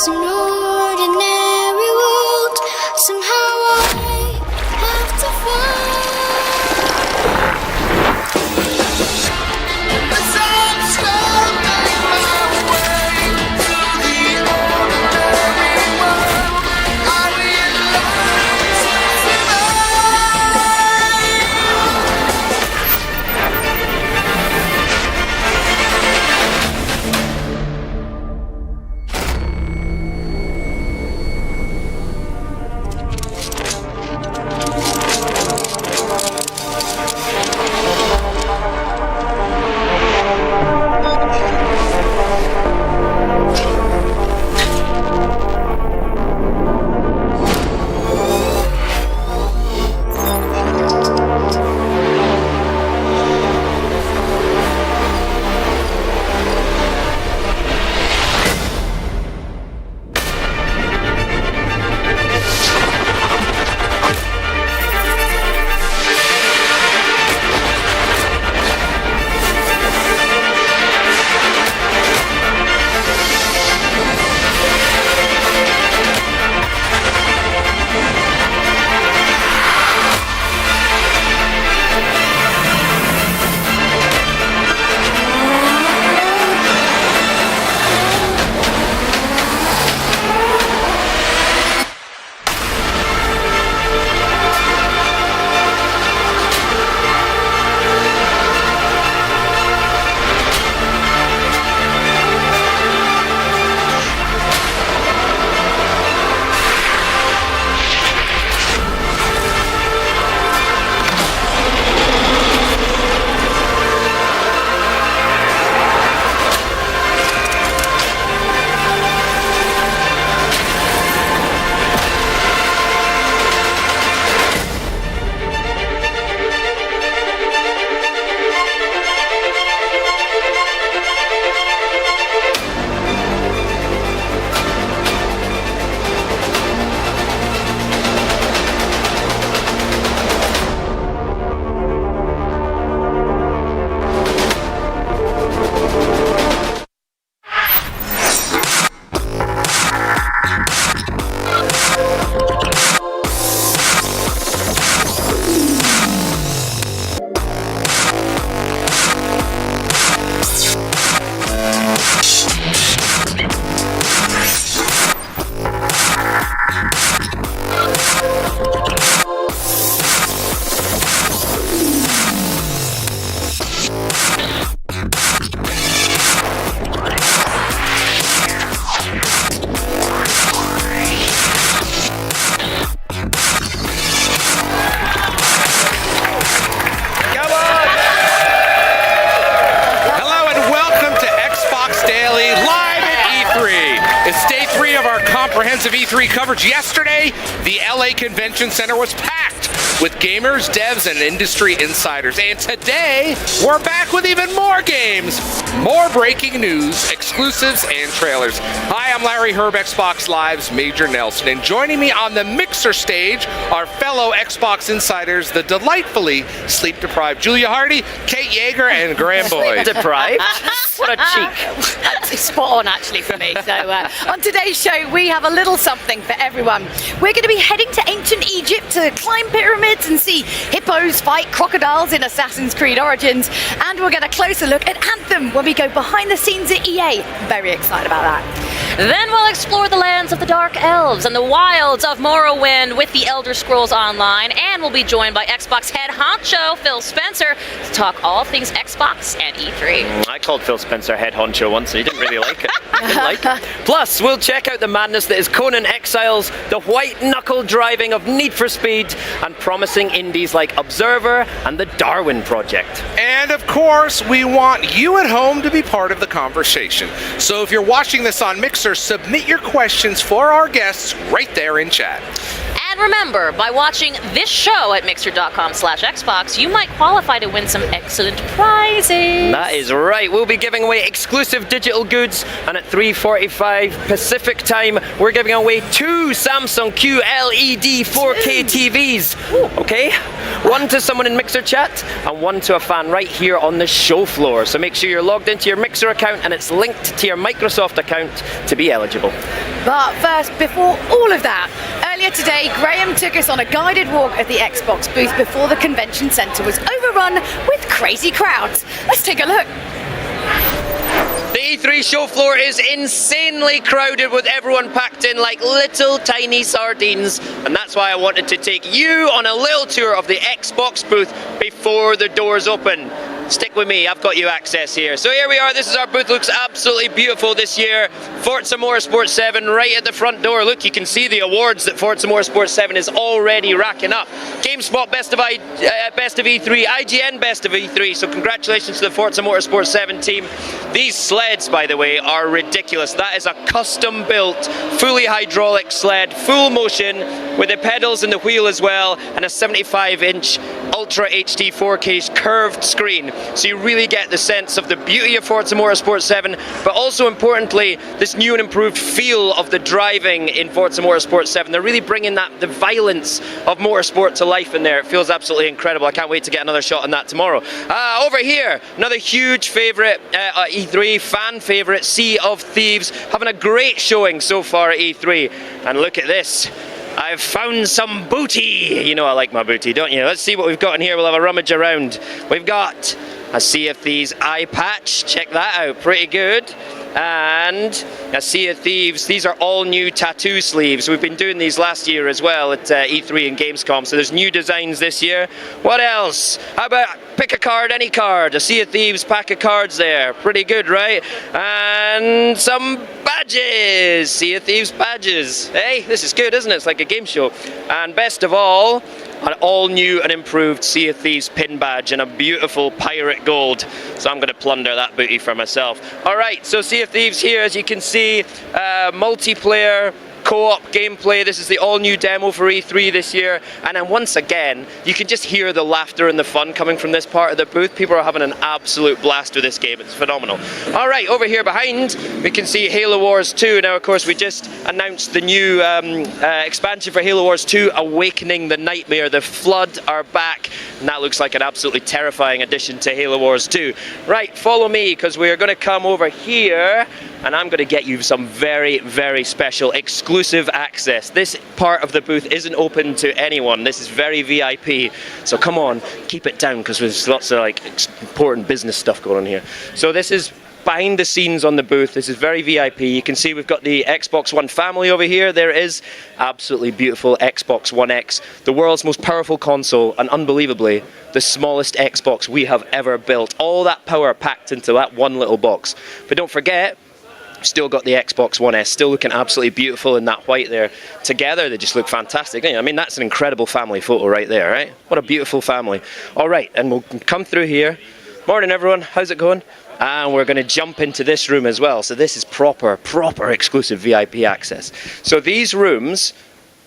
There's an ordinary world. Somehow I have to find. Comprehensive E3 coverage yesterday. The LA Convention Center was packed with gamers, devs, and industry insiders. And today, we're back with even more games, more breaking news, exclusives, and trailers. Hi, I'm Larry Herb, Xbox Live's Major Nelson, and joining me on the mixer stage are fellow Xbox insiders, the delightfully sleep-deprived Julia Hardy, Kate Yeager, and Graham Boyd. Deprived? What a cheek. That's spot on, actually, for me. So on today's show, we have a little something for everyone. We're going to be heading to ancient Egypt to climb pyramids and see hippos fight crocodiles in Assassin's Creed Origins. And we'll get a closer look at Anthem when we go behind the scenes at EA. Very excited about that. Then we'll explore the lands of the Dark Elves and the wilds of Morrowind with the Elder Scrolls Online. And we'll be joined by Xbox head honcho Phil Spencer to talk all things Xbox and E3. I called Phil Spencer head honcho once and he didn't really like it. Didn't like it. Plus, we'll check out the madness that is Conan Exiles, the white-knuckle driving of Need for Speed, and promising indies like Observer and the Darwin Project. And of course, we want you at home to be part of the conversation. So if you're watching this on Mixer, submit your questions for our guests right there in chat. And remember, by watching this show at mixer.com/Xbox, you might qualify to win some excellent prizes. That is right. We'll be giving away exclusive digital goods, and at 3:45 Pacific time, we're giving away 2 Samsung QLED 4K TVs. Okay? One to someone in Mixer chat, and one to a fan right here on the show floor. So make sure you're logged into your Mixer account, and it's linked to your Microsoft account to be eligible. But first, before all of that, earlier today, Graham took us on a guided walk at the Xbox booth before the convention centre was overrun with crazy crowds. Let's take a look. The E3 show floor is insanely crowded with everyone packed in like little tiny sardines, and that's why I wanted to take you on a little tour of the Xbox booth before the doors open. Stick with me, I've got you access here. So here we are, this is our booth, looks absolutely beautiful this year. Forza Motorsport 7 right at the front door. Look, you can see the awards that Forza Motorsport 7 is already racking up. GameSpot Best of E3, IGN Best of E3, so congratulations to the Forza Motorsport 7 team. These sleds, by the way, are ridiculous. That is a custom-built, fully hydraulic sled, full motion, with the pedals and the wheel as well, and a 75-inch Ultra HD 4K curved screen. So you really get the sense of the beauty of Forza Motorsport 7, but also importantly, this new and improved feel of the driving in Forza Motorsport 7. They're really bringing the violence of motorsport to life in there. It feels absolutely incredible. I can't wait to get another shot on that tomorrow. Over here, another huge favourite, E3 fan favourite, Sea of Thieves, having a great showing so far at E3. And look at this. I've found some booty. You know I like my booty, don't you? Let's see what we've got in here. We'll have a rummage around. We've got a Sea of Thieves eye patch. Check that out. Pretty good. And a Sea of Thieves. These are all new tattoo sleeves. We've been doing these last year as well at E3 and Gamescom. So there's new designs this year. What else? How about pick a card, any card. A Sea of Thieves pack of cards there. Pretty good, right? And some badges. Sea of Thieves badges. Hey, this is good, isn't it? It's like a game show. And best of all, an all-new and improved Sea of Thieves pin badge in a beautiful pirate gold. So I'm going to plunder that booty for myself. Alright, so Sea of Thieves here, as you can see, multiplayer, co-op gameplay. This is the all-new demo for E3 this year, and then once again you can just hear the laughter and the fun coming from this part of the booth. People are having an absolute blast with this game. It's phenomenal. Alright, over here behind we can see Halo Wars 2. Now of course we just announced the new expansion for Halo Wars 2, Awakening the Nightmare. The Flood are back, and that looks like an absolutely terrifying addition to Halo Wars 2. Right, follow me, because we are going to come over here and I'm going to get you some very, very special exclusive access. This part of the booth isn't open to anyone. This is very VIP. So come on, keep it down, because there's lots of like important business stuff going on here. So this is behind the scenes on the booth. This is very VIP. You can see we've got the Xbox One family over here. There is absolutely beautiful Xbox One X, the world's most powerful console, and unbelievably the smallest Xbox we have ever built. All that power packed into that one little box. But don't forget, still got the Xbox One S, still looking absolutely beautiful in that white there. Together they just look fantastic. I mean, that's an incredible family photo right there, right? What a beautiful family. All right, and we'll come through here. Morning everyone, how's it going? And we're going to jump into this room as well. So this is proper exclusive VIP access. So these rooms,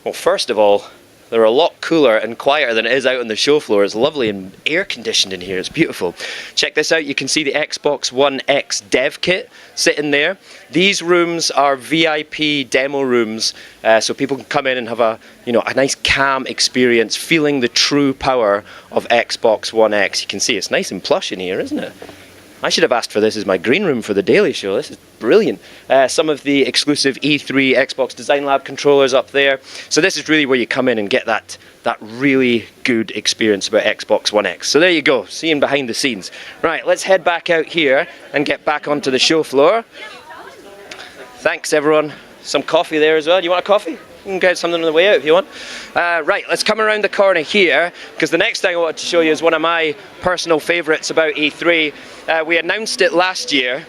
well, first of all, they're a lot cooler and quieter than it is out on the show floor. It's lovely and air conditioned in here. It's beautiful. Check this out. You can see the Xbox One X dev kit sitting there. These rooms are VIP demo rooms, so people can come in and have a nice calm experience, feeling the true power of Xbox One X. You can see it's nice and plush in here, isn't it? I should have asked for this as my green room for the Daily Show. This is brilliant. Some of the exclusive E3 Xbox Design Lab controllers up there. So this is really where you come in and get that really good experience about Xbox One X. So there you go, seeing behind the scenes. Right, let's head back out here and get back onto the show floor. Thanks everyone. Some coffee there as well. Do you want a coffee? You can get something on the way out if you want. Right, let's come around the corner here, because the next thing I wanted to show you is one of my personal favourites about E3. We announced it last year,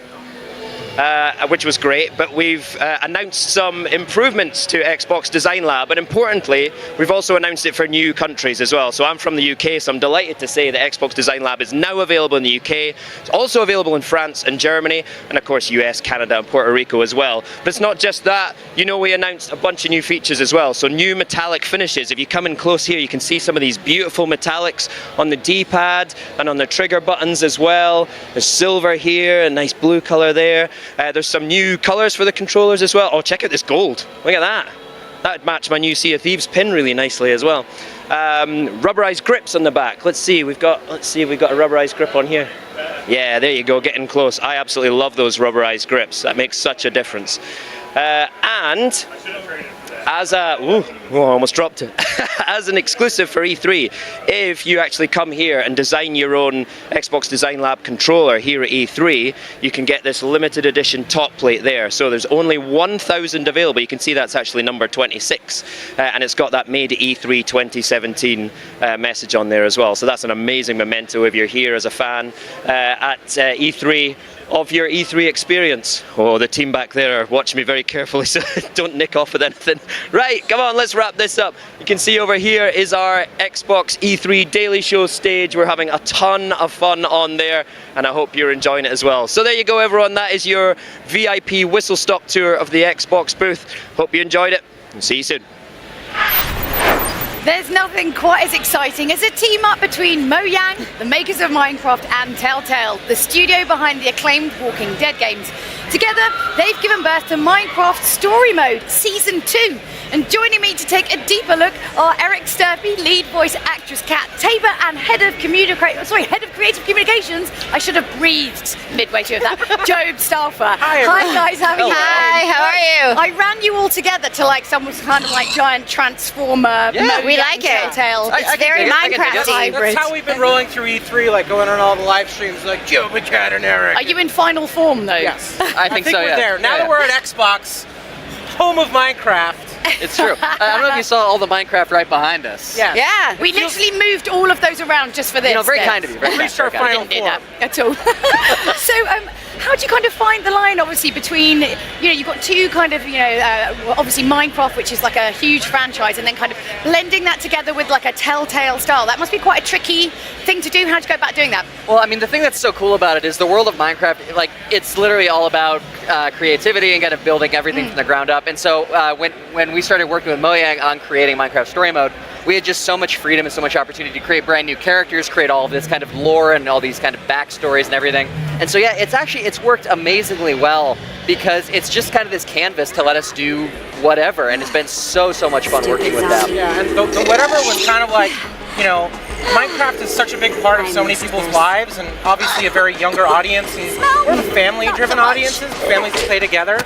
which was great, but we've announced some improvements to Xbox Design Lab, and importantly, we've also announced it for new countries as well. So I'm from the UK, so I'm delighted to say that Xbox Design Lab is now available in the UK. It's also available in France and Germany, and of course US, Canada and Puerto Rico as well. But it's not just that, you know, we announced a bunch of new features as well. So new metallic finishes. If you come in close here, you can see some of these beautiful metallics on the D-pad and on the trigger buttons as well. There's silver here, a nice blue color there. There's some new colors for the controllers as well. Oh, check out this gold. Look at that. That would match my new Sea of Thieves pin really nicely as well. Rubberized grips on the back. Let's see if we've got a rubberized grip on here. Yeah, there you go, getting close. I absolutely love those rubberized grips. That makes such a difference. And as a, I almost dropped it. As an exclusive for E3, if you actually come here and design your own Xbox Design Lab controller here at E3, you can get this limited edition top plate there. So there's only 1,000 available. You can see that's actually number 26, and it's got that Made E3 2017 message on there as well. So that's an amazing memento if you're here as a fan at E3. Of your E3 experience. Oh, the team back there are watching me very carefully, so don't nick off with anything. Right, come on, let's wrap this up. You can see over here is our Xbox E3 Daily Show stage. We're having a ton of fun on there, and I hope you're enjoying it as well. So there you go, everyone. That is your VIP whistle-stop tour of the Xbox booth. Hope you enjoyed it, and see you soon. There's nothing quite as exciting as a team-up between Mojang, the makers of Minecraft, and Telltale, the studio behind the acclaimed Walking Dead games. Together, they've given birth to Minecraft Story Mode Season 2. And joining me to take a deeper look are Eric Sturpey, lead voice actress Kat Tabor, and head of creative communications. I should have breathed midway through that. Job Stauffer. Hi guys, how are you? Hi, how are you? I ran you all together to like some kind of like giant transformer. Yeah, we like it. Telltale. It's very Minecraft-y. That's how we've been rolling through E3, like going on all the live streams, like Joe, Kat, and Eric. Are you in final form though? Yes. I think so, we're yeah. there. Now that we're at Xbox, home of Minecraft. It's true. I don't know if you saw all the Minecraft right behind us. Yes. Yeah. We literally moved all of those around just for this. You know, very kind of you. Very Reached our kind. final Didn't do form. that at all. So, how do you kind of find the line, obviously, between, you know, you've got two kind of, you know, obviously Minecraft, which is like a huge franchise, and then kind of blending that together with like a Telltale style. That must be quite a tricky thing to do. How'd you go about doing that? Well, I mean, the thing that's so cool about it is the world of Minecraft, like, it's literally all about creativity and kind of building everything from the ground up. And so when we started working with Mojang on creating Minecraft Story Mode, we had just so much freedom and so much opportunity to create brand new characters, create all of this kind of lore and all these kind of backstories and everything. And so yeah, it's worked amazingly well because it's just kind of this canvas to let us do whatever, and it's been so much fun working with them. Yeah, and the whatever was kind of like, you know, Minecraft is such a big part of so many people's lives, and obviously a very younger audience, and we're the family-driven audiences, families that play together.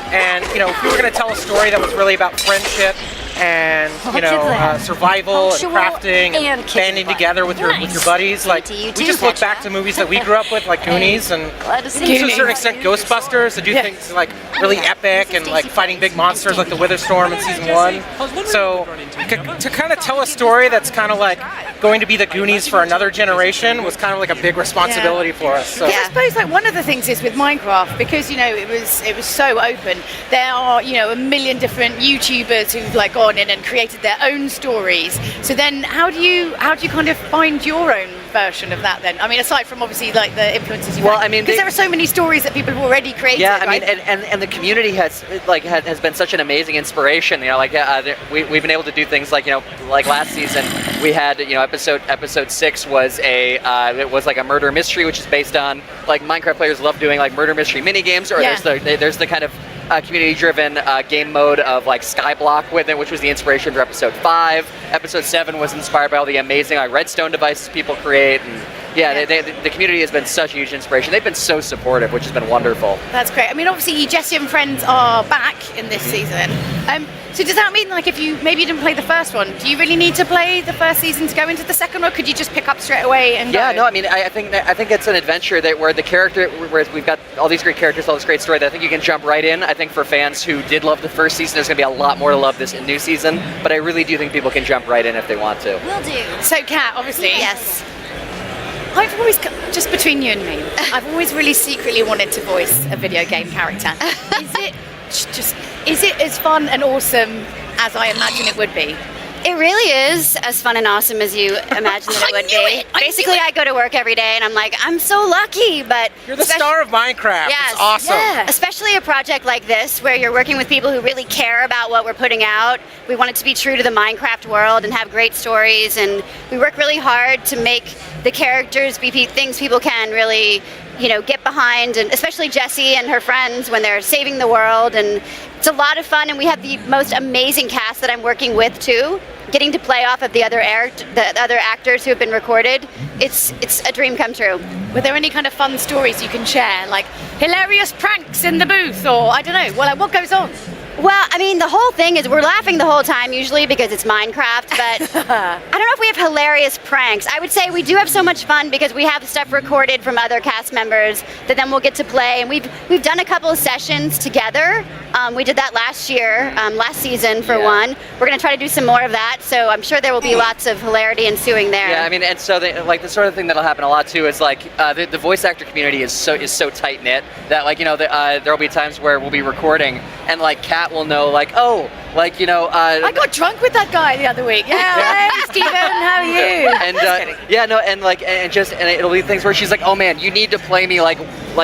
And, you know, if we were going to tell a story that was really about friendship and, you know, survival and crafting and banding together with your buddies, like, we just look back to movies that we grew up with, like Goonies, and to a certain extent Ghostbusters, that do things like really epic and like fighting big monsters like the Witherstorm in season 1. So to kind of tell a story that's kind of like going to be the Goonies for another generation was kind of like a big responsibility for us. So. Yeah, I suppose like one of the things is with Minecraft, because, you know, it was so open, there are, you know, a million different YouTubers who've like gone in and created their own stories. So then how do you kind of find your own version of that then? I mean, aside from obviously like the influences you I mean, because there are so many stories that people have already created. Yeah, I right? mean, and the community has been such an amazing inspiration. You know, like we've been able to do things like, you know, like last season we had, you know, episode 6 was it was like a murder mystery, which is based on, like, Minecraft players love doing like murder mystery mini games, or there's the kind of community-driven game mode of like Skyblock with it, which was the inspiration for episode 5. Episode 7 was inspired by all the amazing like redstone devices people create, and the community has been such a huge inspiration. They've been so supportive, which has been wonderful. That's great. I mean, obviously Jesse and friends are back in this season. So does that mean, like, if you maybe didn't play the first one, do you really need to play the first season to go into the second, or could you just pick up straight away and go? No, I mean, I think it's an adventure where we've got all these great characters, all this great story that I think you can jump right in. I think for fans who did love the first season, there's going to be a lot more to love this new season, but I really do think people can jump right in if they want to. Will do. So Kat, obviously. Yes. I've always just between you and me, I've always really secretly wanted to voice a video game character. Is it as fun and awesome as I imagine it would be? It really is as fun and awesome as you imagine that it would be. Basically, I go to work every day and I'm like, I'm so lucky, but... You're the star of Minecraft. Yes, it's awesome. Yeah. Especially a project like this where you're working with people who really care about what we're putting out. We want it to be true to the Minecraft world and have great stories, and we work really hard to make the characters be things people can really, you know, get behind, and especially Jessie and her friends when they're saving the world, and it's a lot of fun, and we have the most amazing cast that I'm working with too. Getting to play off of the other actors who have been recorded, it's a dream come true. Were there any kind of fun stories you can share, like hilarious pranks in the booth, or I don't know, well, like, what goes on? Well, I mean, the whole thing is we're laughing the whole time usually because it's Minecraft, but I don't know if we have hilarious pranks. I would say we do have so much fun because we have stuff recorded from other cast members that then we'll get to play, and we've done a couple of sessions together. We did that last year, last season for one. We're going to try to do some more of that, so I'm sure there will be lots of hilarity ensuing there. Yeah, I mean, and so like the sort of thing that'll happen a lot too is like the voice actor community is so tight knit that, like, you know, there'll be times where we'll be recording and like Kat will know, like, oh, like, you know, I got drunk with that guy the other week. Yeah, hey Stephen, how are you? And it'll be things where she's like, oh man, you need to play me like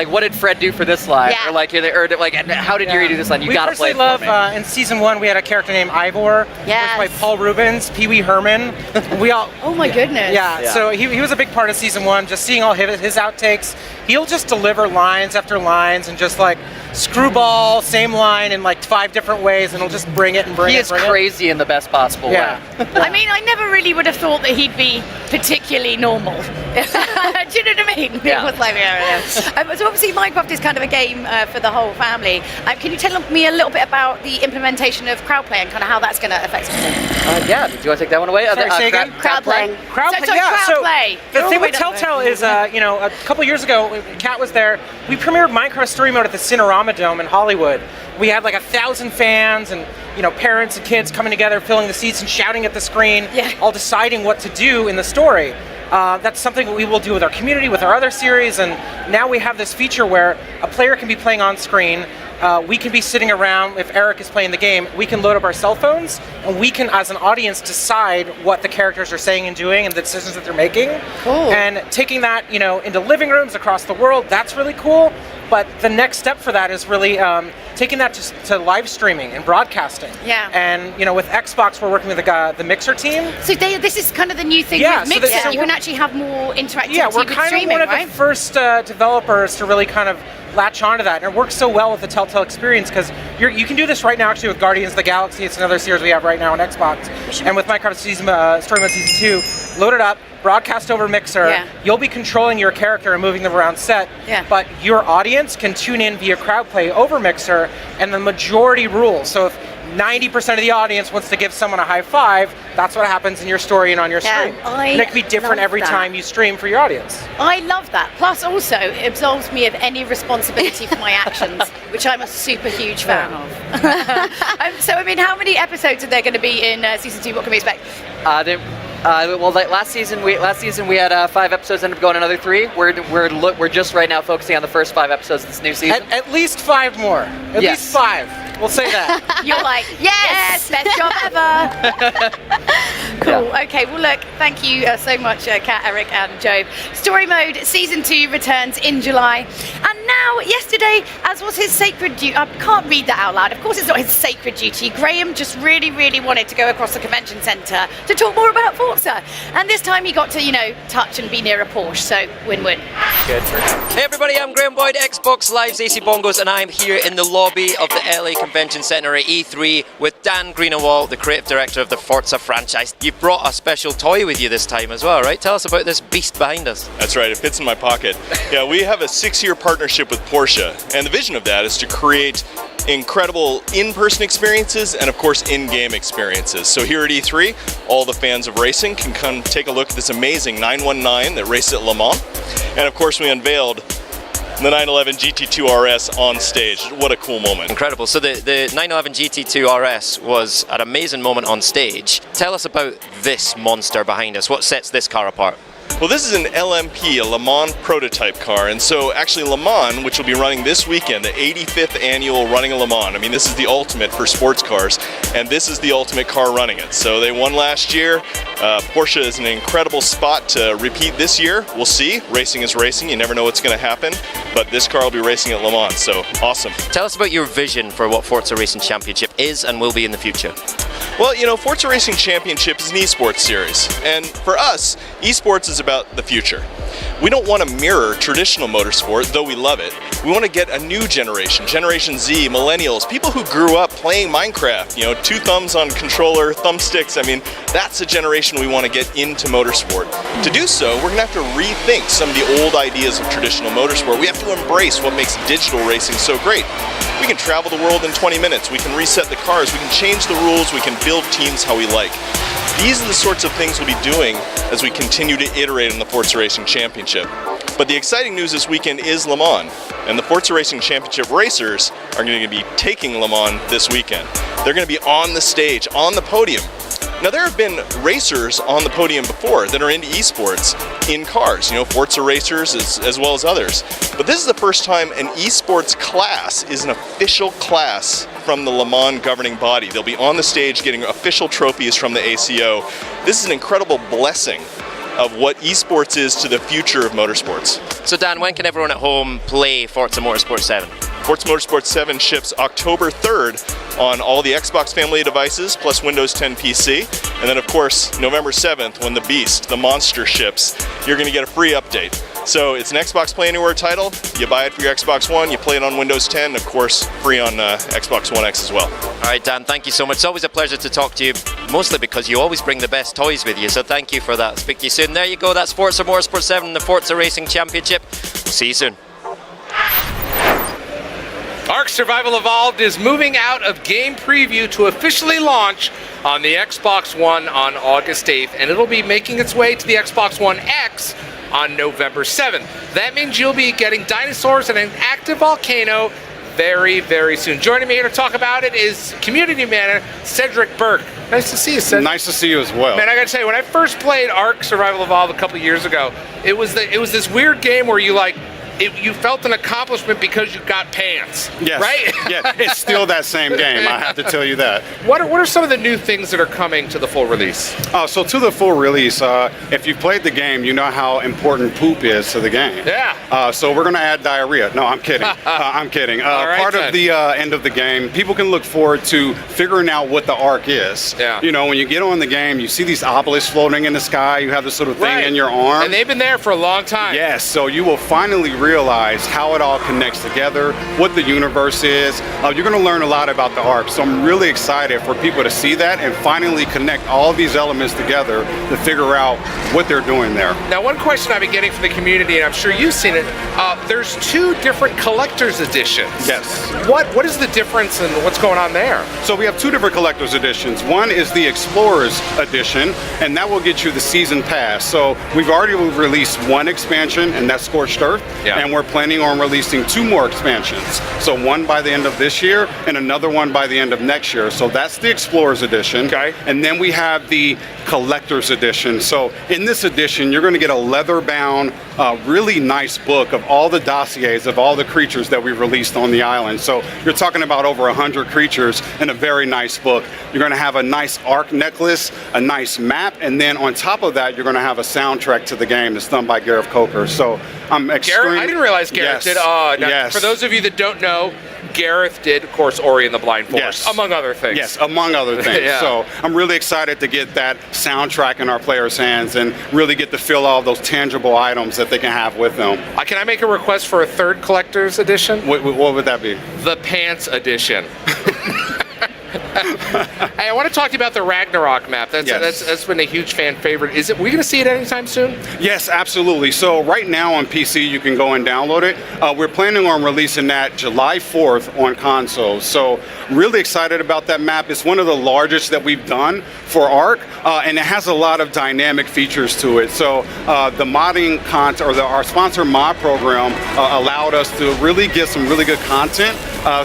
what did Fred do for this line, or like how did Yuri do this line? You gotta play it for me. In season 1 we had a character named Ivor, voiced by Paul Rubens, Pee Wee Herman. We all. Oh my goodness. Yeah. So he was a big part of season 1. Just seeing all his outtakes, he'll just deliver lines after lines and just like screwball, same line in like 5 different ways, and he'll just bring it and bring it. He is crazy in the best possible way. I mean, I never really would have thought that he'd be particularly normal. Do you know what I mean? Yeah. It was like, so obviously Minecraft is kind of a game for the whole family. Can you tell me a little bit about the implementation of crowdplay and kind of how that's going to affect it? Yeah, do you want to take that one away? Say again? Crowdplay. Crowdplay. The thing with Telltale is, you know, a couple years ago, Kat was there. We premiered Minecraft Story Mode at the Cinerama Dome in Hollywood. We had like 1,000 fans and, you know, parents and kids coming together, filling the seats and shouting at the screen, all deciding what to do in the story. That's something that we will do with our community, with our other series, and now we have this feature where a player can be playing on screen. We can be sitting around, if Eric is playing the game, we can load up our cell phones, and we can, as an audience, decide what the characters are saying and doing and the decisions that they're making. Cool. And taking that, you know, into living rooms across the world, that's really cool. But the next step for that is really taking that to live streaming and broadcasting. Yeah. And, you know, with Xbox, we're working with the Mixer team. So this is kind of the new thing with Mixer. You can actually have more interactivity we're with kind streaming, of one of the first developers to really kind of latch onto that, and it works so well with the Telltale experience because you can do this right now actually with Guardians of the Galaxy. It's another series we have right now on Xbox, and with Minecraft Story Mode Season 2, load it up, broadcast over Mixer. You'll be controlling your character and moving them around set, but your audience can tune in via crowdplay over Mixer, and the majority rules. So if 90% of the audience wants to give someone a high five, that's what happens in your story and on your stream. And it can be different every time you stream for your audience. I love that. Plus also, it absolves me of any responsibility for my actions, which I'm a super huge fan of. So, I mean, how many episodes are there going to be in season 2? What can we expect? Well, like last season we had 5 episodes, ended up going another 3. We're just right now focusing on the first 5 episodes of this new season. At least 5 more. At least 5. We'll say that. You're like, yes, best job ever. Cool. Okay. Well, look, thank you so much, Kat, Eric, and Joe. Story Mode Season 2 returns in July, and now yesterday, as was his sacred duty. I can't read that out loud. Of course, it's not his sacred duty. Graham just really wanted to go across the convention centre to talk more about Forza, and this time he got to, you know, touch and be near a Porsche. So win-win. Good. Hey everybody, I'm Graham Boyd, Xbox Live's AC Bongos, and I'm here in the lobby of the LA Convention Centre at E3 with Dan Greenawalt, the creative director of the Forza franchise. You've brought a special toy with you this time as well, right? Tell us about this beast behind us. That's right, it fits in my pocket. Yeah, we have a 6-year partnership with Porsche, and the vision of that is to create incredible in-person experiences and of course in-game experiences. So here at E3, all the fans of racing can come take a look at this amazing 919 that races at Le Mans. And of course we unveiled the 911 GT2 RS on stage. What a cool moment. Incredible. So the 911 GT2 RS was an amazing moment on stage. Tell us about this monster behind us. What sets this car apart? Well, this is an LMP, a Le Mans prototype car, and so actually Le Mans, which will be running this weekend, the 85th annual Running of Le Mans. I mean, this is the ultimate for sports cars, and this is the ultimate car running it. So they won last year. Porsche is in an incredible spot to repeat this year. We'll see. Racing is racing. You never know what's going to happen, but this car will be racing at Le Mans, so awesome. Tell us about your vision for what Forza Racing Championship is and will be in the future. Well, you know, Forza Racing Championship is an esports series, and for us, esports is about the future. We don't want to mirror traditional motorsport, though we love it. We want to get a new generation, Generation Z, millennials, people who grew up playing Minecraft, you know, 2 thumbs on controller, thumbsticks. I mean, that's the generation we want to get into motorsport. To do so, we're going to have to rethink some of the old ideas of traditional motorsport. We have to embrace what makes digital racing so great. We can travel the world in 20 minutes, we can reset the cars, we can change the rules, we can build teams how we like. These are the sorts of things we'll be doing as we continue to iterate on the Forza Racing Championship. But the exciting news this weekend is Le Mans, and the Forza Racing Championship racers are going to be taking Le Mans this weekend. They're going to be on the stage, on the podium. Now, there have been racers on the podium before that are into esports in cars, you know, Forza racers as well as others. But this is the first time an esports class is an official class from the Le Mans governing body. They'll be on the stage getting official trophies from the ACO. This is an incredible blessing of what esports is to the future of motorsports. So Dan, when can everyone at home play Forza Motorsport 7? Forza Motorsport 7 ships October 3rd on all the Xbox family of devices, plus Windows 10 PC. And then, of course, November 7th, when the beast, the monster, ships, you're going to get a free update. So it's an Xbox Play Anywhere title. You buy it for your Xbox One, you play it on Windows 10, of course, free on Xbox One X as well. All right, Dan, thank you so much. It's always a pleasure to talk to you, mostly because you always bring the best toys with you, so thank you for that. Speak to you soon. There you go, that's Forza Motorsport 7, the Forza Racing Championship. See you soon. Ark Survival Evolved is moving out of game preview to officially launch on the Xbox One on August 8th, and it'll be making its way to the Xbox One X on November 7th. That means you'll be getting dinosaurs and an active volcano very, very soon. Joining me here to talk about it is community manager Cedric Burke. Nice to see you, Cedric. Nice to see you as well. Man, I gotta tell you, when I first played Ark Survival Evolved a couple years ago, it was this weird game where you you felt an accomplishment because you got pants, yes. right? Yeah, it's still that same game, I have to tell you that. What are some of the new things that are coming to the full release? So to the full release, if you've played the game, you know how important poop is to the game. Yeah. So we're going to add diarrhea. No, I'm kidding. I'm kidding. Right, part of the end of the game, people can look forward to figuring out what the Ark is. Yeah. You know, when you get on the game, you see these obelisks floating in the sky, you have this little thing in your arm. And they've been there for a long time. Yes, so you will finally realize how it all connects together, what the universe is. You're going to learn a lot about the Ark, so I'm really excited for people to see that and finally connect all these elements together to figure out what they're doing there. Now, one question I've been getting from the community, and I'm sure you've seen it, there's 2 different collector's editions. Yes. What is the difference and what's going on there? So we have 2 different collector's editions. One is the Explorer's Edition, and that will get you the Season Pass. So we've already released 1 expansion, and that's Scorched Earth, and we're planning on releasing 2 more expansions. So one by the end of this year, and another one by the end of next year. So that's the Explorer's Edition. Okay. And then we have the Collector's Edition. So in this edition, you're going to get a leather-bound, really nice book of all the dossiers of all the creatures that we've released on the island. So you're talking about over 100 creatures in a very nice book. You're going to have a nice Ark necklace, a nice map, and then on top of that, you're going to have a soundtrack to the game that's done by Gareth Coker. So I'm extremely... I didn't realize Gareth did. Now, for those of you that don't know, Gareth did, of course, Ori and the Blind Forest, among other things. Yes, among other things. So I'm really excited to get that soundtrack in our players' hands and really get to feel all those tangible items that they can have with them. Can I make a request for a 3rd collector's edition? What would that be? The Pants Edition. Hey, I want to talk to you about the Ragnarok map. That's been a huge fan favorite. Are we going to see it anytime soon? Yes, absolutely. So right now on PC, you can go and download it. We're planning on releasing that July 4th on consoles. So really excited about that map. It's one of the largest that we've done for Ark, and it has a lot of dynamic features to it. So the modding content, or our sponsor mod program, allowed us to really get some really good content.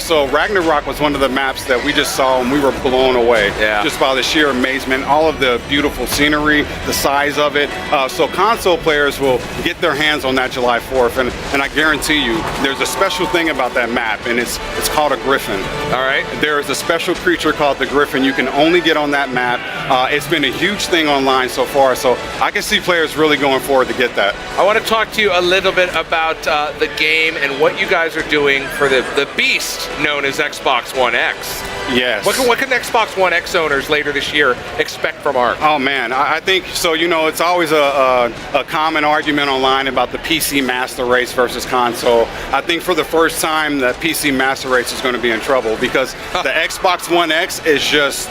So Ragnarok was one of the maps that we just saw and we were blown away. away Yeah. just by the sheer amazement, all of the beautiful scenery, the size of it. So console players will get their hands on that July 4th, and I guarantee you, there's a special thing about that map, and it's called a griffin. All right. There is a special creature called the griffin. You can only get on that map. It's been a huge thing online so far, so I can see players really going forward to get that. I want to talk to you a little bit about the game and what you guys are doing for the beast known as Xbox One X. Yes. What can Xbox One X owners later this year expect from ARC? Oh man, I think so. You know, it's always a common argument online about the PC master race versus console. I think for the first time, the PC master race is going to be in trouble because the Xbox One X is just,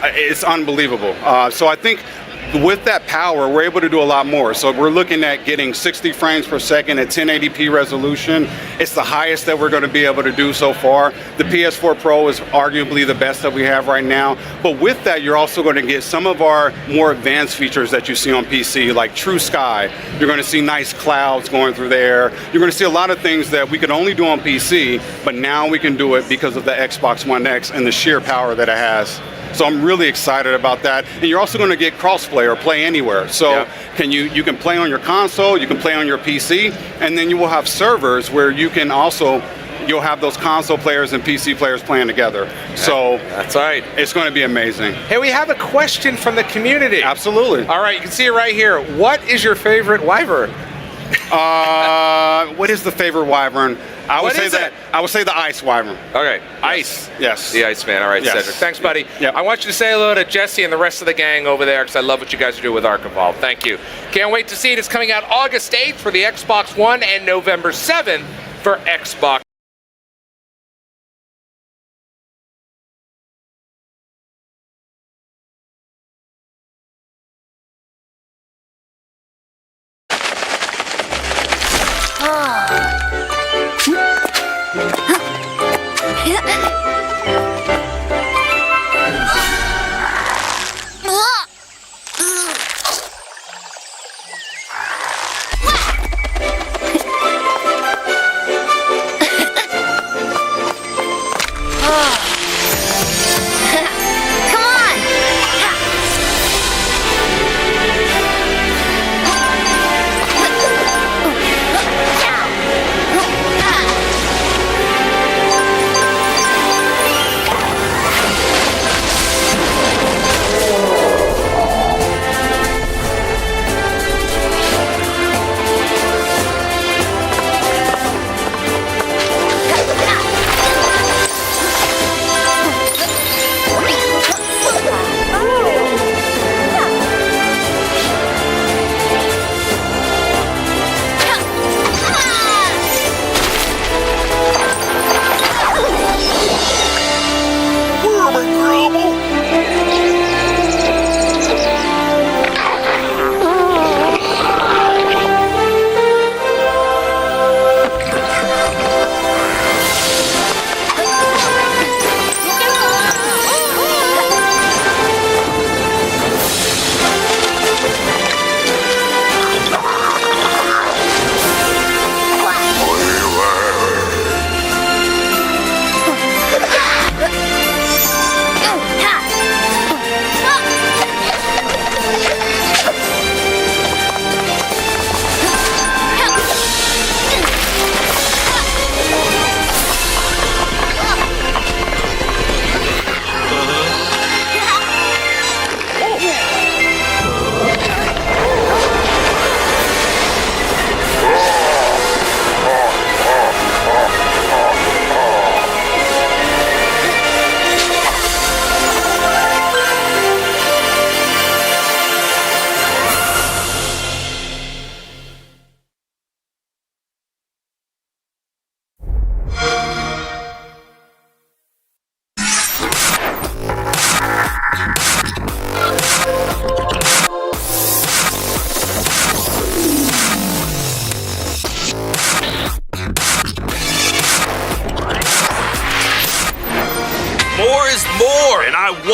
it's unbelievable. So I think with that power, we're able to do a lot more. So we're looking at getting 60 frames per second at 1080p resolution. It's the highest that we're going to be able to do so far. The PS4 Pro is arguably the best that we have right now. But with that, you're also going to get some of our more advanced features that you see on PC, like True Sky. You're going to see nice clouds going through there. You're going to see a lot of things that we could only do on PC, but now we can do it because of the Xbox One X and the sheer power that it has. So I'm really excited about that. And you're also going to get crossplay or play anywhere. So you can play on your console, you can play on your PC, and then you will have servers where you can also, you'll have those console players and PC players playing together. So that's right. It's going to be amazing. Hey, we have a question from the community. Absolutely. All right, you can see it right here. What is your favorite wyvern? What is the favorite wyvern? I would say the ice wyvern. Okay, ice. Yes. The ice man. All right, Yes. Cedric. Thanks, buddy. Yep. I want you to say hello to Jesse and the rest of the gang over there because I love what you guys are doing with Arc Evolved. Thank you. Can't wait to see it. It's coming out August 8th for the Xbox One and November 7th for Xbox.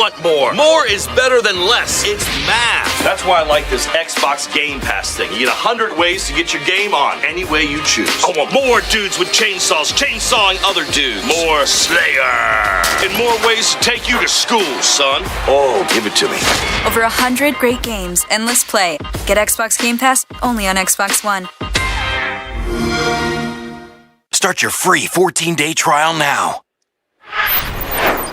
want more. More is better than less. It's math. That's why I like this Xbox Game Pass thing. You get 100 ways to get your game on, any way you choose. I want more dudes with chainsaws chainsawing other dudes. More Slayer. And more ways to take you to school, son. Oh, give it to me. Over 100 great games, endless play. Get Xbox Game Pass only on Xbox One. Start your free 14-day trial now.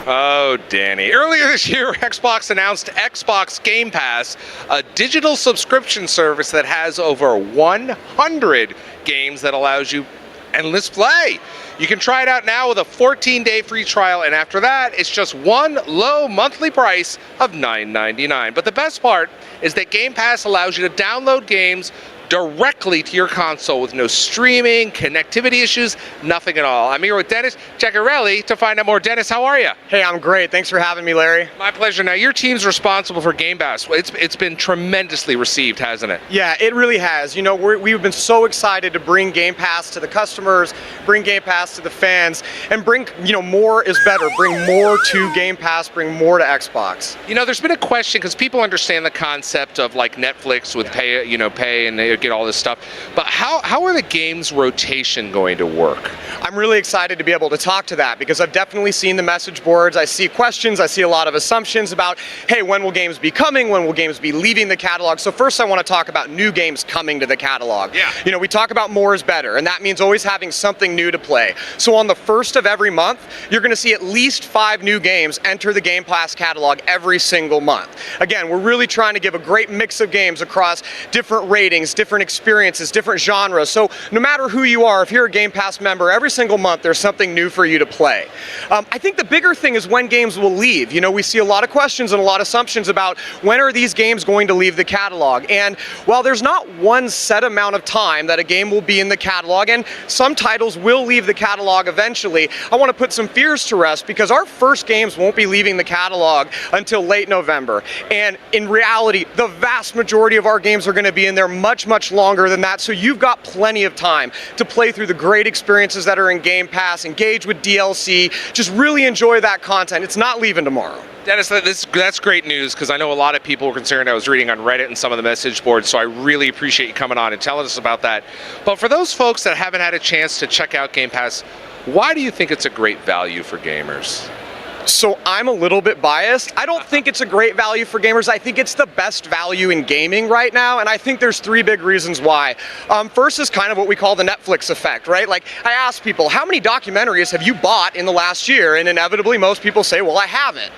Oh, Danny. Earlier this year, Xbox announced Xbox Game Pass, a digital subscription service that has over 100 games that allows you endless play. You can try it out now with a 14-day free trial, and after that, it's just one low monthly price of $9.99. But the best part is that Game Pass allows you to download games directly to your console with no streaming, connectivity issues, nothing at all. I'm here with Dennis Ceccarelli to find out more. Dennis, how are you? Hey, I'm great. Thanks for having me, Larry. My pleasure. Now, your team's responsible for Game Pass. It's been tremendously received, hasn't it? Yeah, it really has. You know, we've been so excited to bring Game Pass to the customers, bring Game Pass to the fans, and bring, more is better. Bring more to Game Pass, bring more to Xbox. You know, there's been a question, because people understand the concept of like Netflix with pay and they get all this stuff, but how are the games rotation going to work? I'm really excited to be able to talk to that, because I've definitely seen the message boards. I see questions, I see a lot of assumptions about, hey, when will games be coming? When will games be leaving the catalog? So first I want to talk about new games coming to the catalog. Yeah. We talk about more is better, and that means always having something new to play. So on the first of every month, you're going to see at least 5 new games enter the Game Pass catalog every single month. Again, we're really trying to give a great mix of games across different ratings, different experiences, different genres. So no matter who you are, if you're a Game Pass member, every single month there's something new for you to play. I think the bigger thing is when games will leave. We see a lot of questions and a lot of assumptions about when are these games going to leave the catalog. And while there's not one set amount of time that a game will be in the catalog, and some titles will leave the catalog eventually, I want to put some fears to rest, because our first games won't be leaving the catalog until late November. And in reality, the vast majority of our games are going to be in there much, much longer than that. So you've got plenty of time to play through the great experiences that are in Game Pass, engage with DLC, just really enjoy that content. It's not leaving tomorrow. Dennis, that's great news, because I know a lot of people were concerned. I was reading on Reddit and some of the message boards, so I really appreciate you coming on and telling us about that. But for those folks that haven't had a chance to check out Game Pass, why do you think it's a great value for gamers? So I'm a little bit biased. I don't think it's a great value for gamers. I think it's the best value in gaming right now, and I think there's 3 big reasons why. First is kind of what we call the Netflix effect, right? Like, I ask people, how many documentaries have you bought in the last year? And inevitably most people say, well, I haven't.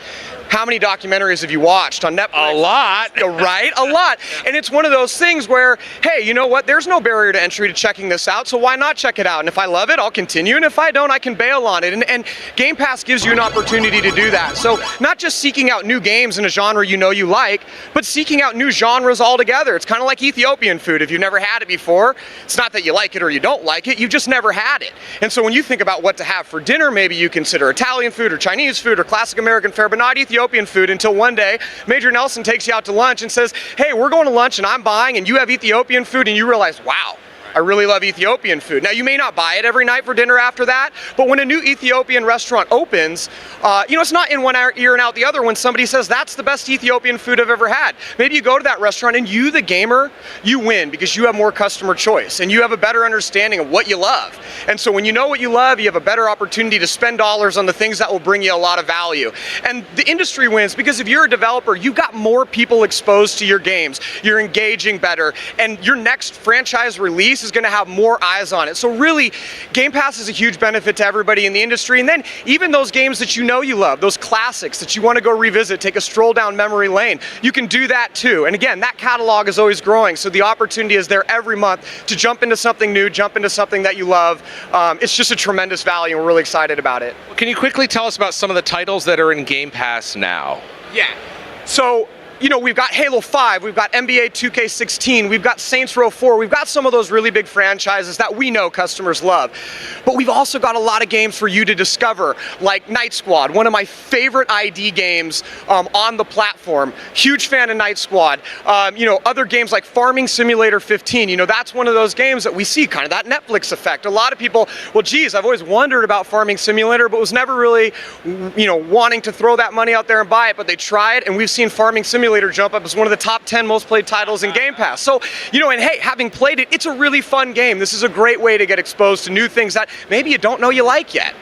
How many documentaries have you watched on Netflix? A lot. Right? A lot. And it's one of those things where, hey, you know what? There's no barrier to entry to checking this out, so why not check it out? And if I love it, I'll continue, and if I don't, I can bail on it. And Game Pass gives you an opportunity to do that. So not just seeking out new games in a genre you like, but seeking out new genres altogether. It's kind of like Ethiopian food. If you've never had it before, it's not that you like it or you don't like it, you've just never had it. And so when you think about what to have for dinner, maybe you consider Italian food or Chinese food or classic American fare, but not Ethiopian food, until one day Major Nelson takes you out to lunch and says, hey, we're going to lunch and I'm buying, and you have Ethiopian food, and you realize, wow, I really love Ethiopian food. Now, you may not buy it every night for dinner after that, but when a new Ethiopian restaurant opens, it's not in one ear and out the other when somebody says, that's the best Ethiopian food I've ever had. Maybe you go to that restaurant and you, the gamer, you win because you have more customer choice and you have a better understanding of what you love. And so when you know what you love, you have a better opportunity to spend dollars on the things that will bring you a lot of value. And the industry wins because if you're a developer, you've got more people exposed to your games. You're engaging better, and your next franchise release is going to have more eyes on it. So really, Game Pass is a huge benefit to everybody in the industry. And then even those games that you love, those classics that you want to go revisit, take a stroll down memory lane, you can do that too. And again, that catalog is always growing. So the opportunity is there every month to jump into something new, jump into something that you love. It's just a tremendous value, and we're really excited about it. Can you quickly tell us about some of the titles that are in Game Pass now? Yeah. So you know, we've got Halo 5, we've got NBA 2K16, we've got Saints Row 4, we've got some of those really big franchises that we know customers love. But we've also got a lot of games for you to discover, like Night Squad, one of my favorite ID games on the platform. Huge fan of Night Squad. You know, other games like Farming Simulator 15, you know, that's one of those games that we see kind of that Netflix effect. A lot of people, well, geez, I've always wondered about Farming Simulator, but was never really, you know, wanting to throw that money out there and buy it, but they tried, and we've seen Farming Simulator jump up as one of the top 10 most played titles in Game Pass. So, you know, and hey, having played it, it's a really fun game. This is a great way to get exposed to new things that maybe you don't know you like yet.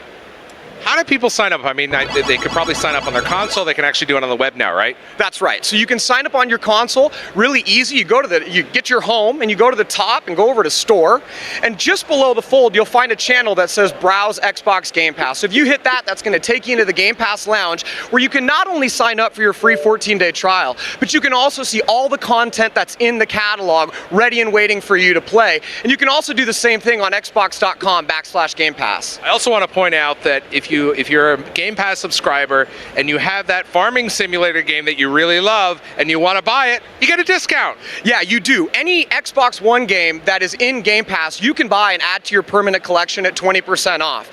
How do people sign up? I mean, they could probably sign up on their console. They can actually do it on the web now, right? That's right. So you can sign up on your console, really easy. You get your home and you go to the top and go over to store. And just below the fold, you'll find a channel that says Browse Xbox Game Pass. So if you hit that, that's going to take you into the Game Pass Lounge, where you can not only sign up for your free 14-day trial, but you can also see all the content that's in the catalog ready and waiting for you to play. And you can also do the same thing on xbox.com/Game Pass. I also want to point out that if you're a Game Pass subscriber and you have that Farming Simulator game that you really love and you want to buy it, you get a discount. Yeah, you do. Any Xbox One game that is in Game Pass, you can buy and add to your permanent collection at 20% off.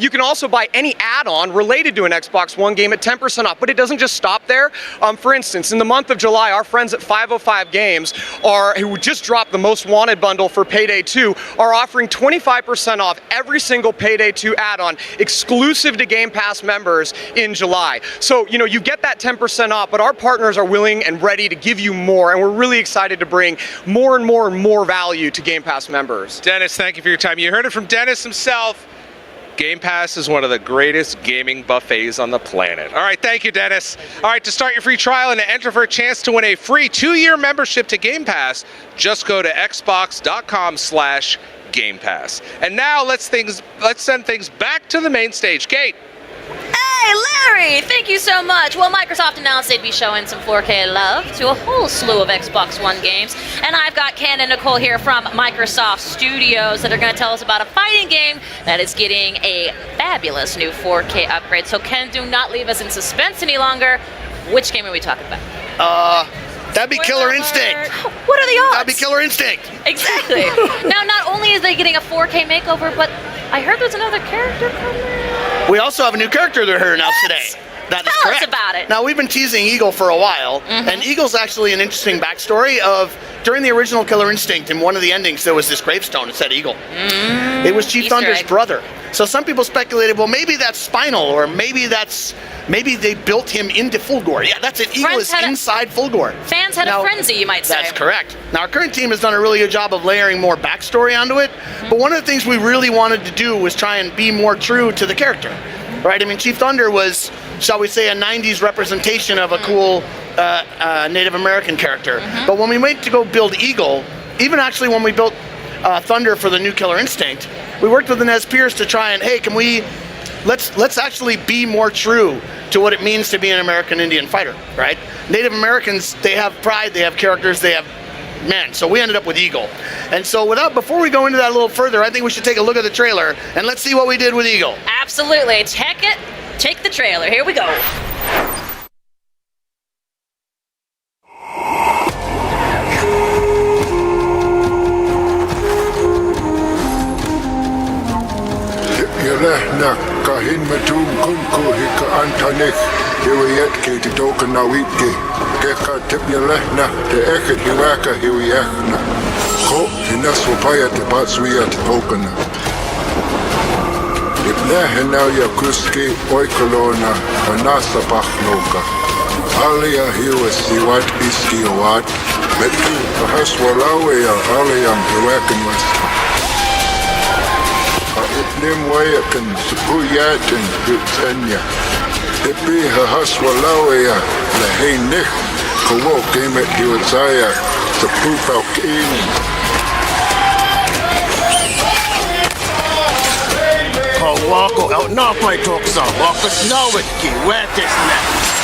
You can also buy any add-on related to an Xbox One game at 10% off, but it doesn't just stop there. For instance, in the month of July, our friends at 505 Games, who just dropped the Most Wanted bundle for Payday 2, are offering 25% off every single Payday 2 add-on, exclusive to Game Pass members in July. So, you know, you get that 10% off, but our partners are willing and ready to give you more, and we're really excited to bring more and more and more value to Game Pass members. Dennis, thank you for your time. You heard it from Dennis himself. Game Pass is one of the greatest gaming buffets on the planet. All right, thank you, Dennis. All right, to start your free trial and to enter for a chance to win a free 2-year membership to Game Pass, just go to xbox.com/Game Pass. And now let's send things back to the main stage. Kate. Hey, Larry, thank you so much. Well, Microsoft announced they'd be showing some 4K love to a whole slew of Xbox One games. And I've got Ken and Nicole here from Microsoft Studios that are going to tell us about a fighting game that is getting a fabulous new 4K upgrade. So, Ken, do not leave us in suspense any longer. Which game are we talking about? That'd be Killer Instinct. What are the odds? That'd be Killer Instinct. Exactly. Now, not only is they getting a 4K makeover, but I heard there's another character coming. We also have a new character they're here announced today. That is correct. Tell us about it. Now, we've been teasing Eagle for a while, and Eagle's actually an interesting backstory of, during the original Killer Instinct, in one of the endings, there was this gravestone that said Eagle. It was Chief Thunder's brother. So some people speculated, well, maybe that's Spinal, or maybe they built him into Fulgore. Yeah, that's it. Eagle is inside Fulgore. Fans had a frenzy, you might say. That's correct. Now, our current team has done a really good job of layering more backstory onto it, but one of the things we really wanted to do was try and be more true to the character, right? I mean, Chief Thunder was, shall we say, a 90s representation of a cool Native American character. But when we went to go build Eagle, even actually when we built Thunder for the new Killer Instinct, we worked with Inez Pierce to try and, hey, let's actually be more true to what it means to be an American Indian fighter, right? Native Americans, they have pride, they have characters, they have men. So we ended up with Eagle. And so before we go into that a little further, I think we should take a look at the trailer and let's see what we did with Eagle. Absolutely. Take the trailer. Here we go. Na kahin matum kunku hika antanik hiwiyat ke titoka na witke keka tipyaleh na te eket hiwaka hiwiyakna ko hinaswapaya te patswiya titoka na ibnehe na ya kuski oikolona anasa pachnoka alia hiwa siwat iski awat metu ahaswalawe ya aliam hiwakan wasta Nimwayakan Sukuyatin Britania. Ipi Hahaswalawaya Lahainik Kawo came at Hiwazaya the Pupau King. Kawako out now play talk some. Walk us know it, key. Where this next?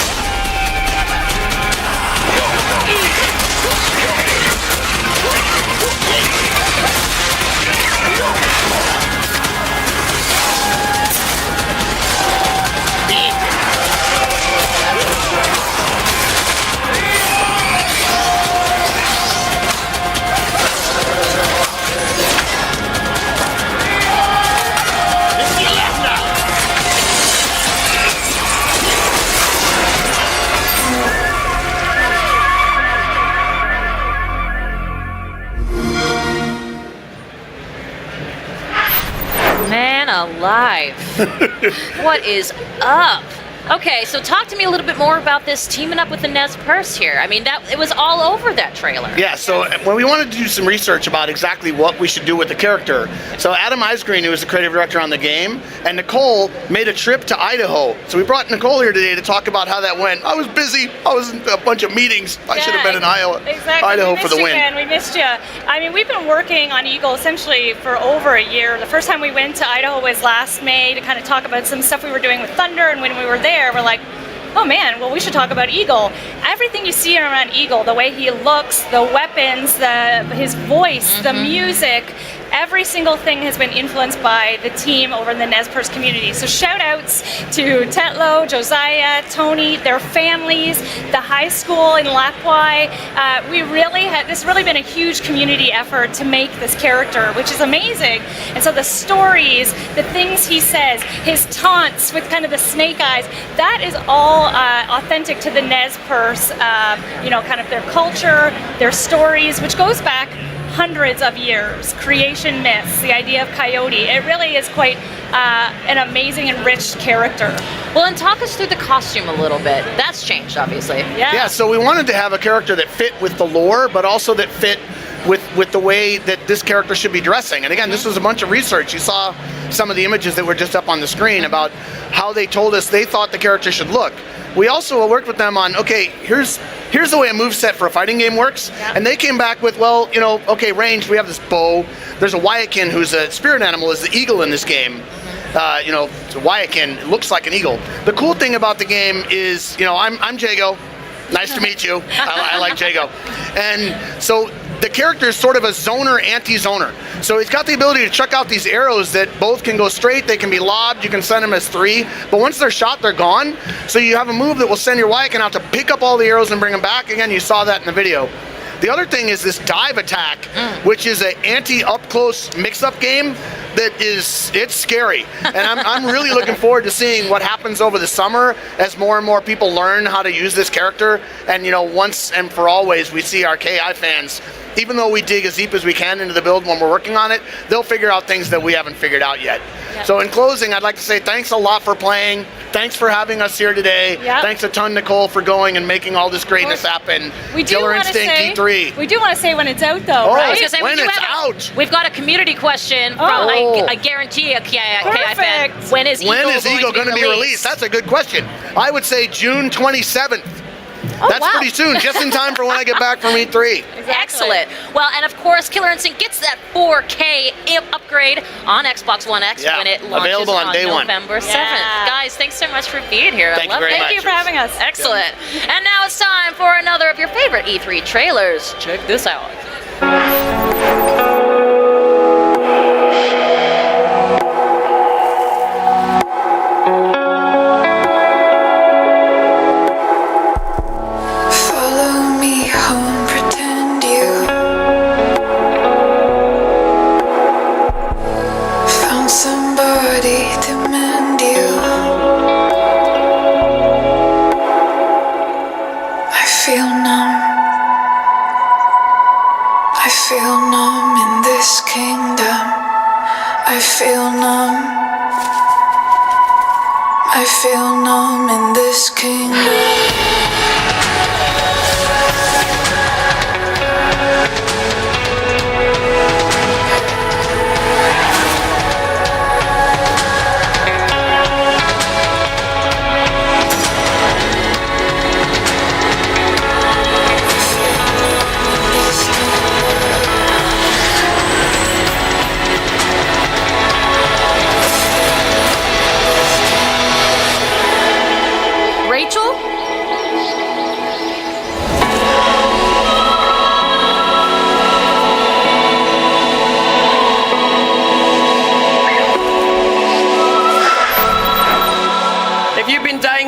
live. What is up? Okay, so talk to me a little bit more about this teaming up with the Nez Perce here. I mean, it was all over that trailer. Yeah, so when we wanted to do some research about exactly what we should do with the character, so Adam Eisgreen, who is the creative director on the game, and Nicole made a trip to Idaho. So we brought Nicole here today to talk about how that went. I was busy. I was in a bunch of meetings. I should have been in Idaho for the win. Man, we missed you. I mean, we've been working on Eagle essentially for over a year. The first time we went to Idaho was last May to kind of talk about some stuff we were doing with Thunder, and when we were there, we're like, oh man, well we should talk about Eagle. Everything you see around Eagle, the way he looks, the weapons, his voice, the music, every single thing has been influenced by the team over in the Nez Perce community. So shout outs to Tetlow, Josiah, Tony, their families, the high school in Lapwai. This has really been a huge community effort to make this character, which is amazing. And so the stories, the things he says, his taunts with kind of the snake eyes, that is all authentic to the Nez Perce, kind of their culture, their stories, which goes back hundreds of years, creation myths, the idea of Coyote. It really is quite an amazing and rich character. Well, and talk us through the costume a little bit. That's changed, obviously. Yeah, so we wanted to have a character that fit with the lore, but also that fit with the way that this character should be dressing. And again, this was a bunch of research. You saw some of the images that were just up on the screen about how they told us they thought the character should look. We also worked with them on, okay, here's the way a moveset for a fighting game works. Yeah. And they came back with, well, okay, range, we have this bow. There's a Wyakin who's a spirit animal, is the eagle in this game. It's a Wyakin, looks like an eagle. The cool thing about the game is, I'm Jago. Nice to meet you. I like Jago. And so the character is sort of a zoner, anti-zoner. So he's got the ability to chuck out these arrows that both can go straight, they can be lobbed, you can send them as 3, but once they're shot, they're gone. So you have a move that will send your Wyakin out to pick up all the arrows and bring them back. Again, you saw that in the video. The other thing is this dive attack, which is an anti-up-close mix-up game it's scary. And I'm really looking forward to seeing what happens over the summer as more and more people learn how to use this character. And, once and for always, we see our KI fans, even though we dig as deep as we can into the build when we're working on it, they'll figure out things that we haven't figured out yet. Yep. So in closing, I'd like to say thanks a lot for playing. Thanks for having us here today. Yep. Thanks a ton, Nicole, for going and making all this greatness happen. Killer Instinct E3. We do want to say when it's out, though, right? When it's out. We've got a community question from, I guarantee, a KI fan. When is Eagle going to be released? That's a good question. I would say June 27th. That's pretty soon, just in time for when I get back from E3. Exactly. Excellent. Well, and of course, Killer Instinct gets that 4K upgrade on Xbox One X when it launches available on day November 7th. Guys, thanks so much for being here. Thank you very much. Thank you for having us. Excellent. And now it's time for another of your favorite E3 trailers. Check this out. I feel numb in this kingdom.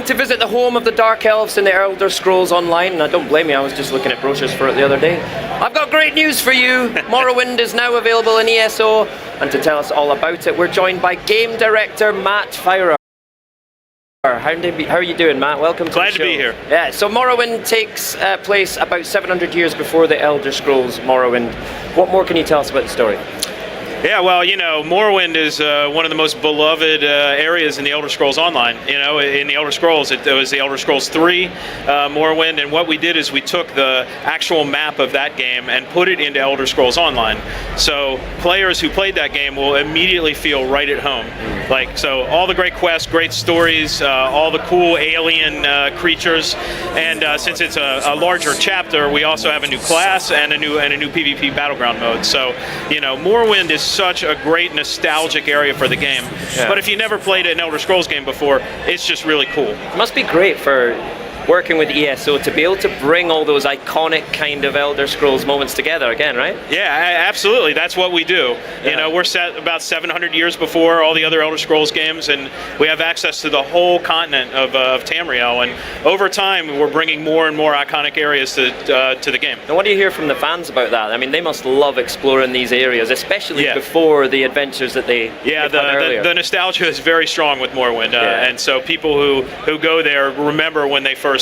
To visit the home of the Dark Elves in the Elder Scrolls Online, and I don't blame you, I was just looking at brochures for it the other day. I've got great news for you. Morrowind is now available in ESO, and to tell us all about it, we're joined by game director Matt Feirer. How are you doing, Matt? Welcome to the show. Glad to be here. Yeah, so Morrowind takes place about 700 years before the Elder Scrolls Morrowind. What more can you tell us about the story? Yeah, well, you know, Morrowind is one of the most beloved areas in the Elder Scrolls Online. You know, in the Elder Scrolls, it was the Elder Scrolls 3 Morrowind, and what we did is we took the actual map of that game and put it into Elder Scrolls Online. So players who played that game will immediately feel right at home. Like, so all the great quests, great stories, all the cool alien creatures, and since it's a larger chapter, we also have a new class and a new PvP battleground mode. So, you know, Morrowind is such a great nostalgic area for the game. Yeah. But if you never played an Elder Scrolls game before, it's just really cool. It must be great for working with ESO to be able to bring all those iconic kind of Elder Scrolls moments together again, right? Yeah, absolutely. That's what we do. Yeah. You know, we're set about 700 years before all the other Elder Scrolls games, and we have access to the whole continent of Tamriel. And over time, we're bringing more and more iconic areas to the game. And what do you hear from the fans about that? I mean, they must love exploring these areas, especially before the adventures that they had earlier. The nostalgia is very strong with Morrowind, and so people who go there remember when they first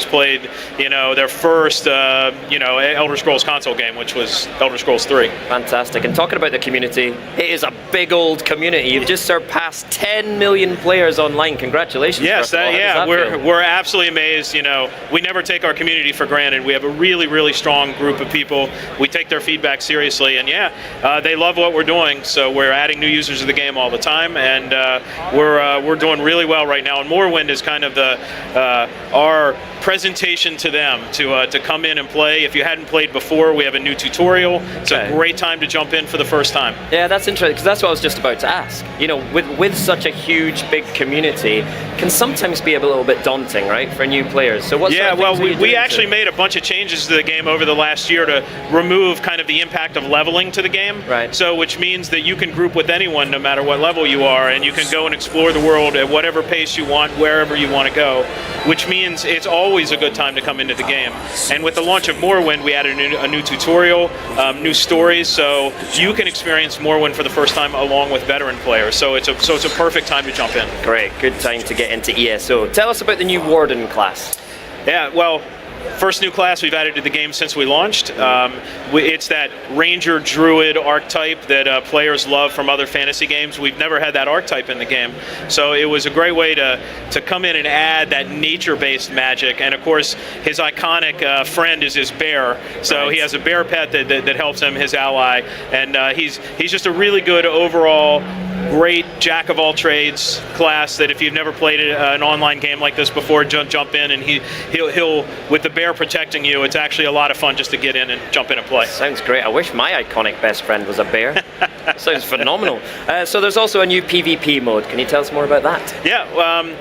played, you know, their first you know, Elder Scrolls console game, which was Elder Scrolls 3. Fantastic. And talking about the community, it is a big old community. You've just surpassed 10 million players online. Congratulations. Yes, we're absolutely amazed. You know, we never take our community for granted. We have a really strong group of people. We take their feedback seriously, and they love what we're doing. So we're adding new users to the game all the time, and we're doing really well right now. And Morrowind is kind of our presentation to them to come in and play. If you hadn't played before, we have a new tutorial. It's a great time to jump in for the first time. Yeah, that's interesting, because that's what I was just about to ask. You know, with such a huge, big community, can sometimes be a little bit daunting, right, for new players. So we actually made a bunch of changes to the game over the last year to remove kind of the impact of leveling to the game. Right. So, which means that you can group with anyone no matter what level you are, and you can go and explore the world at whatever pace you want, wherever you want to go, which means it's always a good time to come into the game. And with the launch of Morrowind, we added a new tutorial, new stories, so you can experience Morrowind for the first time along with veteran players. So it's a perfect time to jump in. Great, good time to get into ESO. Tell us about the new Warden class. Yeah, well, first new class we've added to the game since we launched. It's that Ranger Druid archetype that players love from other fantasy games. We've never had that archetype in the game, so it was a great way to come in and add that nature-based magic. And of course, his iconic friend is his bear, so he has a bear pet that helps him, his ally, and he's just a really good overall great jack of all trades class that if you've never played an online game like this before, jump in, and he'll with the bear protecting you, it's actually a lot of fun just to get in and jump in and play. Sounds great. I wish my iconic best friend was a bear. Sounds phenomenal. So there's also a new PvP mode. Can you tell us more about that? Yeah.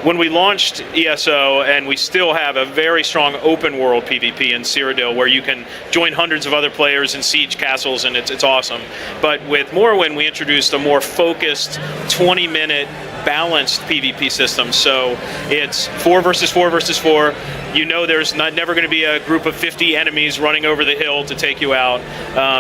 When we launched ESO, and we still have a very strong open world PvP in Cyrodiil where you can join hundreds of other players in siege castles, and it's awesome. But with Morrowind, we introduced a more focused 20-minute balanced PvP system. So it's 4 versus 4 versus 4. You know there's never going to be a group of 50 enemies running over the hill to take you out.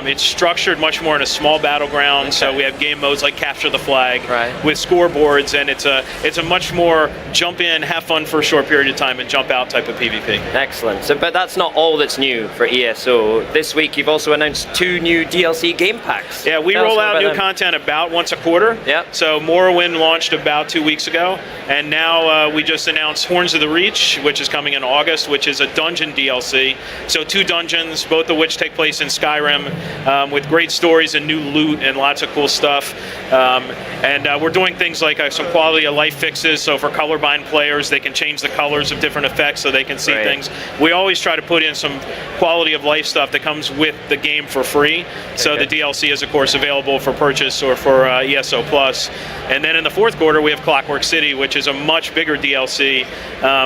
It's structured much more in a small battleground, so we have game modes like Capture the Flag with scoreboards, and it's a much more jump in, have fun for a short period of time, and jump out type of PvP. Excellent. So, but that's not all that's new for ESO. This week you've also announced 2 new DLC game packs. Yeah, we roll out new content about once a quarter. Yeah. So Morrowind launched about 2 weeks ago, and now we just announced Horns of the Reach, which is coming in August, which is a dungeon DLC. So 2 dungeons, both of which take place in Skyrim, with great stories and new loot and lots of cool stuff. And we're doing things like some quality of life fixes, so for colorblind players, they can change the colors of different effects so they can see things. We always try to put in some quality of life stuff that comes with the game for free. So the DLC is, of course, available for purchase or for ESO Plus. And then in the fourth quarter, we have Clockwork City, which is a much bigger DLC,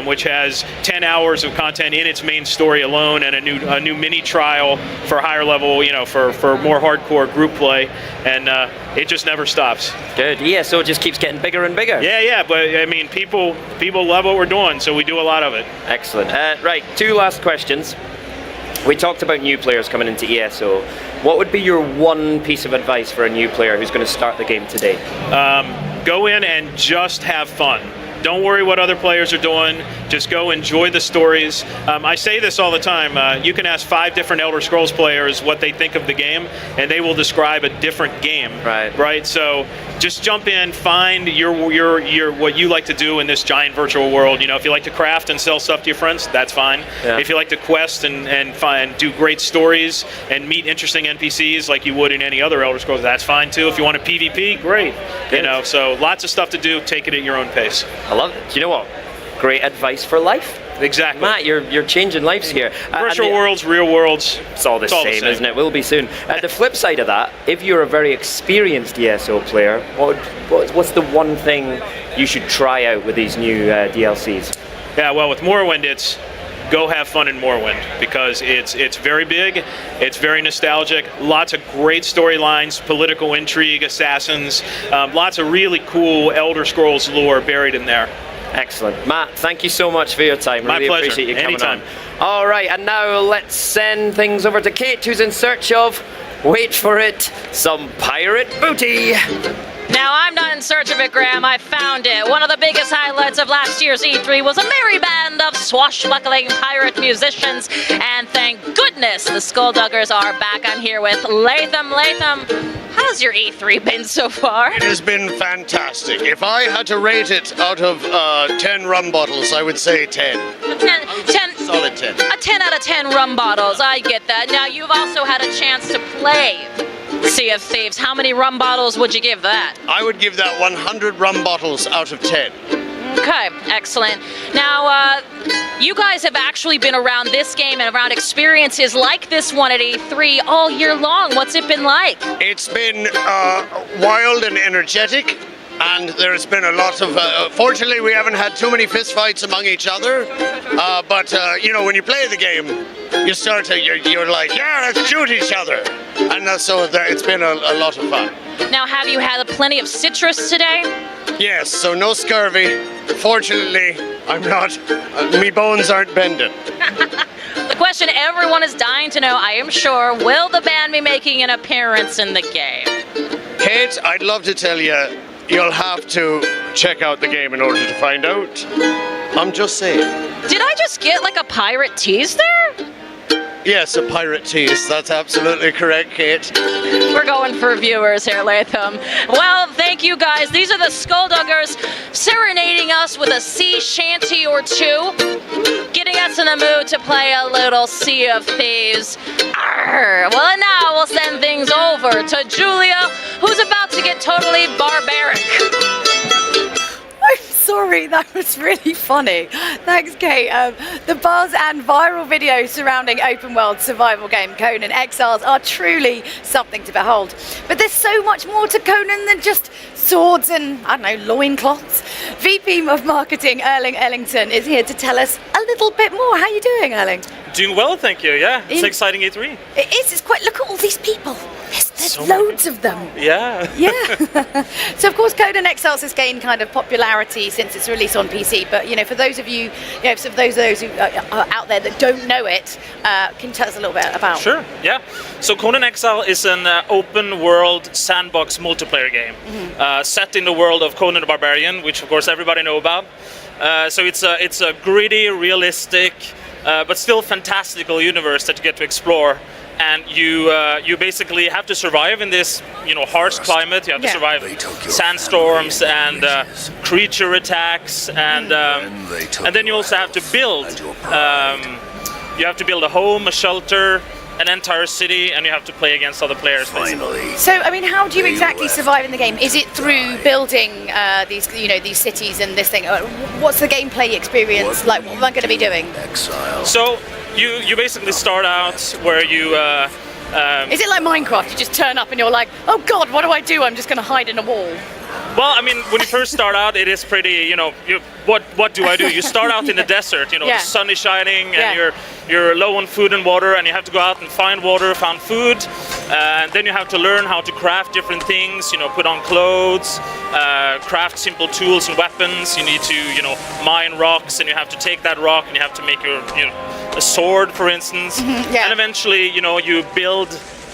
which has 10 hours of content in its main story alone, and a new mini trial for higher level, you know, for more hardcore group play, and it just never stops. Good. ESO just keeps getting bigger and bigger. Yeah, but I mean, people love what we're doing, so we do a lot of it. Excellent. Right, 2 last questions. We talked about new players coming into ESO. What would be your one piece of advice for a new player who's going to start the game today? Go in and just have fun. Don't worry what other players are doing. Just go enjoy the stories. I say this all the time. You can ask 5 different Elder Scrolls players what they think of the game, and they will describe a different game. Right. So just jump in, find your what you like to do in this giant virtual world. You know, if you like to craft and sell stuff to your friends, that's fine. Yeah. If you like to quest and do great stories and meet interesting NPCs like you would in any other Elder Scrolls, that's fine too. If you want a PvP, great. You know, so lots of stuff to do. Take it at your own pace. I love it. Do you know what? Great advice for life. Exactly. Matt, you're changing lives here. Virtual worlds, real worlds. It's all the same, isn't it? Will be soon. The flip side of that, if you're a very experienced ESO player, what's the one thing you should try out with these new DLCs? Yeah, well, with Morrowind, it's go have fun in Morrowind, because it's very big, it's very nostalgic, lots of great storylines, political intrigue, assassins, lots of really cool Elder Scrolls lore buried in there. Excellent. Matt, thank you so much for your time. My really pleasure. Appreciate you coming Anytime. on. All right, and now let's send things over to Kate, who's in search of, wait for it, some pirate booty. Now, I'm not in search of it, Graham. I found it. One of the biggest highlights of last year's E3 was a merry band of swashbuckling pirate musicians. And thank goodness the Skullduggers are back. I'm here with Latham. Latham, how's your E3 been so far? It has been fantastic. If I had to rate it out of 10 rum bottles, I would say 10. Solid 10. A 10 out of 10 rum bottles. I get that. Now, you've also had a chance to play Sea of Thieves. How many rum bottles would you give that? I would give that 100 rum bottles out of 10. Okay, excellent. Now, you guys have actually been around this game and around experiences like this one at E3 all year long. What's it been like? It's been wild and energetic, and there's been a lot of... fortunately, we haven't had too many fistfights among each other, but, you know, when you play the game, you start to... You're like, yeah, let's shoot each other. And so it's been a lot of fun. Now, have you had plenty of citrus today? Yes, so no scurvy. Fortunately, I'm not... me bones aren't bending. The question everyone is dying to know, I am sure, will the band be making an appearance in the game? Kate, I'd love to tell you, you'll have to check out the game in order to find out. I'm just saying. Did I just get like a pirate tease there? Yes, a pirate tease. That's absolutely correct, Kate. We're going for viewers here, Latham. Well, thank you guys. These are the Skullduggers serenading us with a sea shanty or two, getting us in the mood to play a little Sea of Thieves. Arr. Well, and now we'll send things over to Julia, who's about to get totally barbaric. I'm sorry, that was really funny. Thanks, Kate. The buzz and viral videos surrounding open world survival game Conan Exiles are truly something to behold. But there's so much more to Conan than just swords and, I don't know, loincloths. VP of Marketing Erling Ellington is here to tell us a little bit more. How are you doing, Erling? Doing well, thank you. Yeah, it's an exciting E3. It is. It's quite. Look at all these people. There's so loads of them. Yeah. Yeah. So of course, Conan Exiles has gained kind of popularity since its release on PC. But you know, for those of you, for those who are out there that don't know it, can you tell us a little bit about? Sure. Yeah. So Conan Exile is an open-world sandbox multiplayer game set in the world of Conan the Barbarian, which of course everybody know about. So it's a gritty, realistic, but still fantastical universe that you get to explore. And you basically have to survive in this, harsh climate. You have to survive sandstorms and creature attacks, and then you also have to build. You have to build a home, a shelter, an entire city, and you have to play against other players. Basically. So, I mean, how do you exactly survive in the game? Is it through building these cities and this thing? What's the gameplay experience like? What am I going to be doing? So. You basically start out where you... Is it like Minecraft? You just turn up and you're like, oh god, what do I do? I'm just going to hide in a wall. Well, I mean, when you first start out, it is pretty, what do I do? You start out in the desert, the sun is shining, and you're low on food and water, and you have to go out and find water, find food, and then you have to learn how to craft different things, put on clothes, craft simple tools and weapons. You need to, mine rocks, and you have to take that rock, and you have to make a sword, for instance, and eventually, you build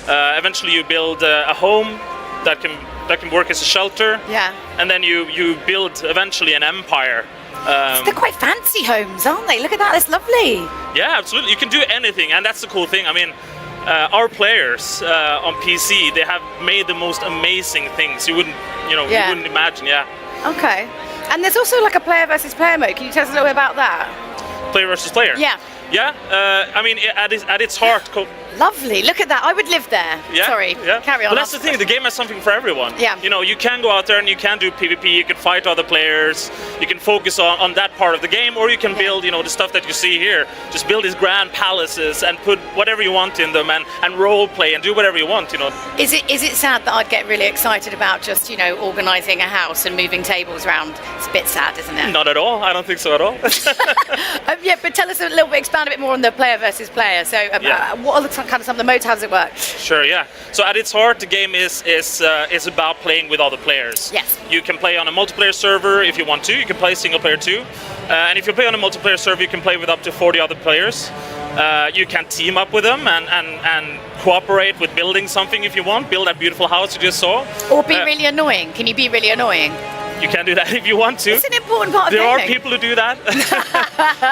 a home that can that can work as a shelter. Yeah. And then you build eventually an empire. They're quite fancy homes, aren't they? Look at that, it's lovely. Yeah, absolutely. You can do anything, and that's the cool thing. I mean, our players on PC, they have made the most amazing things. You wouldn't imagine. Yeah. Okay. And there's also like a player versus player mode. Can you tell us a little bit about that? Player versus player. Yeah. Yeah. I mean, at its heart. Lovely. Look at that. I would live there. Yeah, Sorry. yeah. Carry on. But that's the thing. The game has something for everyone. Yeah. You know, you can go out there and you can do PvP. You can fight other players. You can focus on that part of the game, or you can build, you know, the stuff that you see here. Just build these grand palaces and put whatever you want in them, and role play and do whatever you want. You know. Is it sad that I'd get really excited about just, you know, organising a house and moving tables around? It's a bit sad, isn't it? Not at all. I don't think so at all. Yeah, but tell us a little bit, expand a bit more on the player versus player. So, what are kind of some of the modes? How does it work? Sure, yeah. So at its heart, the game is about playing with other players. Yes. You can play on a multiplayer server if you want to. You can play single player too. And if you play on a multiplayer server, you can play with up to 40 other players. You can team up with them and cooperate with building something if you want. Build that beautiful house you just saw. Or be really annoying. Can you be really annoying? You can do that if you want to. It's an important part of There are gaming. people who do that,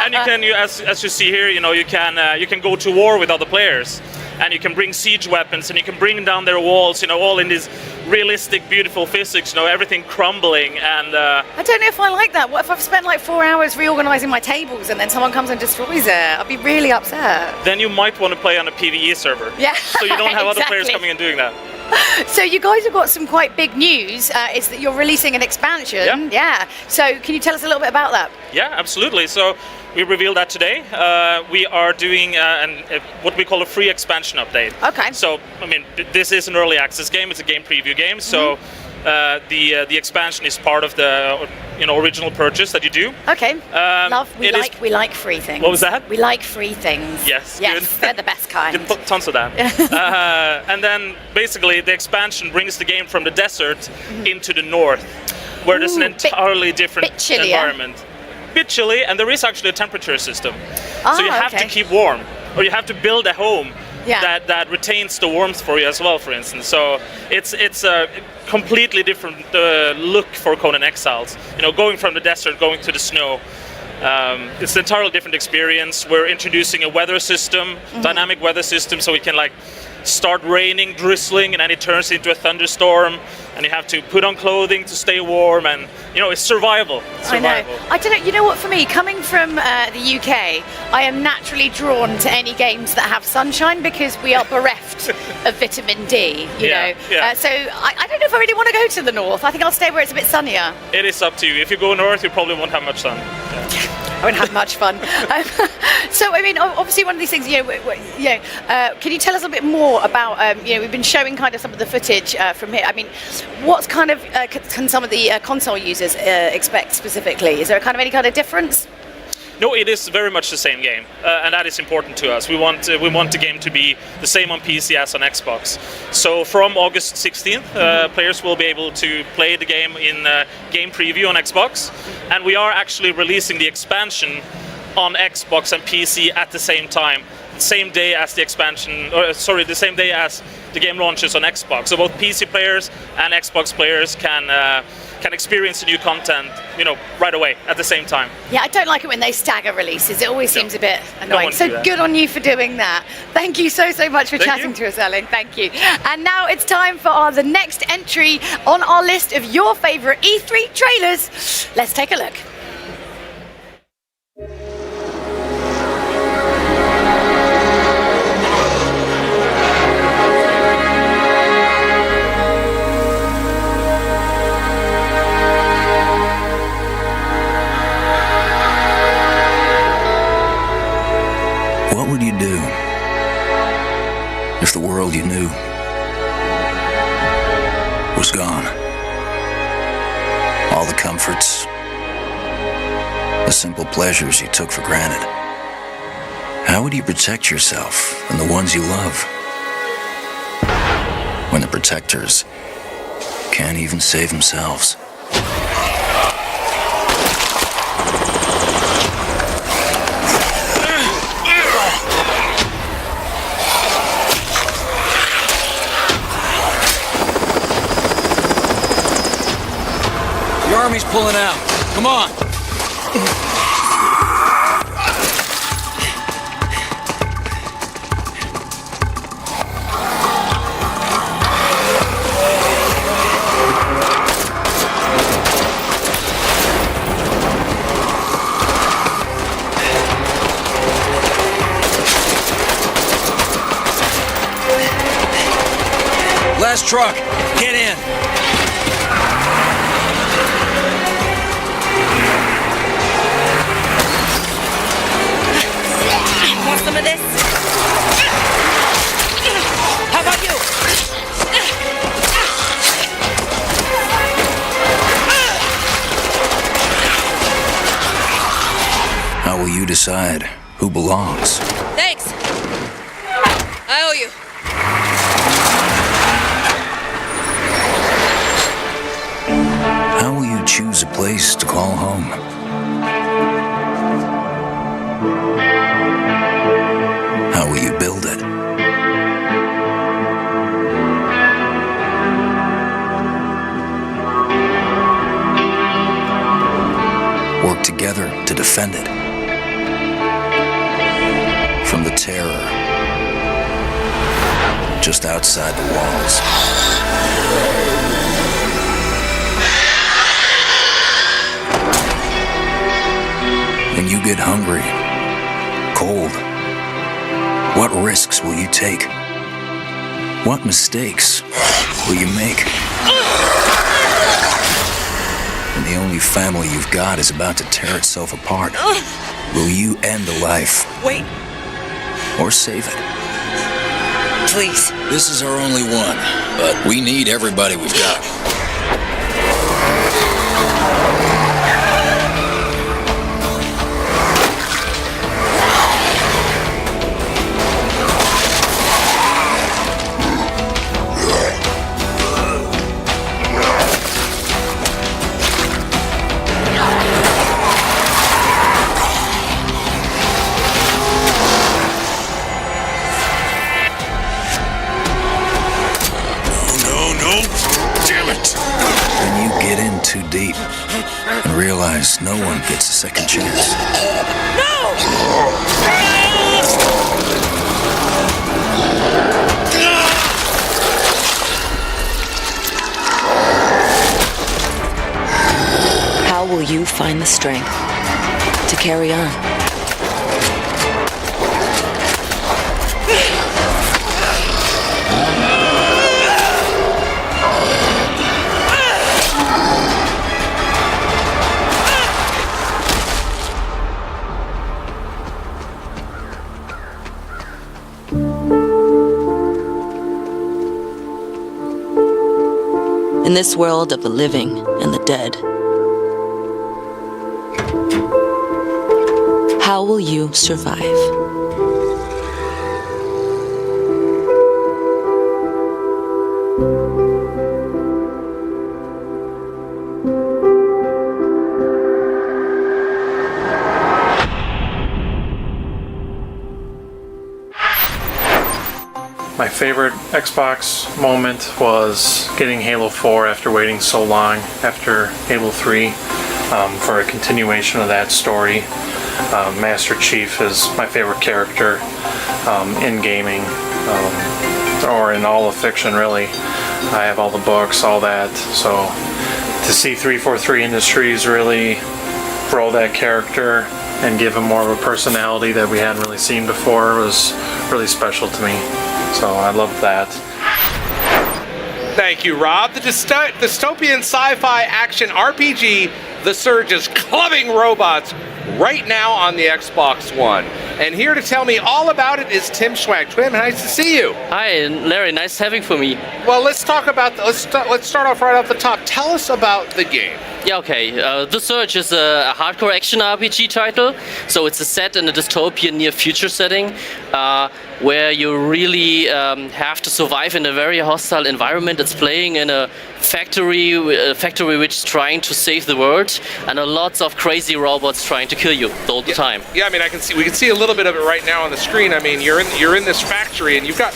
and you can, as you see here, you know, you can go to war with other players, and you can bring siege weapons, and you can bring down their walls, you know, all in this realistic, beautiful physics, you know, everything crumbling. And I don't know if I like that. What if I've spent like 4 hours reorganising my tables and then someone comes and destroys it? I'd be really upset. then you might want to play on a PvE server. Yeah. So you don't have other players Exactly. coming and doing that. So you guys have got some quite big news. Is that you're releasing an expansion? Yeah. So can you tell us a little bit about that? Yeah, absolutely. So we revealed that today. We are doing what we call a free expansion update. Okay. So, I mean, this is an early access game. It's a game preview game. So the expansion is part of the original purchase that you do. Okay. We like free things. What was that? We like free things. Yes. Yes, Good. they're the best kind. You can put tons of that. And then basically the expansion brings the game from the desert into the north, where there's an entirely different environment. Bit chilly, and there is actually a temperature system. So you have to keep warm, or you have to build a home that retains the warmth for you as well, for instance. So it's a completely different look for Conan Exiles. You know, going from the desert, going to the snow. It's an entirely different experience. We're introducing a weather system, dynamic weather system, so we can like start raining, drizzling, and then it turns into a thunderstorm, and you have to put on clothing to stay warm, and you know, it's survival. I know. I don't know. You know what? For me, coming from the UK, I am naturally drawn to any games that have sunshine because we are bereft of vitamin D. You know. Yeah. So I don't know if I really want to go to the north. I think I'll stay where it's a bit sunnier. It is up to you. If you go north, you probably won't have much sun. I won't have much fun. So, I mean, obviously, one of these things, can you tell us a bit more about, we've been showing kind of some of the footage from here. I mean, what kind of can some of the console users expect specifically? Is there any kind of difference? No, it is very much the same game, and that is important to us. We want the game to be the same on PC as on Xbox. So from August 16th, players will be able to play the game in game preview on Xbox, and we are actually releasing the expansion on Xbox and PC at the same time, same day as the expansion, the same day as the game launches on Xbox. So both PC players and Xbox players can experience the new content, right away at the same time. Yeah, I don't like it when they stagger releases. It always seems a bit annoying. So good on you for doing that. Thank you so much for chatting to us, Ellen. Thank you. And now it's time for the next entry on our list of your favourite E3 trailers. Let's take a look. What would you do if the world you knew was gone? All the comforts, the simple pleasures you took for granted. How would you protect yourself and the ones you love when the protectors can't even save themselves? enemy's pulling out. Come on. Last truck, get in. Want some of this? How about you? How will you decide who belongs? Thanks. I owe you. How will you choose a place to call home? How will you build it? Work together to defend it. From the terror just outside the walls. When you get hungry, cold, what risks will you take? What mistakes will you make? When the only family you've got is about to tear itself apart, will you end a life? Wait. Or save it? Please. This is our only one, but we need everybody we've got. Too deep and realize no one gets a second chance. How will you find the strength to carry on? In this world of the living and the dead, how will you survive? My favorite Xbox moment was getting Halo 4 after waiting so long after Halo 3 for a continuation of that story. Master Chief is my favorite character in gaming or in all of fiction, really. I have all the books, all that, so to see 343 Industries really grow that character and give him more of a personality that we hadn't really seen before was really special to me. So I love that. Thank you, Rob. The dystopian sci-fi action RPG, The Surge, is clubbing robots right now on the Xbox One. And here to tell me all about it is Tim Schwag. Tim, nice to see you. Hi, Larry. Nice having for me. Well, let's talk about let's start off right off the top. Tell us about the game. Yeah, okay. The Surge is a hardcore action RPG title, so it's set in a dystopian near future setting. where you really have to survive in a very hostile environment. It's playing in a factory which is trying to save the world, and lots of crazy robots trying to kill you all the time. Yeah, I mean, we can see a little bit of it right now on the screen. I mean, you're in this factory, and you've got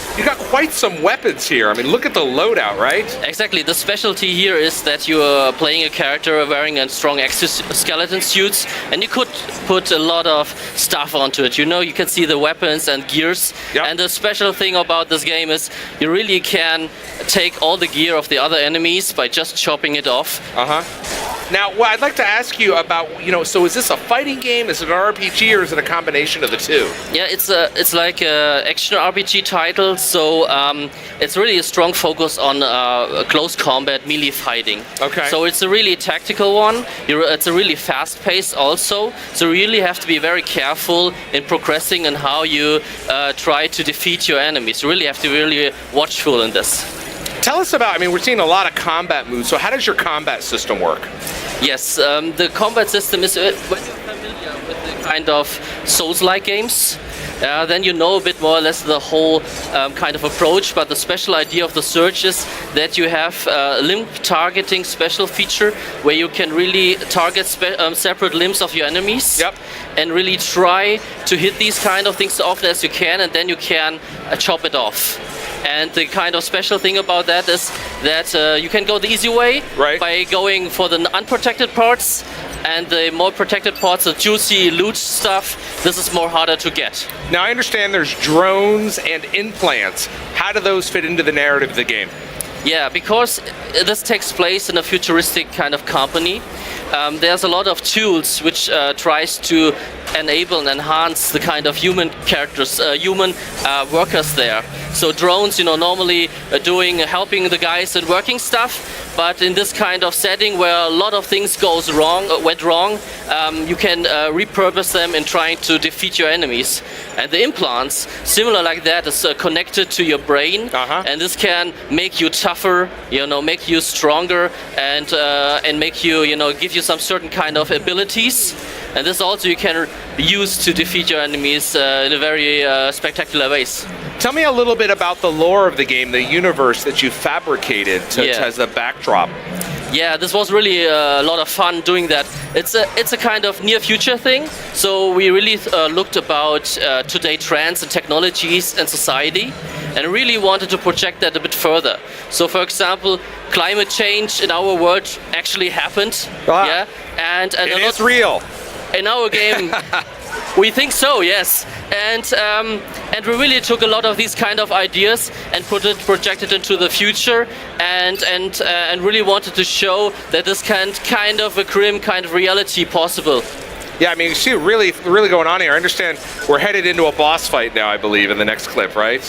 quite some weapons here. I mean, look at the loadout, right? Exactly. The specialty here is that you are playing a character wearing a strong exoskeleton suit, and you could put a lot of stuff onto it. You know, you can see the weapons and gears. Yep. And the special thing about this game is you really can take all the gear of the other enemies by just chopping it off. Now, well, I'd like to ask you about, so is this a fighting game, is it an RPG, or is it a combination of the two? Yeah, it's like an action RPG title, so it's really a strong focus on close combat, melee fighting. Okay. So it's a really tactical one. It's a really fast pace also, so you really have to be very careful in progressing and how you try to defeat your enemies. You really have to be really watchful in this. Tell us about, I mean, we're seeing a lot of combat moves, so how does your combat system work? Yes, the combat system is, when you're familiar with the kind of Souls-like games, then you know a bit more or less the whole kind of approach, but the special idea of the Surge is that you have a limb targeting special feature where you can really target separate limbs of your enemies. Yep. And really try to hit these kind of things so often as you can, and then you can chop it off. And the kind of special thing about that is that you can go the easy way by going for the unprotected parts, and the more protected parts, the juicy loot stuff, this is more harder to get. Now I understand there's drones and implants. How do those fit into the narrative of the game? Yeah, because this takes place in a futuristic kind of company, there's a lot of tools which tries to enable and enhance the kind of human characters, human workers there. So drones, normally helping the guys and working stuff, but in this kind of setting where a lot of things went wrong, you can repurpose them in trying to defeat your enemies. And the implants, similar like that, is connected to your brain, and this can make you tougher, make you stronger, and make you, give you some certain kind of abilities. And this also you can use to defeat your enemies in a very spectacular ways. Tell me a little bit about the lore of the game, the universe that you fabricated as a backdrop. Yeah, this was really a lot of fun doing that. It's a kind of near future thing. So we really looked about today trends and technologies and society, and really wanted to project that a bit further. So for example, climate change in our world actually happened. Yeah, and it is real. In our game, we think so, yes. And we really took a lot of these kind of ideas and projected into the future, and really wanted to show that this kind of a grim kind of reality possible. Yeah, I mean, you see really going on here. I understand we're headed into a boss fight now, I believe, in the next clip, right?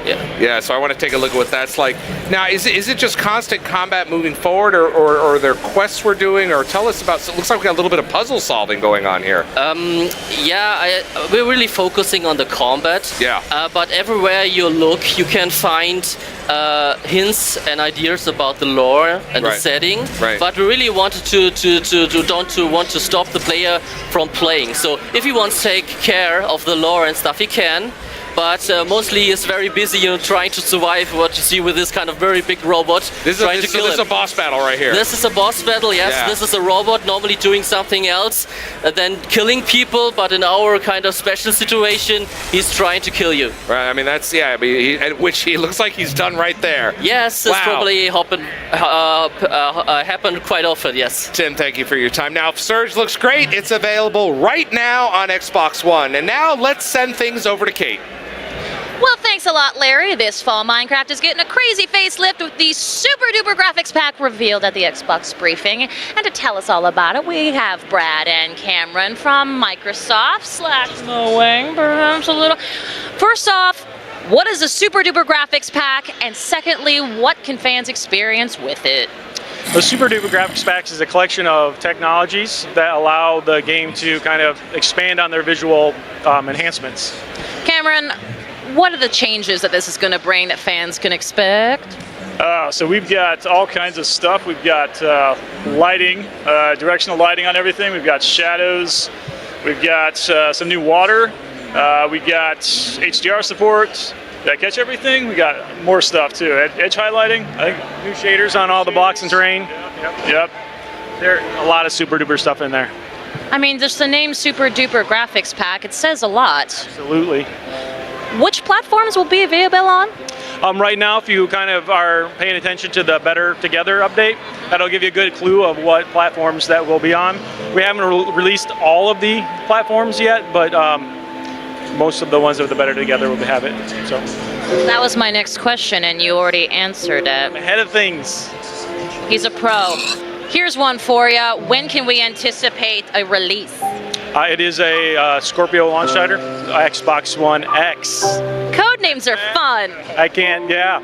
Yeah, so I want to take a look at what that's like. Now, is it just constant combat moving forward, or are there quests we're doing, or tell us about, so it looks like we got a little bit of puzzle solving going on here. We're really focusing on the combat. Yeah. But everywhere you look, you can find hints and ideas about the lore and the setting. Right. But we really wanted to stop the player from playing. So if he wants to take care of the lore and stuff, he can. But mostly he's very busy, trying to survive what you see with this kind of very big robot. This is a boss battle right here. This is a boss battle, yes. Yeah. This is a robot normally doing something else than killing people, but in our kind of special situation, he's trying to kill you. Right, I mean, that's, which he looks like he's done right there. Yes, this probably happened quite often, yes. Tim, thank you for your time. Now, Surge looks great. It's available right now on Xbox One. And now let's send things over to Kate. Well, thanks a lot, Larry. This fall, Minecraft is getting a crazy facelift with the super duper graphics pack revealed at the Xbox briefing. And to tell us all about it, we have Brad and Cameron from Microsoft, knowing perhaps a little. First off, what is a super duper graphics pack? And secondly, what can fans experience with it? The Super Duper Graphics Packs is a collection of technologies that allow the game to kind of expand on their visual enhancements. Cameron, what are the changes that this is going to bring that fans can expect? So we've got all kinds of stuff. We've got lighting, directional lighting on everything. We've got shadows. We've got some new water. We got HDR support. Did I catch everything? We got more stuff too. Edge highlighting. I think new shaders on all the blocks and terrain. Yep. There are a lot of super duper stuff in there. I mean, just the name Super Duper Graphics Pack, it says a lot. Absolutely. Which platforms will be available on? Right now, if you kind of are paying attention to the Better Together update, that'll give you a good clue of what platforms that will be on. We haven't released all of the platforms yet, but most of the ones with the Better Together will have it. So that was my next question, and you already answered it. Ahead of things. He's a pro. Here's one for you. When can we anticipate a release? It is a Scorpio launch title, Xbox One X. Code names are fun. I can't, yeah.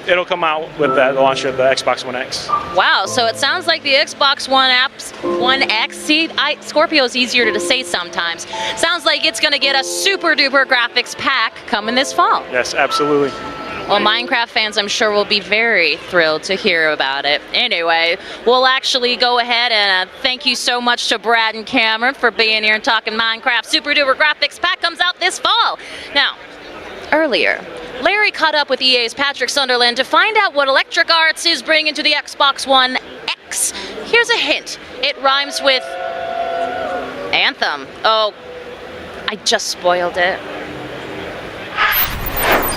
It'll come out with the launch of the Xbox One X. Wow, so it sounds like the Xbox One X, see, Scorpio's easier to say sometimes. Sounds like it's gonna get a super duper graphics pack coming this fall. Yes, absolutely. Well, Minecraft fans, I'm sure, will be very thrilled to hear about it. Anyway, we'll actually go ahead and thank you so much to Brad and Cameron for being here and talking Minecraft. Super Duper Graphics Pack comes out this fall. Now, earlier, Larry caught up with EA's Patrick Sunderland to find out what Electric Arts is bringing to the Xbox One X. Here's a hint. It rhymes with Anthem. Oh, I just spoiled it.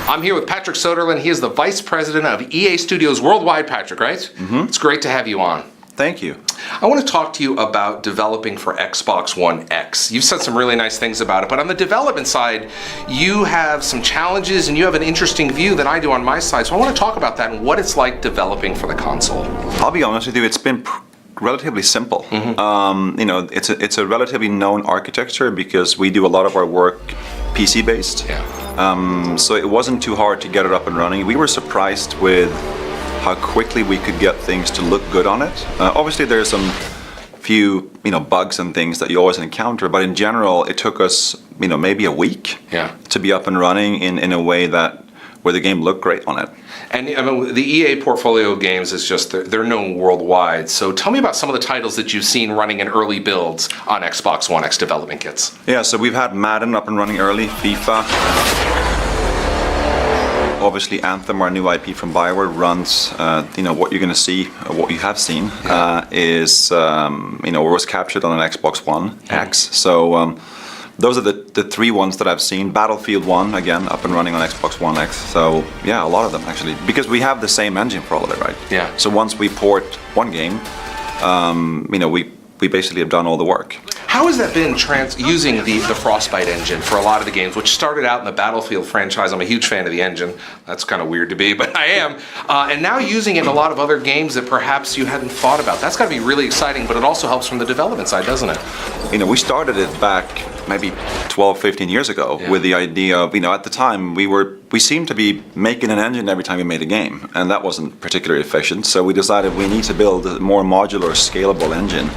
I'm here with Patrick Soderlund. He is the Vice President of EA Studios Worldwide, Patrick, right? Mm-hmm. It's great to have you on. Thank you. I want to talk to you about developing for Xbox One X. You've said some really nice things about it, but on the development side, you have some challenges and you have an interesting view that I do on my side. So I want to talk about that and what it's like developing for the console. I'll be honest with you, it's been relatively simple. Mm-hmm. You know, it's a relatively known architecture because we do a lot of our work PC based. Yeah. So it wasn't too hard to get it up and running. We were surprised with how quickly we could get things to look good on it. Obviously there's some few bugs and things that you always encounter, but in general it took us maybe a week to be up and running in a way where the game looked great on it. And I mean, the EA portfolio of games is just, they're known worldwide. So tell me about some of the titles that you've seen running in early builds on Xbox One X development kits. Yeah, so we've had Madden up and running early, FIFA. Obviously Anthem, our new IP from BioWare, runs, what you're going to see, what you have seen, is, was captured on an Xbox One X. So those are the three ones that I've seen. Battlefield 1, again, up and running on Xbox One X. So yeah, a lot of them actually, because we have the same engine for all of it, right? Yeah. So once we port one game, we basically have done all the work. How has that been using the Frostbite engine for a lot of the games, which started out in the Battlefield franchise? I'm a huge fan of the engine. That's kind of weird to be, but I am. And now using it in a lot of other games that perhaps you hadn't thought about. That's got to be really exciting, but it also helps from the development side, doesn't it? We started it back maybe 12, 15 years ago with the idea of, at the time we seemed to be making an engine every time we made a game, and that wasn't particularly efficient. So we decided we need to build a more modular, scalable engine.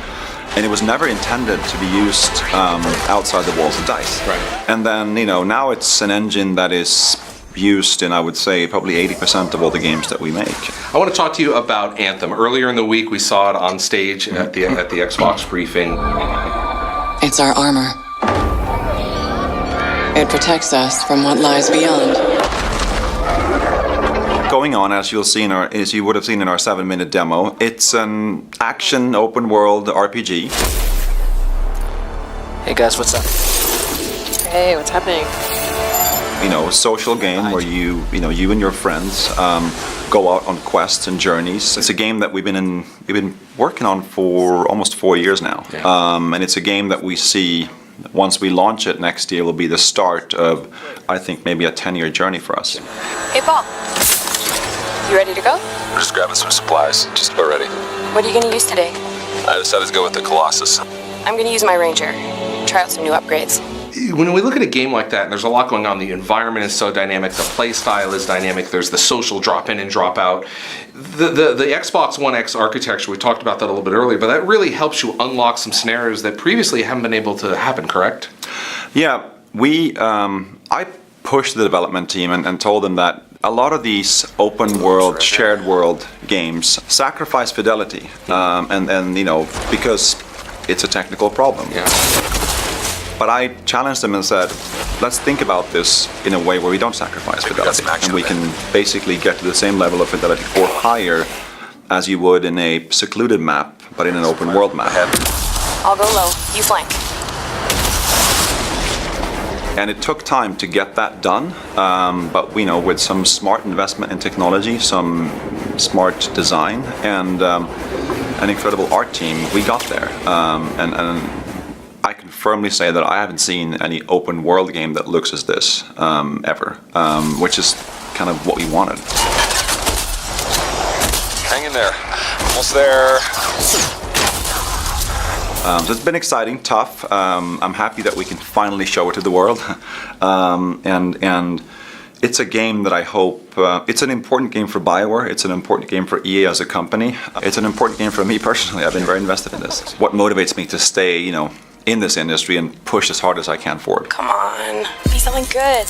And it was never intended to be used outside the walls of DICE. Right. And then, now it's an engine that is used in, I would say, probably 80% of all the games that we make. I want to talk to you about Anthem. Earlier in the week, we saw it on stage at the Xbox briefing. It's our armor. It protects us from what lies beyond. Going on, as you would have seen in our 7-minute demo, it's an action open world RPG. Hey guys, what's up? Hey, what's happening? A social game where you and your friends go out on quests and journeys. It's a game that we've been working on for almost 4 years now, and it's a game that we see. Once we launch it next year, will be the start of, I think, maybe a 10-year journey for us. Hey Paul, you ready to go? We're just grabbing some supplies, just about ready. What are you going to use today? I decided to go with the Colossus. I'm going to use my Ranger. Try out some new upgrades. When we look at a game like that, and there's a lot going on, the environment is so dynamic, the play style is dynamic, there's the social drop in and drop out. The Xbox One X architecture, we talked about that a little bit earlier, but that really helps you unlock some scenarios that previously haven't been able to happen, correct? Yeah, I pushed the development team and told them that a lot of these open world, shared world games sacrifice fidelity, and because it's a technical problem. Yeah. But I challenged them and said, let's think about this in a way where we don't sacrifice fidelity, and we can basically get to the same level of fidelity or higher as you would in a secluded map, but in an open world map. I'll go low. You flank. And it took time to get that done, but with some smart investment in technology, some smart design, and an incredible art team, we got there. And I can firmly say that I haven't seen any open world game that looks as this ever, which is kind of what we wanted. Hang in there. Almost there. So it's been exciting, tough. I'm happy that we can finally show it to the world. And it's a game that I hope, it's an important game for BioWare, it's an important game for EA as a company. It's an important game for me personally. I've been very invested in this. What motivates me to stay, in this industry and push as hard as I can forward. Come on, be something good.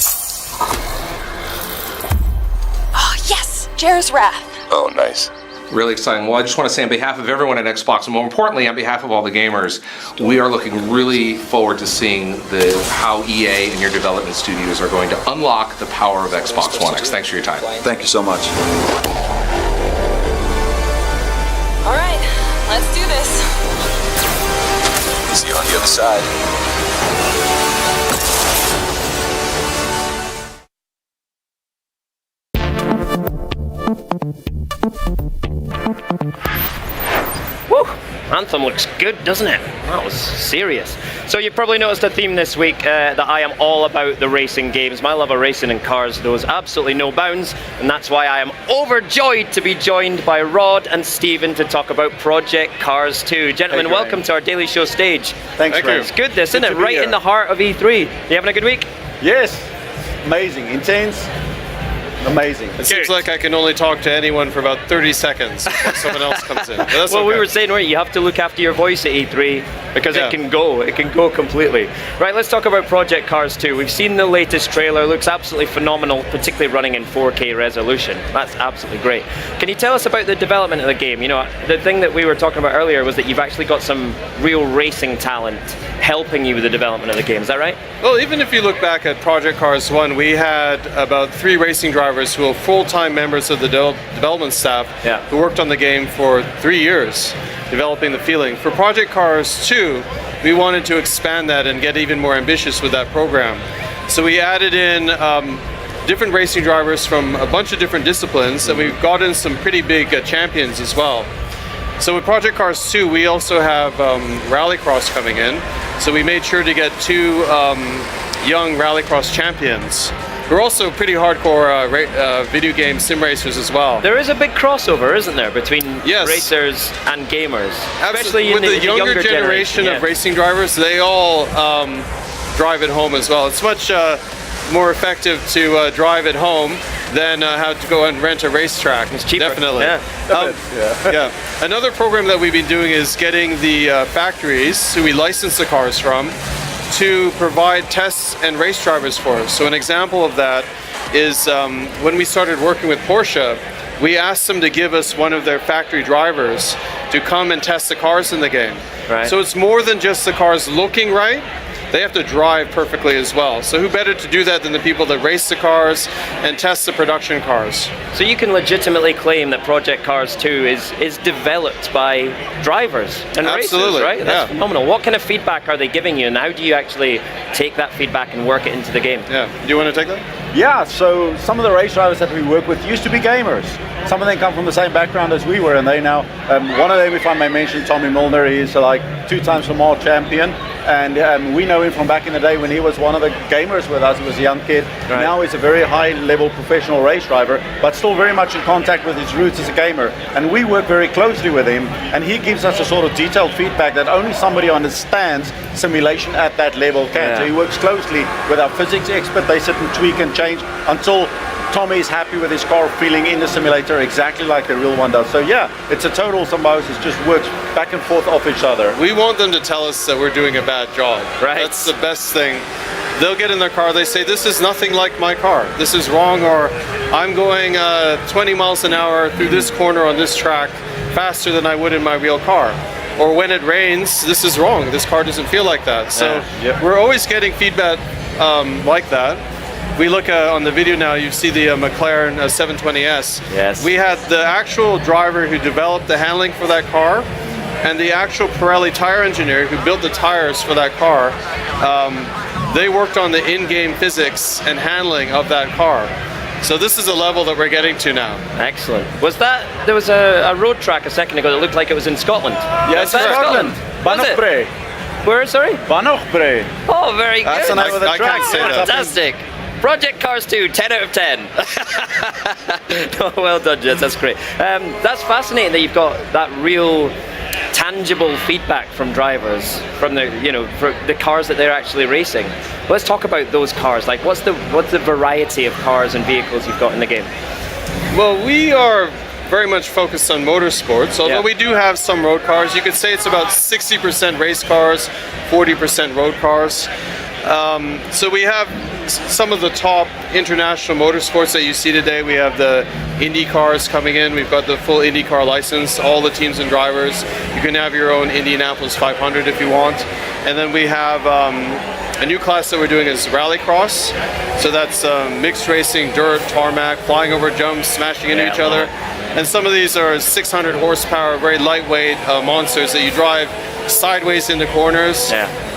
Oh, yes! Jer's Wrath. Oh, nice. Really exciting. Well, I just want to say on behalf of everyone at Xbox, and more importantly, on behalf of all the gamers, we are looking really forward to seeing how EA and your development studios are going to unlock the power of Xbox One X. Thanks for your time. Thank you so much. All right, let's do this. See you on the other side. Woo! Anthem looks good, doesn't it? That was serious. So you've probably noticed a theme this week that I am all about the racing games. My love of racing and cars knows absolutely no bounds, and that's why I am overjoyed to be joined by Rod and Stephen to talk about Project Cars 2. Gentlemen, welcome to our daily show stage. Thanks, Ray. It's good, isn't it? Right in the heart of E3. You having a good week? Yes. Amazing. Intense. Amazing. It seems like I can only talk to anyone for about 30 seconds before someone else comes in. But that's well, okay. we were saying, right, you have to look after your voice at E3 because it can go completely. Right, let's talk about Project Cars 2. We've seen the latest trailer. Looks absolutely phenomenal, particularly running in 4K resolution. That's absolutely great. Can you tell us about the development of the game? The thing that we were talking about earlier was that you've actually got some real racing talent helping you with the development of the game. Is that right? Well, even if you look back at Project Cars 1, we had about 3 racing drivers who are full-time members of the development staff who worked on the game for 3 years, developing the feeling. For Project Cars 2, we wanted to expand that and get even more ambitious with that program. So we added in different racing drivers from a bunch of different disciplines, and we've got in some pretty big champions as well. So with Project Cars 2, we also have Rallycross coming in. So we made sure to get 2 young Rallycross champions. We're also pretty hardcore video game sim racers as well. There is a big crossover, isn't there, between racers and gamers? Especially with in the younger generation of racing drivers, they all drive at home as well. It's much more effective to drive at home than have to go and rent a racetrack. It's cheaper. Definitely. Yeah. Another program that we've been doing is getting the factories who we license the cars from to provide tests and race drivers for us. So an example of that is when we started working with Porsche, we asked them to give us one of their factory drivers to come and test the cars in the game. Right. So it's more than just the cars looking right. They have to drive perfectly as well. So who better to do that than the people that race the cars and test the production cars? So you can legitimately claim that Project Cars 2 is developed by drivers and racers, right? That's phenomenal. What kind of feedback are they giving you, and how do you actually take that feedback and work it into the game? Yeah. Do you want to take that? Yeah, so some of the race drivers that we work with used to be gamers. Some of them come from the same background as we were, and they now, one of them, if I may mention, Tommy Milner, he's like 2-time Le Mans champion, and we know him from back in the day when he was one of the gamers with us. He was a young kid. Right. Now he's a very high-level professional race driver, but still very much in contact with his roots as a gamer. And we work very closely with him, and he gives us a sort of detailed feedback that only somebody who understands simulation at that level can. So he works closely with our physics expert. They sit and tweak and change until Tommy is happy with his car feeling in the simulator exactly like the real one does. So yeah, it's a total symbiosis, just works back and forth off each other. We want them to tell us that we're doing a bad job. Right. That's the best thing. They'll get in their car, they say, this is nothing like my car. This is wrong, or I'm going 20 miles an hour through this corner on this track faster than I would in my real car. or when it rains, this is wrong. This car doesn't feel like that. So we're always getting feedback like that. We look on the video now, you see the McLaren 720S. Yes. We had the actual driver who developed the handling for that car and the actual Pirelli tire engineer who built the tires for that car. They worked on the in-game physics and handling of that car. So this is a level that we're getting to now. Excellent. There was a road track a second ago that looked like it was in Scotland. Yes, Scotland. Bannockbrae. Where, sorry? Bannockbrae. Oh, very good. That's the name of the track. Can't say that. Fantastic. Project Cars 2, 10 out of 10. Oh, well done, Jess. That's great. That's fascinating that you've got that real tangible feedback from drivers, from for the cars that they're actually racing. Let's talk about those cars. Like, what's the variety of cars and vehicles you've got in the game? Well, we are very much focused on motorsports, although we do have some road cars. You could say it's about 60% race cars, 40% road cars. So we have some of the top international motorsports that you see today. We have the Indy cars coming in. We've got the full Indy car license, all the teams and drivers. You can have your own Indianapolis 500 if you want. And then we have a new class that we're doing is rallycross. So that's mixed racing, dirt, tarmac, flying over jumps, smashing into each other. And some of these are 600 horsepower, very lightweight monsters that you drive sideways into corners.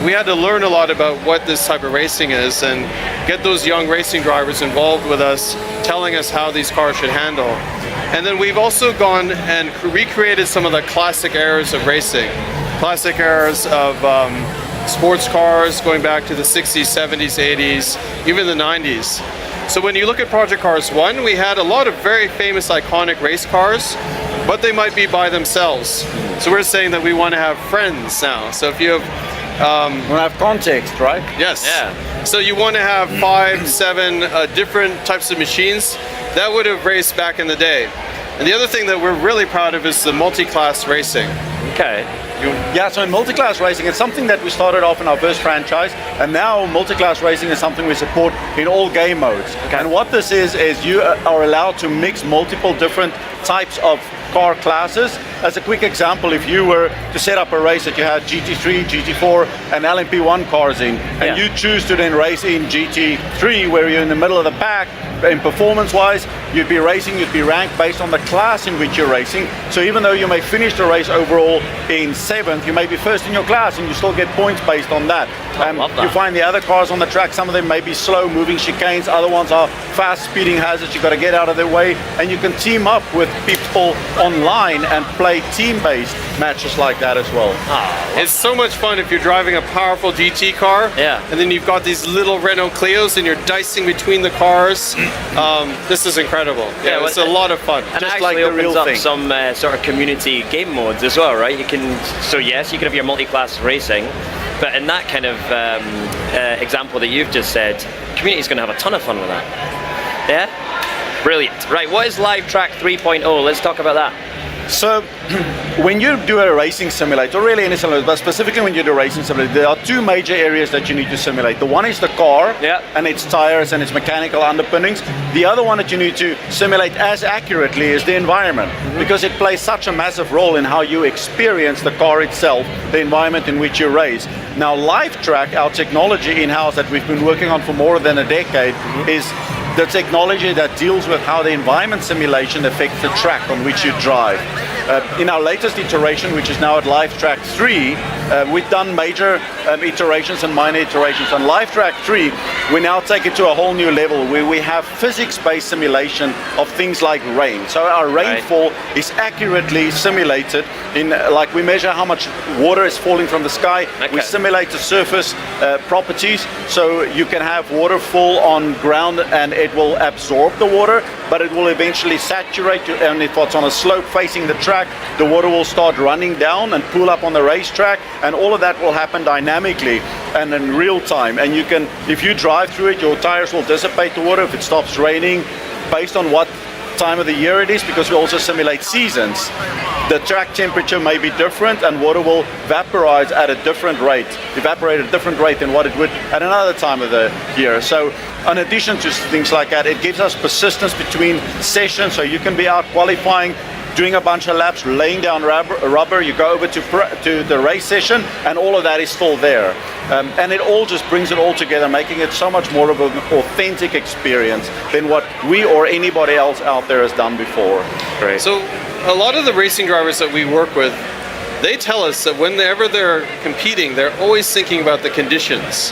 We had to learn a lot about what this type of racing is and get those young racing drivers involved with us, telling us how these cars should handle. And then we've also gone and recreated some of the classic eras of racing. Classic eras of sports cars going back to the 60s, 70s, 80s, even the 90s. So when you look at Project Cars 1, we had a lot of very famous iconic race cars, but they might be by themselves. So we're saying that we want to have friends now. So if you have... we have context, right? Yes. So you want to have 5, 7 different types of machines that would have raced back in the day. And the other thing that we're really proud of is the multi-class racing. Okay. Yeah, so in multi-class racing, it's something that we started off in our first franchise, and now multi-class racing is something we support in all game modes. Okay. And what this is you are allowed to mix multiple different types of car classes. As a quick example, if you were to set up a race that you had GT3, GT4 and LMP1 cars in, and you choose to then race in GT3 where you're in the middle of the pack, in performance-wise, you'd be ranked based on the class in which you're racing. So even though you may finish the race overall in 7th, you may be first in your class and you still get points based on that. You find the other cars on the track, some of them may be slow moving chicanes, other ones are fast speeding hazards, you've got to get out of their way, and you can team up with people online and play team-based matches like that as well. It's so much fun if you're driving a powerful GT car, and then you've got these little Renault Clios and you're dicing between the cars. This is incredible. Yeah, it's a lot of fun. And just actually like the opens real up thing. some sort of community game modes as well, right? You can, so yes, you can have your multi-class racing, but in that kind of example that you've just said, community's going to have a ton of fun with that. Yeah? Brilliant. Right, what is Live Track 3.0? Let's talk about that. So, when you do a racing simulator, really any simulator, but specifically when you do a racing simulator, there are 2 major areas that you need to simulate. The one is the car and its tires and its mechanical underpinnings. The other one that you need to simulate as accurately is the environment, because it plays such a massive role in how you experience the car itself, the environment in which you race. Now, Live Track, our technology in-house that we've been working on for more than a decade, is the technology that deals with how the environment simulation affects the track on which you drive. In our latest iteration, which is now at Live Track 3, we've done major iterations and minor iterations. On Live Track 3, we now take it to a whole new level where we have physics-based simulation of things like rain. So our rainfall is accurately simulated in, like, we measure how much water is falling from the sky. We simulate the surface properties, so you can have water fall on ground and it will absorb the water, but it will eventually saturate, and if it's on a slope facing the track, the water will start running down and pool up on the racetrack, and all of that will happen dynamically and in real time. And you can, if you drive through it, your tires will dissipate the water if it stops raining, based on what time of the year it is, because we also simulate seasons. The track temperature may be different and water will evaporate at a different rate than what it would at another time of the year. So in addition to things like that, it gives us persistence between sessions, so you can be out qualifying doing a bunch of laps, laying down rubber, you go over to the race session, and all of that is still there. And it all just brings it all together, making it so much more of an authentic experience than what we or anybody else out there has done before. Great. So a lot of the racing drivers that we work with, they tell us that whenever they're competing, they're always thinking about the conditions.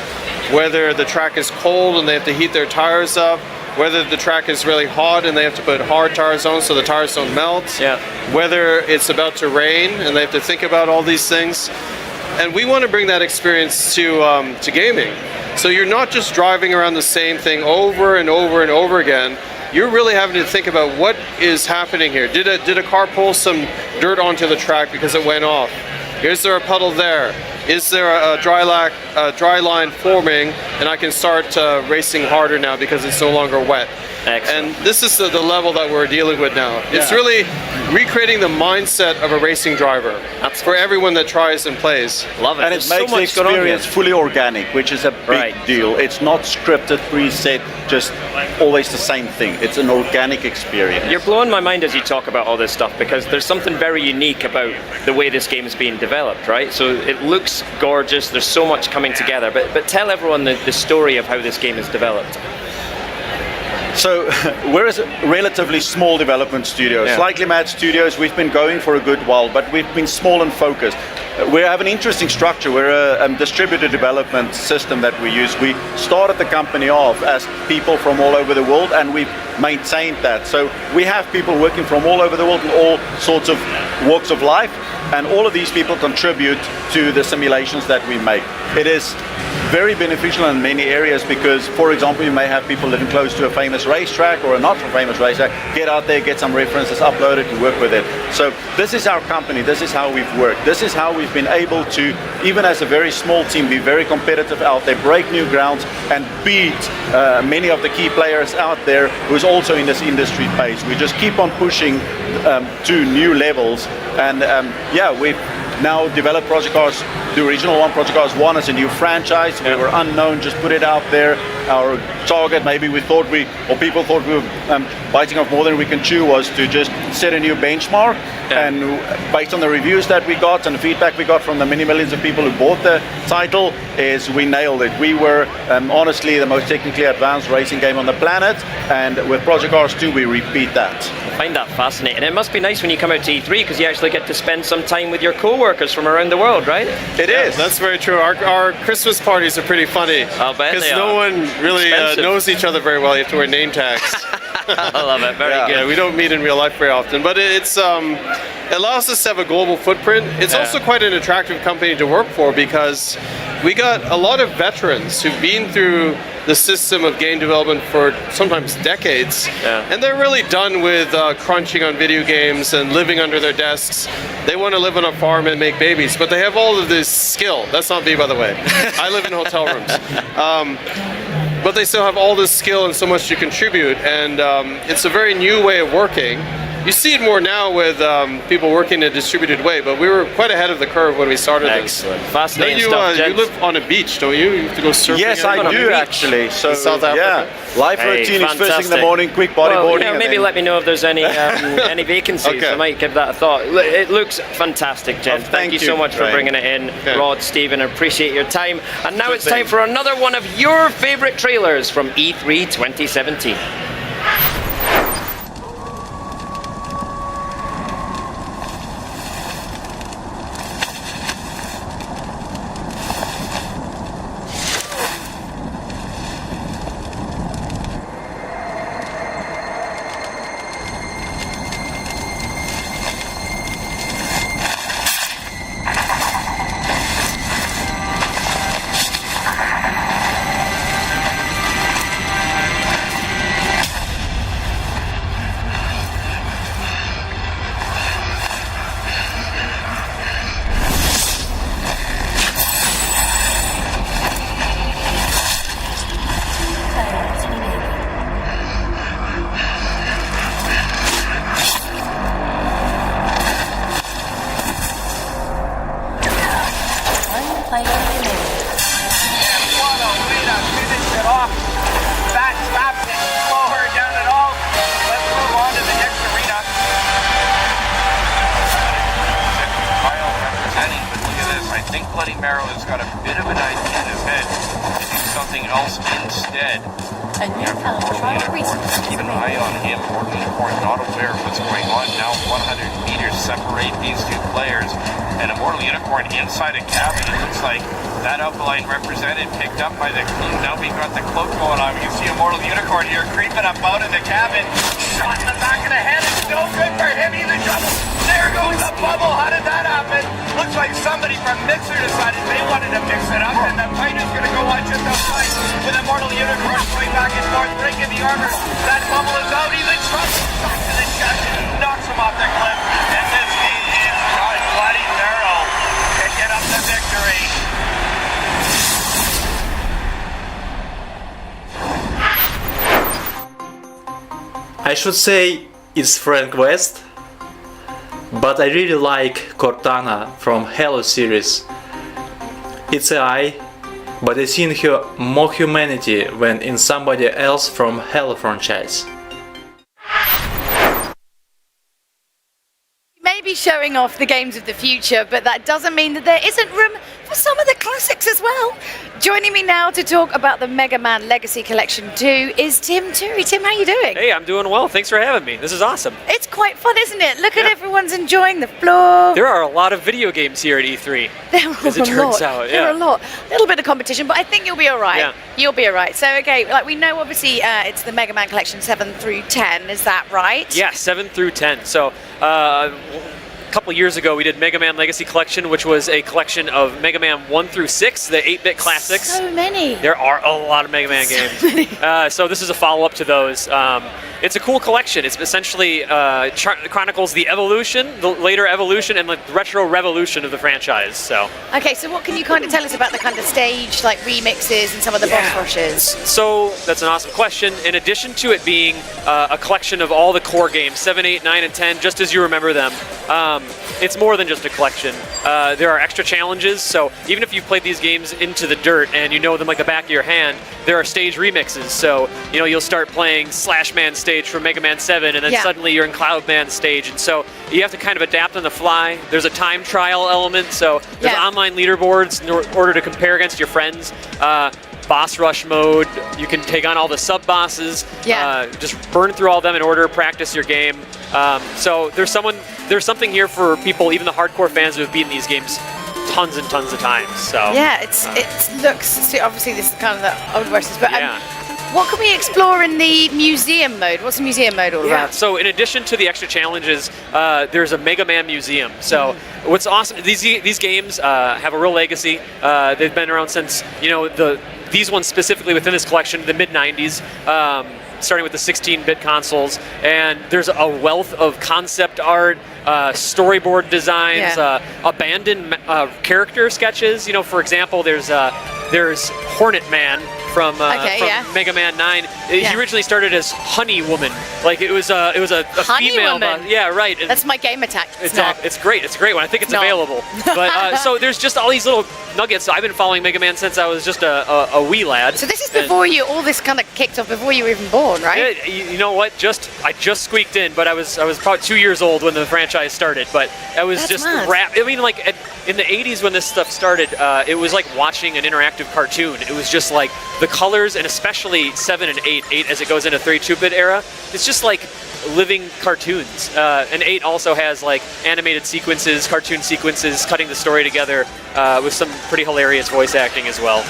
Whether the track is cold and they have to heat their tires up, whether the track is really hot and they have to put hard tires on so the tires don't melt, whether it's about to rain and they have to think about all these things. And we want to bring that experience to gaming. So you're not just driving around the same thing over and over and over again. You're really having to think about what is happening here. Did a car pull some dirt onto the track because it went off? Is there a puddle there? Is there a dry line forming and I can start racing harder now because it's no longer wet? Excellent. And this is the level that we're dealing with now. Yeah. It's really recreating the mindset of a racing driver. That's for everyone that tries and plays. Love it. And it makes the experience fully organic, which is a big deal. It's not scripted, preset, just always the same thing. It's an organic experience. You're blowing my mind as you talk about all this stuff, because there's something very unique about the way this game is being developed, right? So it looks gorgeous, there's so much coming together, but tell everyone the story of how this game is developed. So we're a relatively small development studio, Slightly Mad Studios. We've been going for a good while, but we've been small and focused. We have an interesting structure. We're a distributed development system that we use. We started the company off as people from all over the world, and we've maintained that. So we have people working from all over the world in all sorts of walks of life, and all of these people contribute to the simulations that we make. It is very beneficial in many areas because, for example, you may have people living close to a famous racetrack or a not so famous racetrack. Get out there, get some references, upload it, and work with it. So this is our company. This is how we've worked. This is how we've been able to, even as a very small team, be very competitive out there, break new grounds, and beat many of the key players out there who's also in this industry space. We just keep on pushing to new levels, and we've now developed Project Cars, the original one, Project Cars 1, as a new franchise. We were unknown, just put it out there. Our target, maybe people thought we were biting off more than we can chew, was to just set a new benchmark. And based on the reviews that we got and the feedback we got from the many millions of people who bought the title, is we nailed it. We were honestly the most technically advanced racing game on the planet, and with Project Cars 2 we repeat that. I find that fascinating. It must be nice when you come out to E3 because you actually get to spend some time with your co-workers from around the world, right? It is. That's very true. Our Christmas parties are pretty funny. I'll bet because no one really knows each other very well. You have to wear name tags. I love it. Very good. Yeah, we don't meet in real life very often, but it allows us to have a global footprint. It's also quite an attractive company to work for because we got a lot of veterans who've been through the system of game development for sometimes decades, and they're really done with crunching on video games and living under their desks. They want to live on a farm and make babies, but they have all of this skill. That's not me, by the way. I live in hotel rooms. But they still have all this skill and so much to contribute, and it's a very new way of working. You see it more now with people working in a distributed way, but we were quite ahead of the curve when we started this. Excellent. Fascinating stuff, you live on a beach, don't you? You have to go surfing. Yes, I do actually. So in South Africa. Life routine is first thing in the morning, quick bodyboarding. Well, maybe let me know if there's any any vacancies. I might give that a thought. It looks fantastic, Jen. Thank you so much for bringing it in. Rod, Stephen, I appreciate your time. And now it's time for another one of your favorite trailers from E3 2017. Bloody Marrow has got a bit of an idea in his head to do something else instead. Keep an eye on him. Mortal Unicorn not aware of what's going on. Now 100 meters separate these two players. And Immortal Unicorn inside a cabin. It looks like that upline represented, picked up by the... Now we've got the cloak going on. You can see Immortal Unicorn here creeping up out of the cabin. Shot in the back of the head. It's no good for him. He's in trouble. There goes the bubble. How did that happen? Looks like somebody from Mixer decided they wanted to mix it up. And the fight is going to go on just outside with Immortal Unicorn going back and forth, breaking the armor. That bubble is out. He's in trouble. Back to the chest. Knocks him off the cliff. And this game is on Bloody Marrow picking up the victory. I should say it's Frank West, but I really like Cortana from Halo series. It's AI, but I see in her more humanity than in somebody else from Halo franchise. Maybe showing off the games of the future, but that doesn't mean that there isn't room for some of the classics as well. Joining me now to talk about the Mega Man Legacy Collection 2 is Tim Turi. Tim, how are you doing? Hey, I'm doing well. Thanks for having me. This is awesome. It's quite fun, isn't it? Look at everyone's enjoying the floor. There are a lot of video games here at E3. There are as it turns out. There are a lot. A little bit of competition, but I think you'll be all right. Yeah. You'll be all right. So, okay, like we know, obviously, it's the Mega Man Collection 7 through 10. Is that right? Yeah, 7 through 10. So, a couple years ago, we did Mega Man Legacy Collection, which was a collection of Mega Man 1 through 6, the 8-bit classics. So many. There are a lot of Mega Man games. So this is a follow-up to those. It's a cool collection. It's essentially chronicles the evolution, the later evolution, and the retro revolution of the franchise. So. Okay, so what can you kind of tell us about the kind of stage, like remixes and some of the boss rushes? So that's an awesome question. In addition to it being a collection of all the core games, 7, 8, 9, and 10, just as you remember them, it's more than just a collection. There are extra challenges, so even if you've played these games into the dirt and you know them like the back of your hand, there are stage remixes. So, you know, you'll start playing Slash Man stage from Mega Man 7, and then suddenly you're in Cloud Man stage, and so you have to kind of adapt on the fly. There's a time trial element, so there's online leaderboards in order to compare against your friends. Boss rush mode, you can take on all the sub-bosses, just burn through all of them in order, practice your game. So there's something here for people, even the hardcore fans who have beaten these games tons and tons of times. So yeah, it looks, obviously this is kind of the old versions, but what can we explore in the museum mode? What's the museum mode all about? So in addition to the extra challenges, there's a Mega Man museum. So what's awesome, these games have a real legacy. They've been around since, you know, these ones specifically within this collection, the mid-90s, starting with the 16-bit consoles, and there's a wealth of concept art, storyboard designs, abandoned character sketches. You know, for example, there's Hornet Man from Mega Man 9. He originally started as Honey Woman. Like it was a Honey female. Woman. Yeah, right. That's my game attack. It's great. It's a great one. I think it's available. But so there's just all these little nuggets. I've been following Mega Man since I was just a wee lad. So this is before all this kind of kicked off, before you were even born, right? Yeah, you know what? I just squeaked in, but I was probably 2 years old when the franchise started. But I was I mean, like in the 80s when this stuff started, it was like watching an interactive cartoon. It was just like the colors, and especially 7 and 8 as it goes into 32-bit era, it's just like living cartoons. And 8 also has like animated sequences, cartoon sequences, cutting the story together with some pretty hilarious voice acting as well.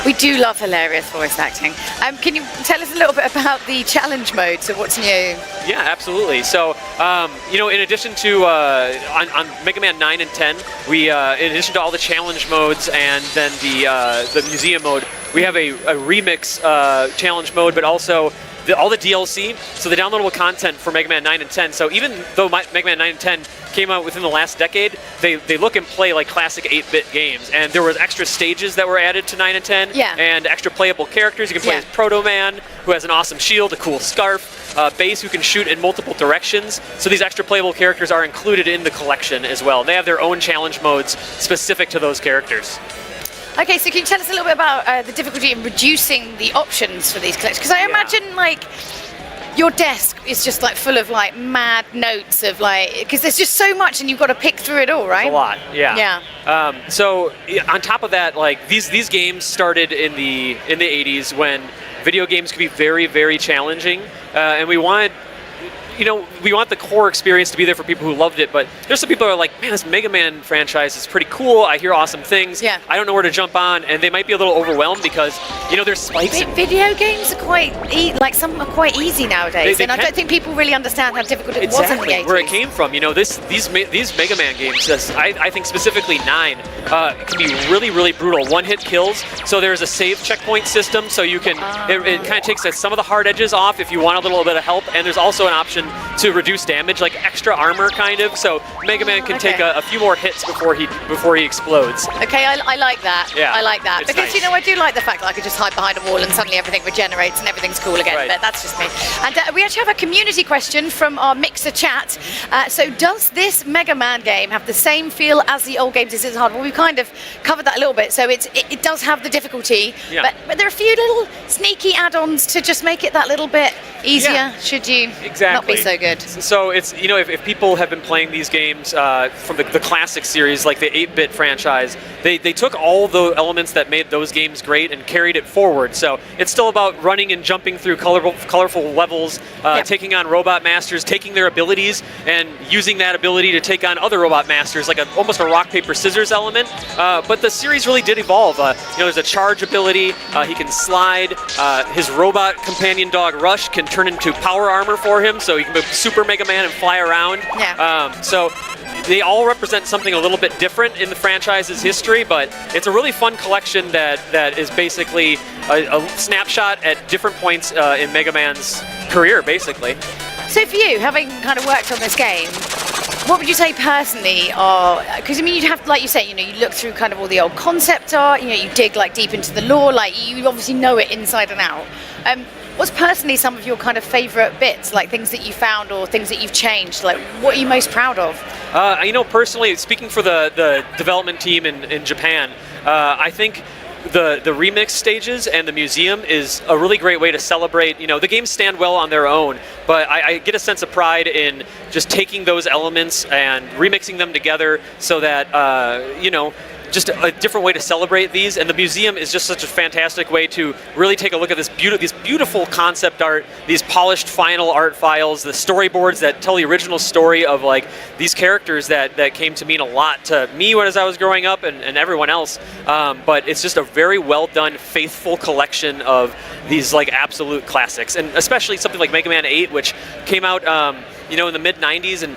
We do love hilarious voice acting. Can you tell us a little bit about the challenge mode? So what's new? Yeah, absolutely. So, you know, in addition to on Mega Man 9 and 10, we in addition to all the challenge modes and then the museum mode, we have a remix challenge mode, but also all the DLC, so the downloadable content for Mega Man 9 and 10. So even though Mega Man 9 and 10 came out within the last decade, they look and play like classic 8-bit games. And there was extra stages that were added to 9 and 10, and extra playable characters. You can play as Proto Man, who has an awesome shield, a cool scarf, Base, who can shoot in multiple directions. So these extra playable characters are included in the collection as well. They have their own challenge modes specific to those characters. Okay, so can you tell us a little bit about the difficulty in reducing the options for these collections? Because I imagine, like, your desk is just like full of like mad notes of like, because there's just so much and you've got to pick through it all, right? A lot, yeah. Yeah. So on top of that, like these games started in the 80s when video games could be very, very challenging, and we want the core experience to be there for people who loved it, but there's some people who are like, man, this Mega Man franchise is pretty cool. I hear awesome things. Yeah. I don't know where to jump on, and they might be a little overwhelmed because, there's spikes. Video games are quite, some are quite easy nowadays, They and I can- don't think people really understand how difficult it was in the 80s. Where it came from. These Mega Man games, I think specifically 9, it can be really, really brutal. One-hit kills. So there's a save checkpoint system, so you can. It kind of takes some of the hard edges off if you want a little bit of help, and there's also an option to reduce damage, like extra armor, kind of. So Mega Man can take a few more hits before he explodes. Okay, I like that. Yeah, I like that. it's Because, nice. I do like the fact that I could just hide behind a wall and suddenly everything regenerates and everything's cool again. Right. But that's just me. And we actually have a community question from our Mixer chat. So does this Mega Man game have the same feel as the old games? Is it hard? Well, we've kind of covered that a little bit. So it does have the difficulty, Yeah. but there are a few little sneaky add-ons to just make it that little bit easier, should you not be so good. So it's, if people have been playing these games from the classic series, like the 8-bit franchise, they took all the elements that made those games great and carried it forward. So it's still about running and jumping through colorful levels, taking on robot masters, taking their abilities and using that ability to take on other robot masters, like almost a rock, paper, scissors element. But the series really did evolve. There's a charge ability, he can slide, his robot companion dog Rush can turn into power armor for him, so he can be Super Mega Man and fly around. Yeah. So they all represent something a little bit different in the franchise's history, but it's a really fun collection that is basically a snapshot at different points in Mega Man's career, basically. So for you, having kind of worked on this game, what would you say personally are, because you have, like you say, you look through kind of all the old concept art, you dig like deep into the lore, like you obviously know it inside and out. What's personally some of your kind of favorite bits, like things that you found or things that you've changed? Like, what are you most proud of? Personally, speaking for the development team in Japan, I think the remix stages and the museum is a really great way to celebrate. The games stand well on their own, but I get a sense of pride in just taking those elements and remixing them together so that, just a different way to celebrate these. And the museum is just such a fantastic way to really take a look at this beautiful concept art, these polished final art files, the storyboards that tell the original story of like these characters that came to mean a lot to me as I was growing up and everyone else. But it's just a very well done, faithful collection of these like absolute classics, and especially something like Mega Man 8, which came out in the mid 90s, and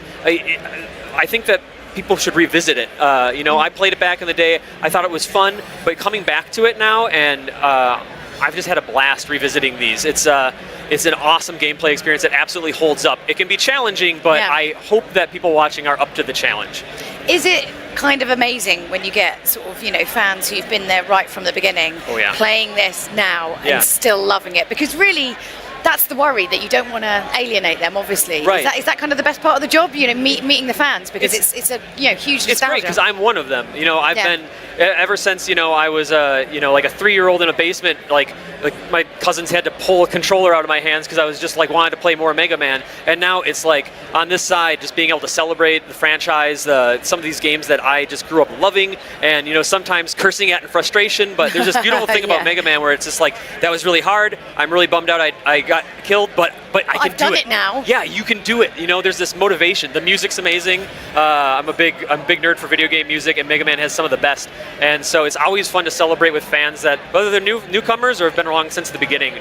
I think that people should revisit it. I played it back in the day. I thought it was fun, but coming back to it now, and I've just had a blast revisiting these. It's an awesome gameplay experience that absolutely holds up. It can be challenging, but I hope that people watching are up to the challenge. Is it kind of amazing when you get sort of, fans who've been there right from the beginning, playing this now and still loving it? Because really, that's the worry, that you don't want to alienate them, obviously. Right. Is that kind of the best part of the job, meeting the fans? Because it's a huge nostalgia. It's great because I'm one of them. I've been ever since I was like a 3-year-old in a basement. Like my cousins had to pull a controller out of my hands because I was just like wanted to play more Mega Man. And now it's like on this side, just being able to celebrate the franchise, some of these games that I just grew up loving, and sometimes cursing at in frustration. But there's this beautiful thing about Mega Man where it's just like, that was really hard. I'm really bummed out I got killed, but I can I've done it now. Yeah, you can do it. There's this motivation. The music's amazing. I'm a big nerd for video game music, and Mega Man has some of the best. And so it's always fun to celebrate with fans that, whether they're newcomers or have been along since the beginning.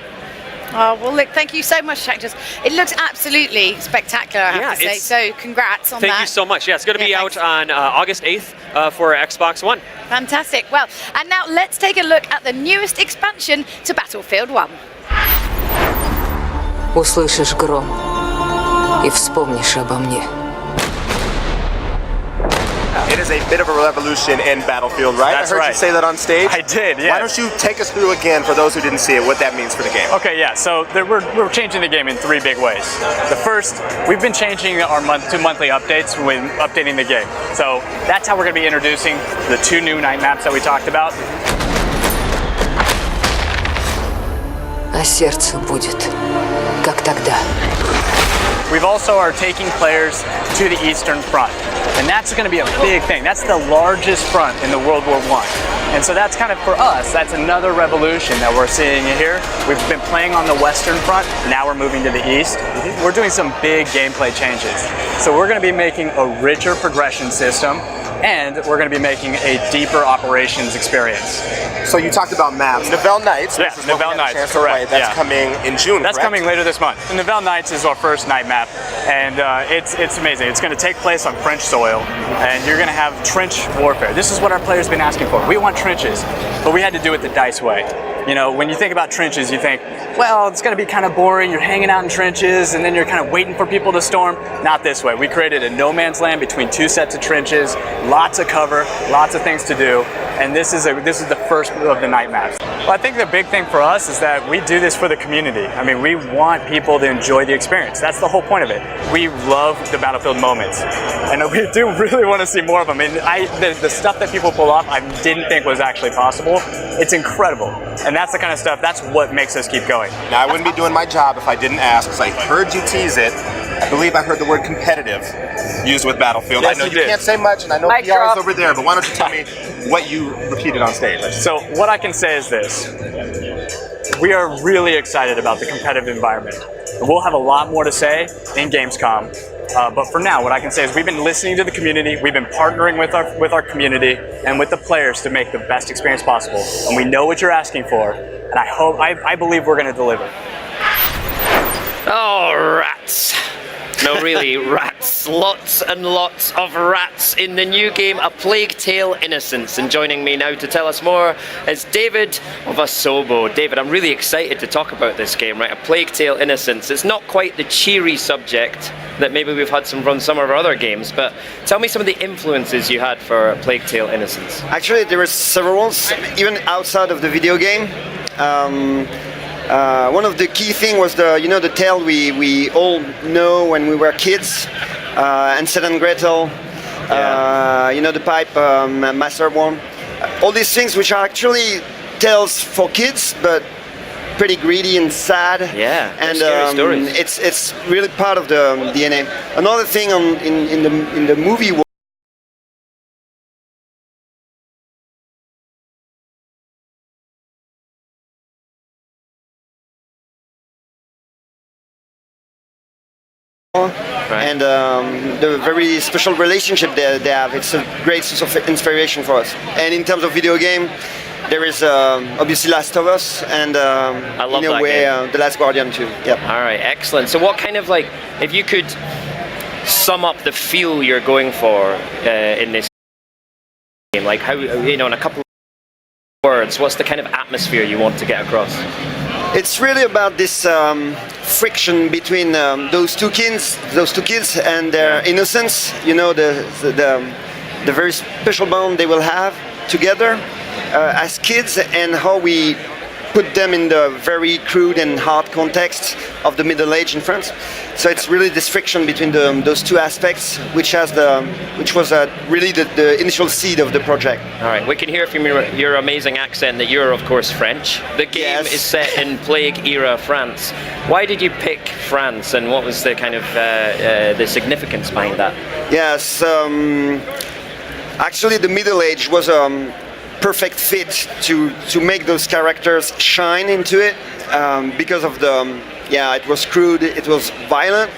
Oh, well, look, thank you so much, Jack. It looks absolutely spectacular, I have to say. So congrats on that. Thank you so much. Yeah, it's going to be out on August 8th for Xbox One. Fantastic. Well, and now let's take a look at the newest expansion to Battlefield 1. Услышишь гром и вспомнишь обо мне. It is a bit of a revolution in Battlefield, right? That's I heard right. you say that on stage. I did, yeah. Why don't you take us through again, for those who didn't see it, what that means for the game? Okay, yeah, so we're changing the game in 3 big ways. The first, we've been changing our two monthly updates when updating the game. So that's how we're going to be introducing the 2 new night maps that we talked about. А сердце будет Как тогда? We've also are taking players to the Eastern Front, and that's going to be a big thing. That's the largest front in the World War I. And so that's kind of, for us, that's another revolution that we're seeing here. We've been playing on the Western Front, now we're moving to the East. We're doing some big gameplay changes. So we're going to be making a richer progression system, and we're going to be making a deeper operations experience. So you talked about maps. Nivelle Nights. Yeah, Nivelle Nights, correct. That's coming in June, That's correct? coming later this month. Nivelle Nights is our first night map, and it's amazing. It's going to take place on French soil, and you're going to have trench warfare. This is what our players have been asking for. We want trenches, but we had to do it the DICE way. You know, when you think about trenches, you think, well, it's going to be kind of boring. You're hanging out in trenches, and then you're kind of waiting for people to storm. Not this way. We created a no man's land between two sets of trenches, lots of cover, lots of things to do, and this is the first of the night maps. Well, I think the big thing for us is that we do this for the community. I mean, we want people to enjoy the experience. That's the whole point of it. We love the Battlefield moments, and we do really want to see more of them. And the stuff that people pull off, I didn't think was actually possible. It's incredible, and that's the kind of stuff. That's what makes us keep going. Now, I wouldn't be doing my job if I didn't ask, because I heard you tease it. I believe I heard the word competitive used with Battlefield. Yes, I know you you did. can't say much, and I know Mic PR drop. is over there, but why don't you tell me what you repeated on stage? So what I can say is this. We are really excited about the competitive environment. We'll have a lot more to say in Gamescom. But for now, what I can say is we've been listening to the community, we've been partnering with our community and with the players to make the best experience possible. And we know what you're asking for, and I believe we're going to deliver. Oh, rats. No, really, rats. Lots and lots of rats in the new game, A Plague Tale: Innocence. And joining me now to tell us more is David of Asobo. David, I'm really excited to talk about this game, right? A Plague Tale: Innocence. It's not quite the cheery subject that maybe we've had from some of our other games, but tell me some of the influences you had for A Plague Tale: Innocence. Actually, there were several, even outside of the video game. One of the key things was the tale we all know when we were kids, Hansel and Gretel, the pipe, Master one, all these things which are actually tales for kids, but pretty greedy and sad. Yeah, and scary stories. It's really part of the DNA. Another thing in the movie. Right. And the very special relationship they have. It's a great source of inspiration for us. And in terms of video game, there is obviously Last of Us and I love in a that way game. The Last Guardian too. Yep. All right, excellent. So what kind of, like, if you could sum up the feel you're going for in this game, like how, in a couple of words, what's the kind of atmosphere you want to get across? It's really about this friction between those two kids and their innocence. The very special bond they will have together as kids, and how we put them in the very crude and hard context of the Middle Age in France. So it's really this friction between those two aspects, which was really the initial seed of the project. All right, we can hear from your amazing accent that you're, of course, French. The game is set in Plague-era France. Why did you pick France, and what was the kind of the significance behind that? Yes, actually the Middle Age was perfect fit to make those characters shine into it because of it was crude, it was violent.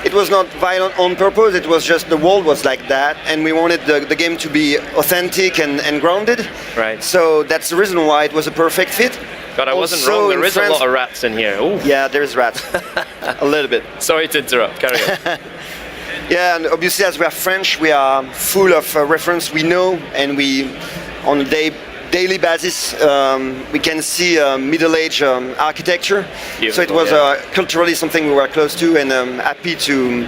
It was not violent on purpose, it was just the world was like that, and we wanted the game to be authentic and grounded. Right. So that's the reason why it was a perfect fit. God, I wasn't wrong, there is a lot of rats in here. Ooh. Yeah, there's rats. A little bit. Sorry to interrupt, carry on. Yeah, and obviously as we are French, we are full of reference we know, and on a daily basis, we can see Middle Age architecture. Beautiful, so it was culturally something we were close to and happy to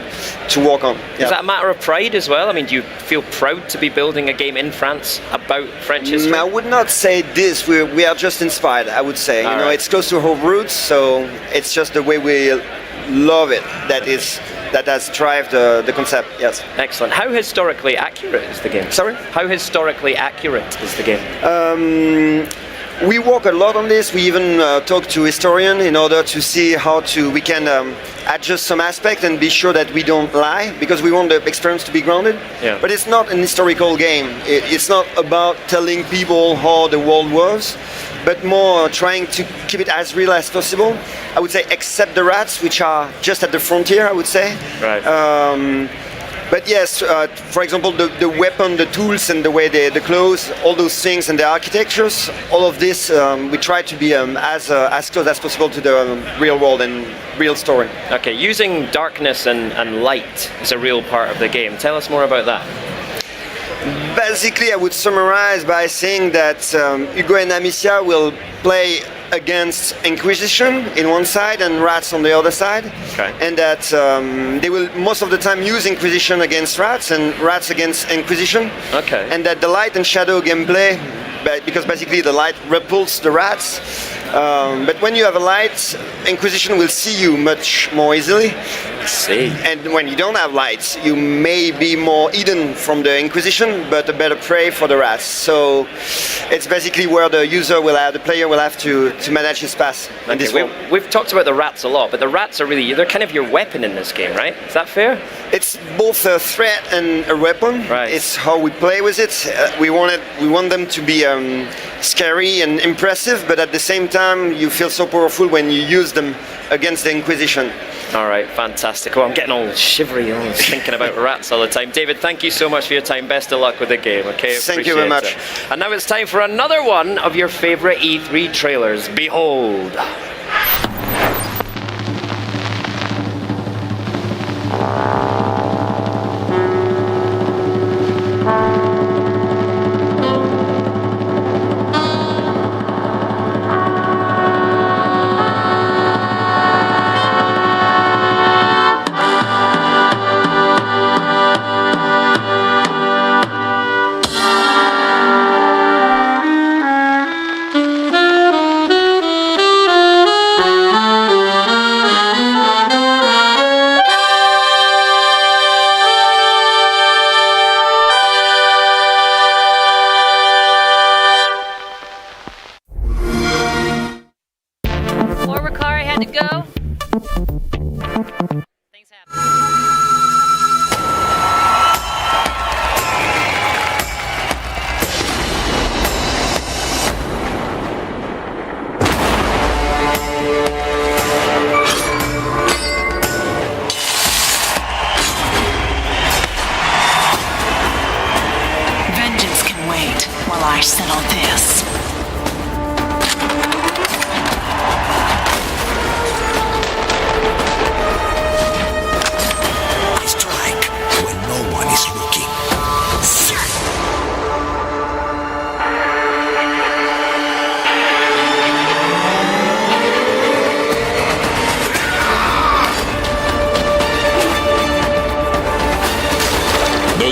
work on. Yeah. Is that a matter of pride as well? I mean, do you feel proud to be building a game in France about French history? I would not say this. We are just inspired, I would say. All right. It's close to our roots, so it's just the way we love it that has driven the concept. Yes. Excellent. How historically accurate is the game? Sorry? How historically accurate is the game? we work a lot on this. We even talk to historians in order to see how we can adjust some aspect and be sure that we don't lie, because we want the experience to be grounded. Yeah. But it's not an historical game. It's not about telling people how the world was, but more trying to keep it as real as possible. I would say, except the rats, which are just at the frontier, I would say. Right. But yes, for example, the weapon, the tools, and the way the clothes, all those things, and the architectures, all of this, we try to be as close as possible to the real world and real story. Okay, using darkness and light is a real part of the game. Tell us more about that. Basically, I would summarize by saying that Hugo and Amicia will play against Inquisition in one side and rats on the other side. Okay. And that they will most of the time use Inquisition against rats and rats against Inquisition. Okay. And that the light and shadow gameplay, because basically the light repulses the rats, but when you have a light, Inquisition will see you much more easily. See. And when you don't have lights, you may be more hidden from the Inquisition, but a better prey for the rats. So it's basically where the player will have to manage his path. Okay, we've talked about the rats a lot, but the rats are they're kind of your weapon in this game, right? Is that fair? It's both a threat and a weapon. Right. It's how we play with it. We want them to be scary and impressive, but at the same time, you feel so powerful when you use them against the Inquisition. All right, fantastic. Well, I'm getting all shivery thinking about rats all the time. David, thank you so much for your time. Best of luck with the game, okay? Thank you very much. And now it's time for another one of your favorite E3 trailers. Behold.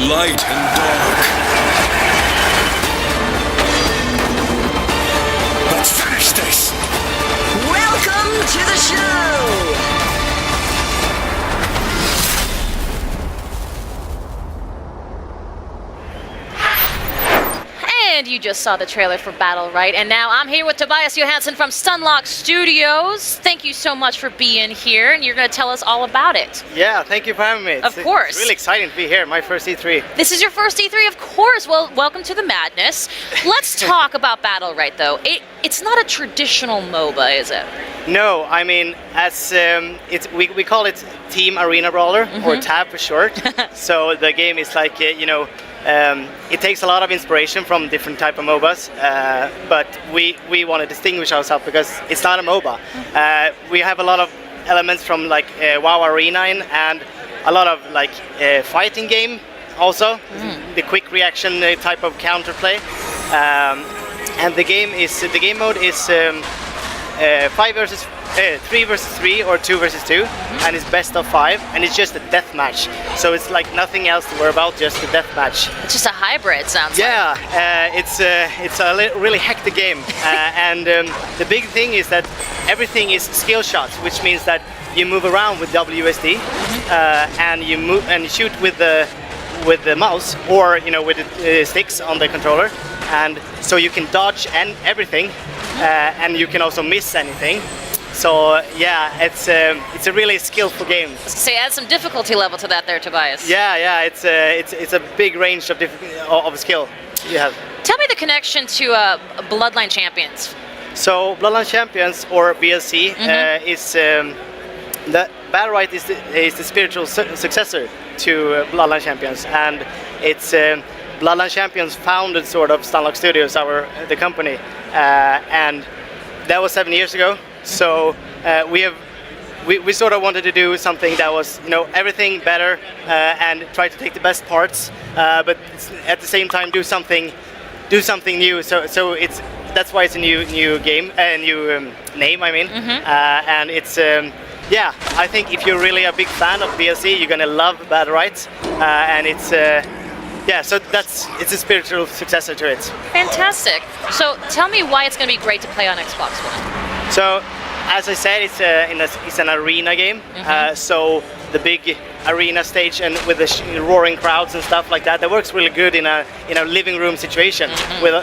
Light and dark. Let's finish this. Welcome to the show. And you just saw the trailer for Battle, right? And now I'm here with Tobias Johansson from Stunlock Studios. Thank you so much for being here, and you're going to tell us all about it. Yeah, thank you for having me. Of course. It's really exciting to be here, my first E3. This is your first E3, of course. Well, welcome to the madness. Let's talk about Battle, right, though. It's not a traditional MOBA, is it? No, I mean, as we call it Team Arena Brawler, or TAB for short. So the game is like, it takes a lot of inspiration from different type of MOBAs, but we want to distinguish ourselves because it's not a MOBA. We have a lot of elements from like WoW Arena and a lot of like fighting game also, the quick reaction type of counterplay, and the game mode is 3 versus 3 or 2 versus 2, and it's best of 5, and it's just a death match. So it's like nothing else to worry about, just a death match. It's just a hybrid, sounds like. Yeah, it's a really hectic game, and the big thing is that everything is skill shots, which means that you move around with WSD, and you move and shoot with the mouse or with the sticks on the controller, and so you can dodge and everything and you can also miss anything. So yeah, it's a really skillful game. Say, add some difficulty level to that there, Tobias. Yeah, it's a big range of skill you have. Tell me the connection to Bloodline Champions. So Bloodline Champions, or BLC, is the Battle Right is the spiritual successor to Bloodline Champions, and it's Bloodline Champions founded sort of Stunlock Studios, the company, and that was 7 years ago. So we sort of wanted to do something that was, you know, everything better and try to take the best parts, but at the same time do something new. So that's why it's a new game, a new name. I mean, and it's yeah. I think if you're really a big fan of BLC, you're gonna love Battle Right, and it's. Yeah, so it's a spiritual successor to it. Fantastic. So tell me why it's going to be great to play on Xbox One. So, as I said, it's an arena game. So the big arena stage and with the roaring crowds and stuff like that, that works really good in a living room situation with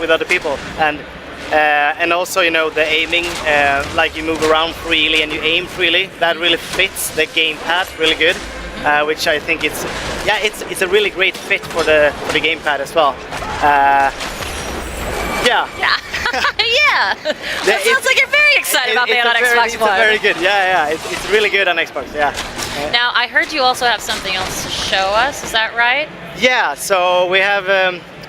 other people. And also, you know, the aiming, like you move around freely and you aim freely, that really fits the gamepad really good. Which I think it's a really great fit for the gamepad as well. Yeah. That sounds like you're very excited about being on Xbox One. It's very good. Yeah. It's really good on Xbox. Yeah. Now I heard you also have something else to show us. Is that right? Yeah. So we have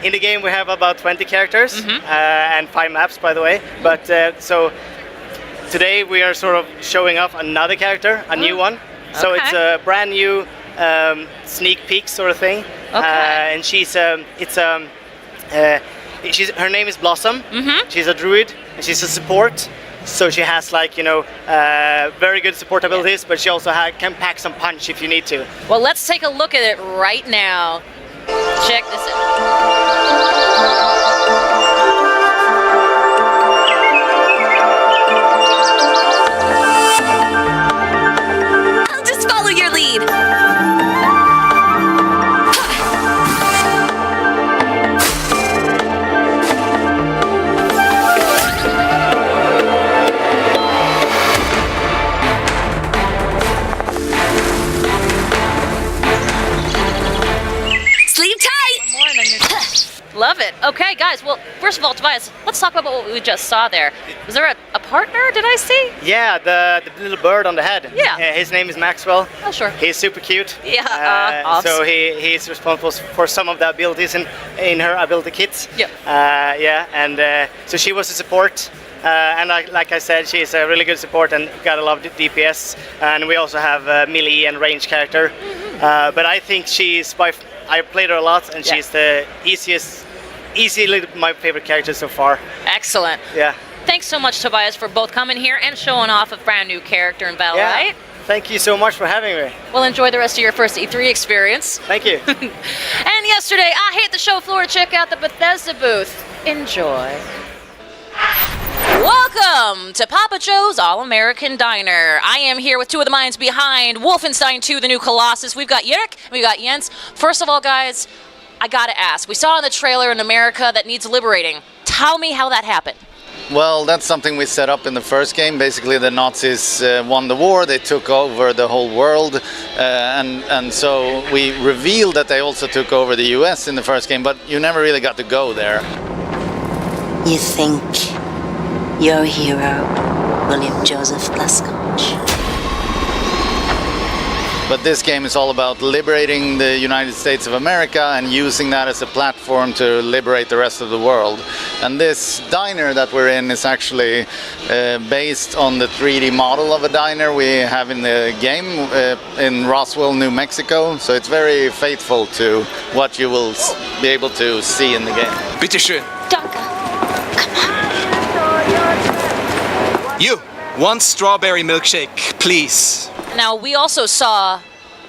in the game we have about 20 characters and 5 maps, by the way. But so today we are sort of showing off another character, a new one. So it's a brand new sneak peek sort of thing, and her name is Blossom. She's a druid and she's a support. So she has, like, you know, very good support abilities, but she also can pack some punch if you need to. Well, let's take a look at it right now. Check this out. Follow your lead. Sleep tight. Love it. Okay, guys. Well, first of all, Tobias, let's talk about what we just saw there. Was there a partner, did I see? Yeah, the little bird on the head. Yeah. His name is Maxwell. Oh, sure. He's super cute. Yeah. So he's responsible for some of the abilities in her ability kits. Yep. And so she was a support. And like I said, she's a really good support and gotta love the DPS. And we also have a melee and range character. But I think I played her a lot, and she's the easily my favorite character so far. Excellent. Yeah. Thanks so much, Tobias, for both coming here and showing off a brand new character in Battle Right. Thank you so much for having me. Well, enjoy the rest of your first E3 experience. Thank you. And yesterday, I hit the show floor to check out the Bethesda booth. Enjoy. Welcome to Papa Joe's All-American Diner. I am here with two of the minds behind Wolfenstein 2, The New Colossus. We've got Yerrick and we've got Jens. First of all, guys, I gotta ask. We saw in the trailer an America that needs liberating. Tell me how that happened. Well, that's something we set up in the first game. Basically, the Nazis won the war. They took over the whole world. And so we revealed that they also took over the US in the first game, but you never really got to go there. You think your hero, William Joseph Lescotch. But this game is all about liberating the United States of America and using that as a platform to liberate the rest of the world. And this diner that we're in is actually based on the 3D model of a diner we have in the game in Roswell, New Mexico. So it's very faithful to what you will be able to see in the game. Bitte schön. Danke. You, one strawberry milkshake, please. Now, we also saw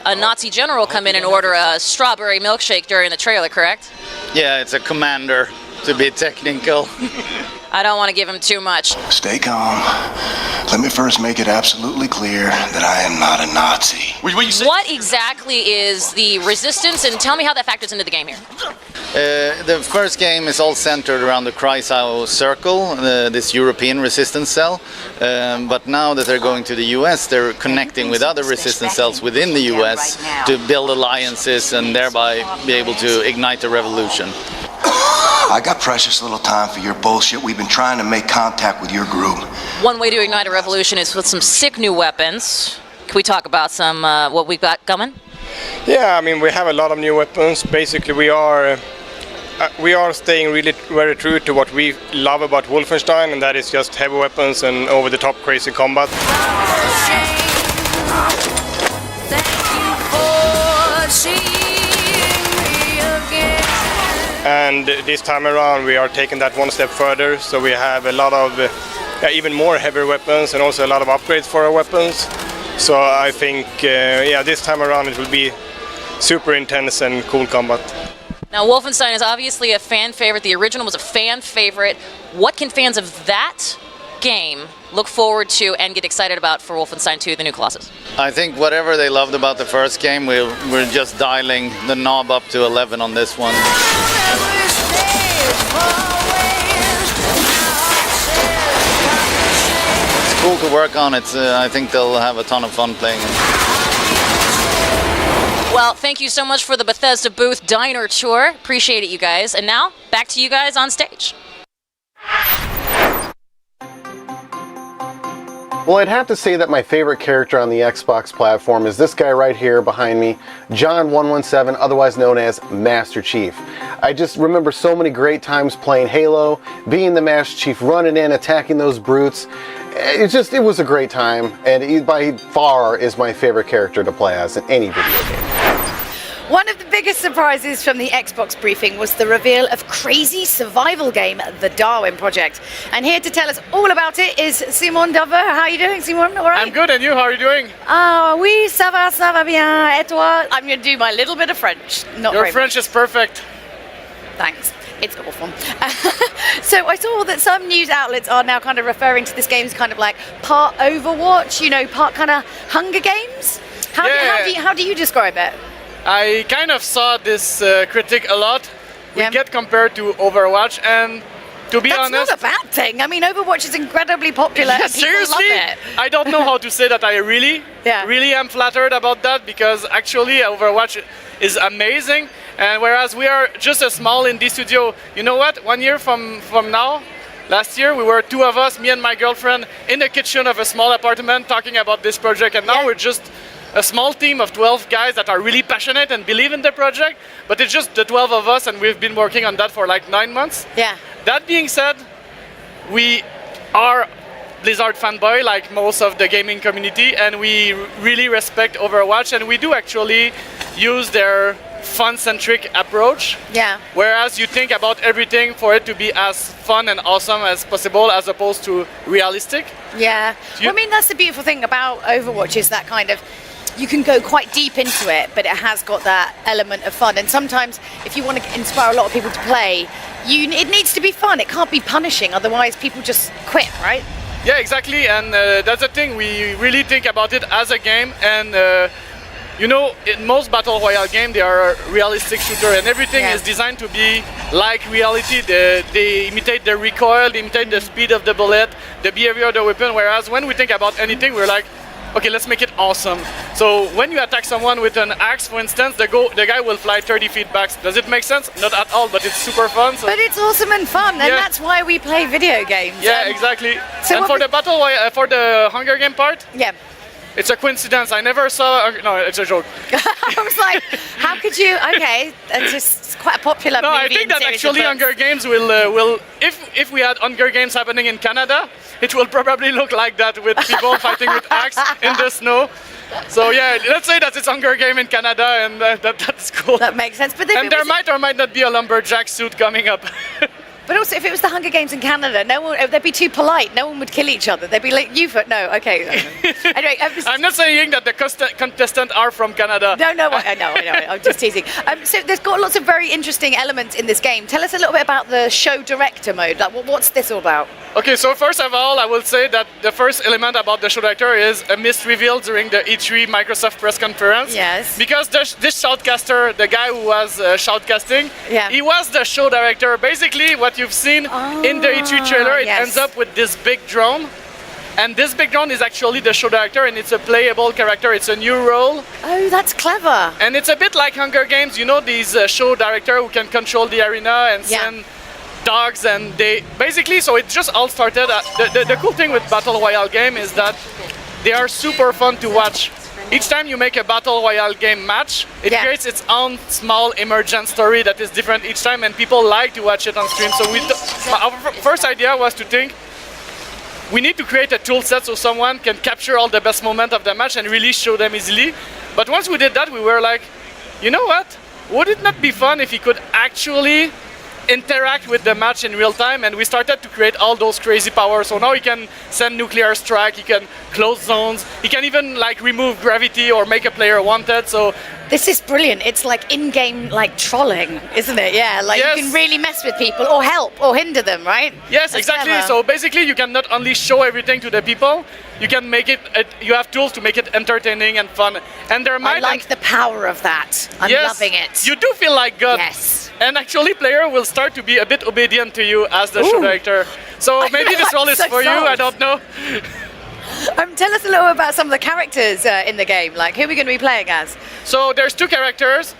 a Nazi general come in and order a strawberry milkshake during the trailer, correct? Yeah, it's a commander, to be technical. I don't want to give him too much. Stay calm. Let me first make it absolutely clear that I am not a Nazi. What exactly is the resistance, and tell me how that factors into the game here. The first game is all centered around the Kreisau circle, this European resistance cell. But now that they're going to the US, they're connecting with other resistance cells within the US to build alliances and thereby be able to ignite a revolution. I got precious little time for your bullshit. We've been trying to make contact with your group. One way to ignite a revolution is with some sick new weapons. Can we talk about some what we've got coming? Yeah, I mean, we have a lot of new weapons. Basically, we are staying really very true to what we love about Wolfenstein, and that is just heavy weapons and over-the-top crazy combat. And this time around we are taking that one step further, so we have a lot of even more heavy weapons and also a lot of upgrades for our weapons. So I think this time around it will be super intense and cool combat. Now Wolfenstein is obviously a fan favorite. The original was a fan favorite. What can fans of that game look forward to and get excited about for Wolfenstein 2, the New Colossus? I think whatever they loved about the first game, we're just dialing the knob up to 11 on this one. It's cool to work on. I think they'll have a ton of fun playing it. Well, thank you so much for the Bethesda booth diner tour. Appreciate it, you guys. And now, back to you guys on stage. Well, I'd have to say that my favorite character on the Xbox platform is this guy right here behind me, John 117, otherwise known as Master Chief. I just remember so many great times playing Halo, being the Master Chief, running in, attacking those brutes. It was a great time, and he by far is my favorite character to play as in any video game. One of the biggest surprises from the Xbox briefing was the reveal of crazy survival game, The Darwin Project. And here to tell us all about it is Simon Dover. How are you doing, Simon? All right? I'm good, and you? How are you doing? Oui, ça va bien. Et toi? I'm going to do my little bit of French. Not Your very French much. is perfect. Thanks. It's awful. So I saw that some news outlets are now kind of referring to this game as kind of like part Overwatch, part kind of Hunger Games. How do you describe it? I kind of saw this critic a lot. We get compared to Overwatch, and to be honest... That's not a bad thing. I mean, Overwatch is incredibly popular. Yeah, and people seriously? love it. I don't know how to say that I really am flattered about that, because actually Overwatch is amazing. And whereas we are just a small indie studio, you know what? 1 year from now, last year we were two of us, me and my girlfriend, in the kitchen of a small apartment talking about this project, and now we're just a small team of 12 guys that are really passionate and believe in the project, but it's just the 12 of us, and we've been working on that for like 9 months. Yeah. That being said, we are Blizzard fanboy like most of the gaming community, and we really respect Overwatch, and we do actually use their fun-centric approach. Yeah. Whereas you think about everything for it to be as fun and awesome as possible, as opposed to realistic. Yeah. Well, I mean, that's the beautiful thing about Overwatch, is that kind of, you can go quite deep into it, but it has got that element of fun. And sometimes, if you want to inspire a lot of people to play, it needs to be fun. It can't be punishing, otherwise people just quit, right? Yeah, exactly. And that's the thing. We really think about it as a game. And in most battle royale games, they are a realistic shooter, and everything is designed to be like reality. They imitate the recoil, they imitate the speed of the bullet, the behavior of the weapon. Whereas when we think about anything, we're like, okay, let's make it awesome. So when you attack someone with an axe, for instance, the guy will fly 30 feet back. Does it make sense? Not at all, but it's super fun. So. But it's awesome and fun, and that's why we play video games. Yeah, exactly. So and for the Hunger Game part, it's a coincidence. I never saw. No, it's a joke. I was like, how could you? Okay, it's just quite a popular movie. No, I think that actually Hunger Games will if we had Hunger Games happening in Canada, it will probably look like that, with people fighting with axe in the snow. So yeah, let's say that it's Hunger Game in Canada, and that's cool. That makes sense. But there might or might not be a lumberjack suit coming up. But also, if it was the Hunger Games in Canada, no one, they'd be too polite. No one would kill each other. They'd be like, no, okay. Anyway, I'm not saying that the contestants are from Canada. No, I know. I'm just teasing. So there's got lots of very interesting elements in this game. Tell us a little bit about the show director mode. Like, what's this all about? Okay, so first of all, I will say that the first element about the show director is a mist reveal during the E3 Microsoft press conference. Yes. Because this shoutcaster, the guy who was shoutcasting, he was the show director. Basically, what you've seen in the E3 trailer, it ends up with this big drone. And this big drone is actually the show director, and it's a playable character. It's a new role. Oh, that's clever. And it's a bit like Hunger Games. You know, these show director who can control the arena and send dogs, and they basically, so it just all started. The cool thing with Battle Royale game is that they are super fun to watch. Each time you make a Battle Royale game match, it creates its own small emergent story that is different each time, and people like to watch it on stream. So our first idea was to think, we need to create a tool set so someone can capture all the best moments of the match and really show them easily. But once we did that, we were like, you know what? Would it not be fun if you could actually interact with the match in real time? And we started to create all those crazy powers. So now you can send nuclear strike, you can close zones, you can even like remove gravity or make a player wanted. So this is brilliant. It's like in-game like trolling, isn't it? Yeah, like you can really mess with people or help or hinder them, right? Yes, That's exactly. clever. So basically you can not only show everything to the people, you can make it, you have tools to make it entertaining and fun. And there might I like the power of that. I'm loving it. You do feel like God. Yes. And actually player will start to be a bit obedient to you as the show director. So maybe this role is for you, I don't know. Tell us a little about some of the characters in the game. Like, who are we going to be playing as? So there's two characters,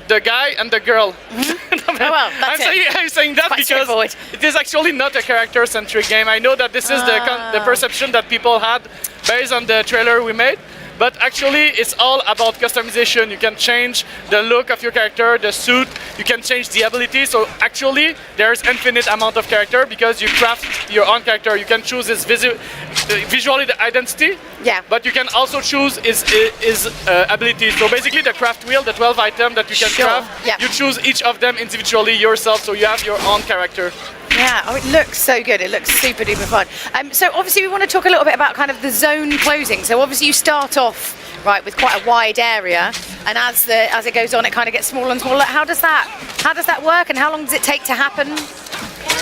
the guy and the girl. I'm saying that because it is actually not a character-centric game. I know that this is the perception that people had based on the trailer we made. But actually, it's all about customization. You can change the look of your character, the suit, you can change the ability. So actually, there's infinite amount of character because you craft your own character. You can choose his visually the identity, but you can also choose his ability. So basically, the craft wheel, the 12 items that you can craft, you choose each of them individually yourself, so you have your own character. Yeah, it looks so good. It looks super duper fun. So obviously we want to talk a little bit about kind of the zone closing. So obviously you start off with quite a wide area, and as it goes on, it kind of gets smaller and smaller. How does that work, and how long does it take to happen?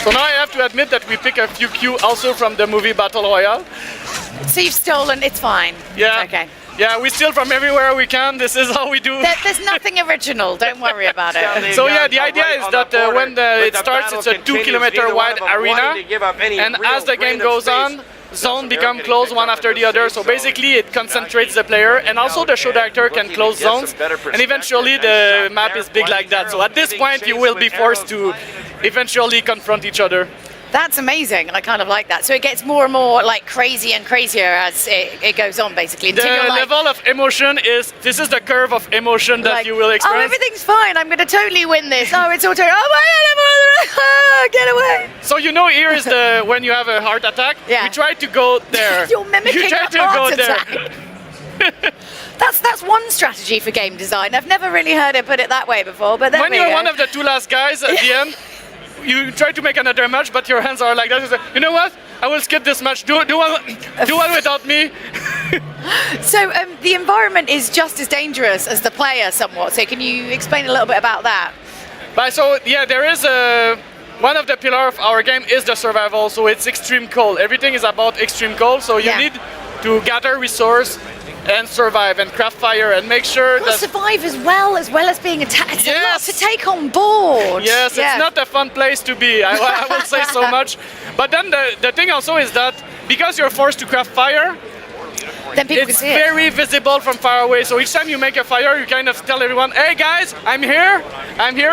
So now I have to admit that we pick a few cues also from the movie Battle Royale. So you've stolen. It's fine. Yeah. It's okay. Yeah, we steal from everywhere we can. This is how we do. There's nothing original. Don't worry about it. So yeah, the idea is that when it starts, it's a 2-kilometer wide arena, and as the game goes on, zones become closed one after the other. So basically, it concentrates the player, and also the show director can close zones, and eventually the map is big like that. So at this point, you will be forced to eventually confront each other. That's amazing. I kind of like that. So it gets more and more like crazy and crazier as it goes on, basically. The level of emotion this is the curve of emotion that you will experience. Oh, everything's fine. I'm going to totally win this. Oh, it's all totally. Oh my God! Get away! So you know, here is when you have a heart attack. Yeah. We try to go there. You're mimicking a heart attack. That's one strategy for game design. I've never really heard it put it that way before. But when you're one of the two last guys at the end. You try to make another match, but your hands are like that. You say, you know what? I will skip this match. Do one without me. So the environment is just as dangerous as the player, somewhat. So can you explain a little bit about that? So yeah, there is one of the pillars of our game is the survival. So it's extreme cold. Everything is about extreme cold. So you need to gather resource and survive and craft fire and make sure that survive as well as being attacked. It's a lot to take on board. Yes, it's not a fun place to be. I will say so much. But then the thing also is that because you're forced to craft fire, then people it's very visible from far away. So each time you make a fire, you kind of tell everyone, "Hey guys, I'm here."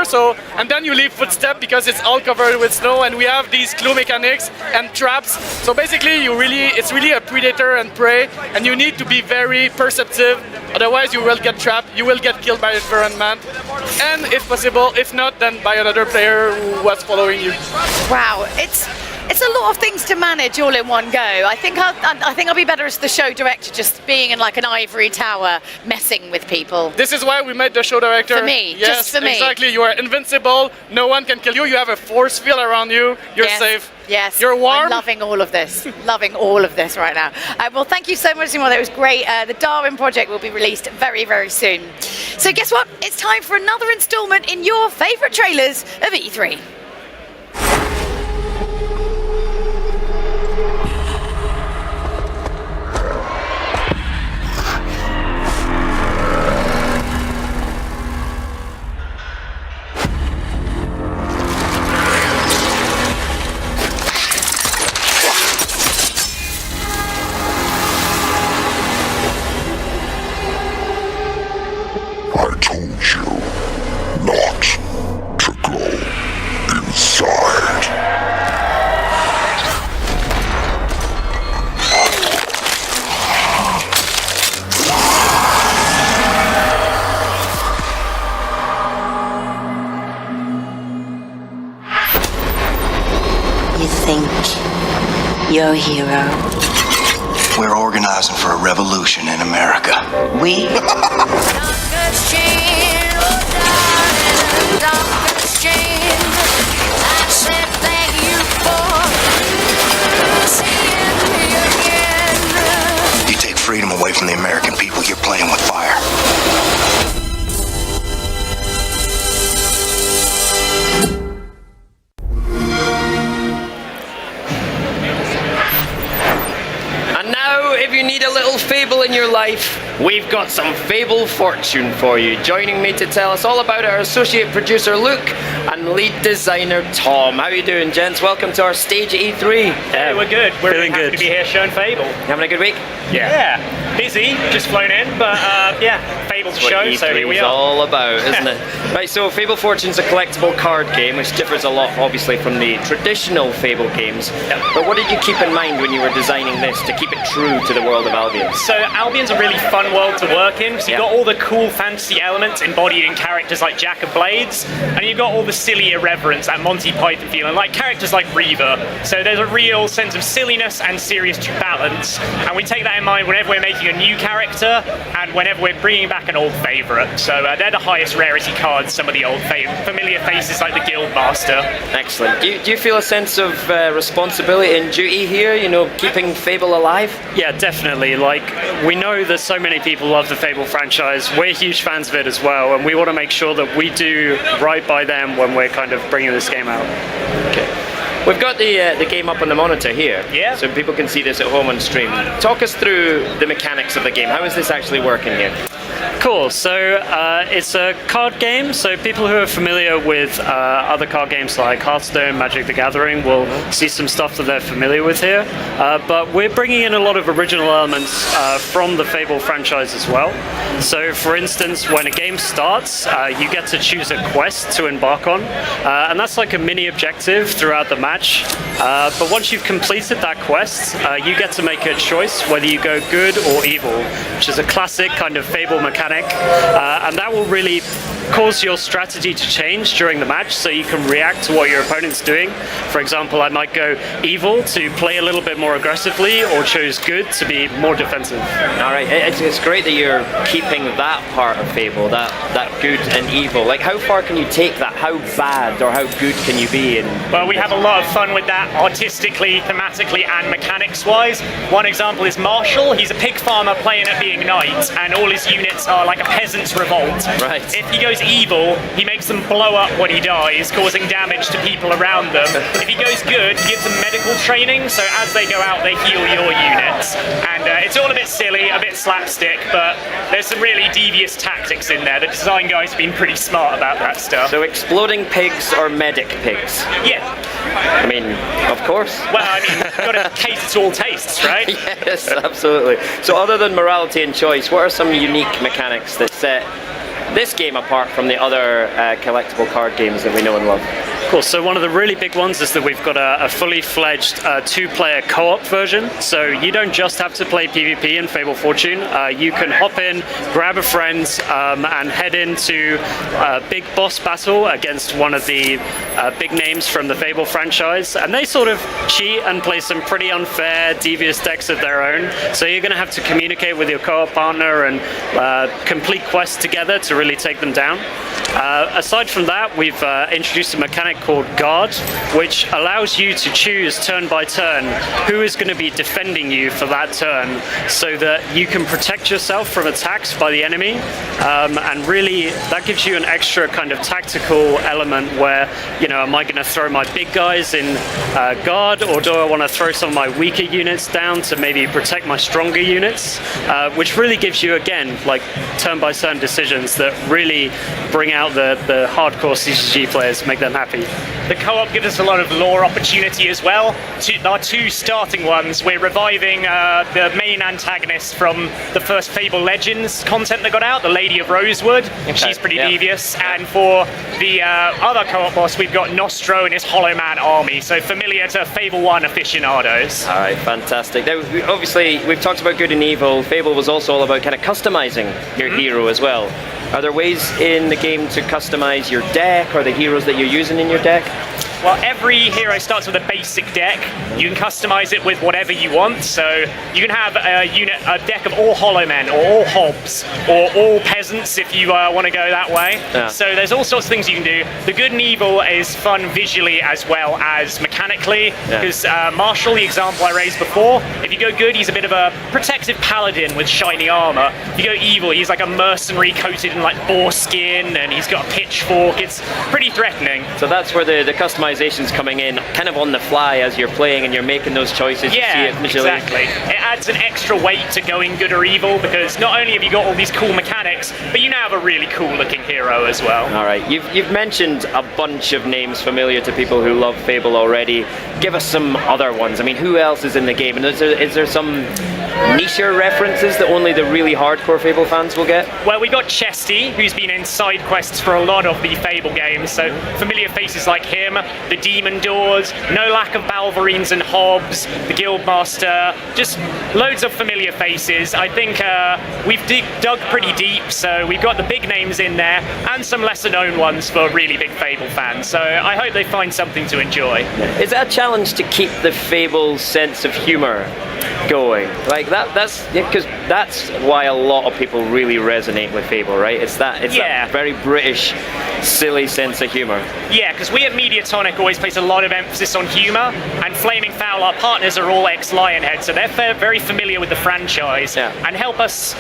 So and then you leave footsteps because it's all covered with snow, and we have these clue mechanics and traps. So basically, it's really a predator and prey, and you need to be very perceptive. Otherwise, you will get trapped. You will get killed by the environment, and if possible, if not, then by another player who was following you. Wow, it's a lot of things to manage all in one go. I think I'll be better as the show director, just being in like an ivory tower, messing with people. This is why we made the show director. For me, yes, just for me. Exactly. You are invincible. No one can kill you. You have a force field around you. You're safe. Yes, you're warm. I'm loving all of this. Loving all of this right now. Well, thank you so much, Simon. That was great. The Darwin project will be released very, very soon. So guess what? It's time for another installment in your favourite trailers of E3. Your hero. We're organizing for a revolution in America. We? You take freedom away from the American people, you're playing with fire. If you need a little fable in your life, we've got some fable fortune for you. Joining me to tell us all about it, our associate producer Luke and lead designer Tom. How you doing, gents? Welcome to our stage at E3. Yeah, we're good. We're really happy to be here showing Fable. You having a good week? Yeah. Busy, just flown in, but yeah, Fable's a show, so here we are. All about, isn't it? Right, so Fable Fortune's a collectible card game, which differs a lot, obviously, from the traditional Fable games. Yep. But what did you keep in mind when you were designing this to keep it true to the world of Albion? So Albion's a really fun world to work in, because you've got all the cool fantasy elements embodied in characters like Jack of Blades, and you've got all the silly irreverence, that Monty Python feeling, like characters like Reaver. So there's a real sense of silliness and serious to balance, and we take that in mind whenever we're making a new character and whenever we're bringing back an old favourite. So they're the highest rarity cards, some of the old familiar faces like the Guildmaster. Excellent. Do you feel a sense of responsibility and duty here, you know, keeping Fable alive? Yeah, definitely. Like, we know that so many people love the Fable franchise. We're huge fans of it as well, and we want to make sure that we do right by them when we're kind of bringing this game out. Okay. We've got the game up on the monitor here, so people can see this at home on stream. Talk us through the mechanics of the game. How is this actually working here? Cool, so it's a card game, so people who are familiar with other card games like Hearthstone, Magic the Gathering will see some stuff that they're familiar with here, but we're bringing in a lot of original elements from the Fable franchise as well. So for instance, when a game starts, you get to choose a quest to embark on, and that's like a mini objective throughout the match, but once you've completed that quest, you get to make a choice whether you go good or evil, which is a classic kind of Fable mechanic, and that will really cause your strategy to change during the match, so you can react to what your opponent's doing. For example, I might go evil to play a little bit more aggressively, or choose good to be more defensive. All right, it's great that you're keeping that part of Fable, that good and evil. Like, how far can you take that? How bad or how good can you be? Well, we have a lot of fun with that, artistically, thematically, and mechanics-wise. One example is Marshall. He's a pig farmer playing at being knight, and all his units are like a peasant's revolt. Right. If he goes evil, he makes them blow up when he dies, causing damage to people around them. If he goes good, he gives them medical training, so as they go out, they heal your units. And it's all a bit silly, a bit slapstick, but there's some really devious tactics in there. The design guys have been pretty smart about that stuff. So exploding pigs or medic pigs? Yeah. I mean, of course. Well, I mean, you've got to cater to all tastes, right? Yes, absolutely. So other than morality and choice, what are some unique mechanics that set this game apart from the other collectible card games that we know and love? Cool. So one of the really big ones is that we've got a fully fledged two-player co-op version. So you don't just have to play PvP in Fable Fortune. You can hop in, grab a friend, and head into a big boss battle against one of the big names from the Fable franchise. And they sort of cheat and play some pretty unfair, devious decks of their own. So you're going to have to communicate with your co-op partner and complete quests together to really take them down. Aside from that, we've introduced a mechanic called Guard, which allows you to choose turn by turn who is going to be defending you for that turn, so that you can protect yourself from attacks by the enemy. And really, that gives you an extra kind of tactical element where, you know, am I going to throw my big guys in Guard, or do I want to throw some of my weaker units down to maybe protect my stronger units? Which really gives you, again, like turn by turn decisions that really bring out the hardcore CCG players, make them happy. The co-op gives us a lot of lore opportunity as well. Our two starting ones, we're reviving the main antagonist from the first Fable Legends content that got out, the Lady of Rosewood. Okay. She's pretty devious. And for the other co-op boss, we've got Nostro and his Hollow Man army, so familiar to Fable 1 aficionados. All right, fantastic. Now, obviously, we've talked about good and evil. Fable was also all about kind of customizing your hero as well. Are there ways in the game to customize your deck or the heroes that you're using in your deck? Well, every hero starts with a basic deck. You can customize it with whatever you want. So you can have a deck of all Hollow Men, or all Hobbs, or all Peasants if you want to go that way. Yeah. So there's all sorts of things you can do. The good and evil is fun visually as well as mechanically, because Marshall, the example I raised before, if you go good, he's a bit of a protective paladin with shiny armor. If you go evil, he's like a mercenary coated in like boar skin, and he's got a pitchfork. It's pretty threatening. So that's where the customization's coming in, kind of on the fly as you're playing and you're making those choices. Yeah, you see it visually. Exactly. It adds an extra weight to going good or evil, because not only have you got all these cool mechanics, but you now have a really cool looking hero as well. All right, you've mentioned a bunch of names familiar to people who love Fable already. Give us some other ones. I mean, who else is in the game? And is there some nicher references that only the really hardcore Fable fans will get? Well, we got Chesty, who's been in side quests for a lot of the Fable games, so familiar faces like him, the Demon Doors, no lack of Balverines and Hobbs, the Guildmaster, just loads of familiar faces. I think we've dug pretty deep, so we've got the big names in there and some lesser known ones for really big Fable fans, so I hope they find something to enjoy. Is that a challenge to keep the Fable sense of humor going? Like that's because that's why a lot of people really resonate with Fable, right? It's that very British, silly sense of humor. Yeah, because we at Mediatonic always place a lot of emphasis on humor, and Flaming Fowl, our partners, are all ex-Lionhead, so they're very familiar with the franchise and help us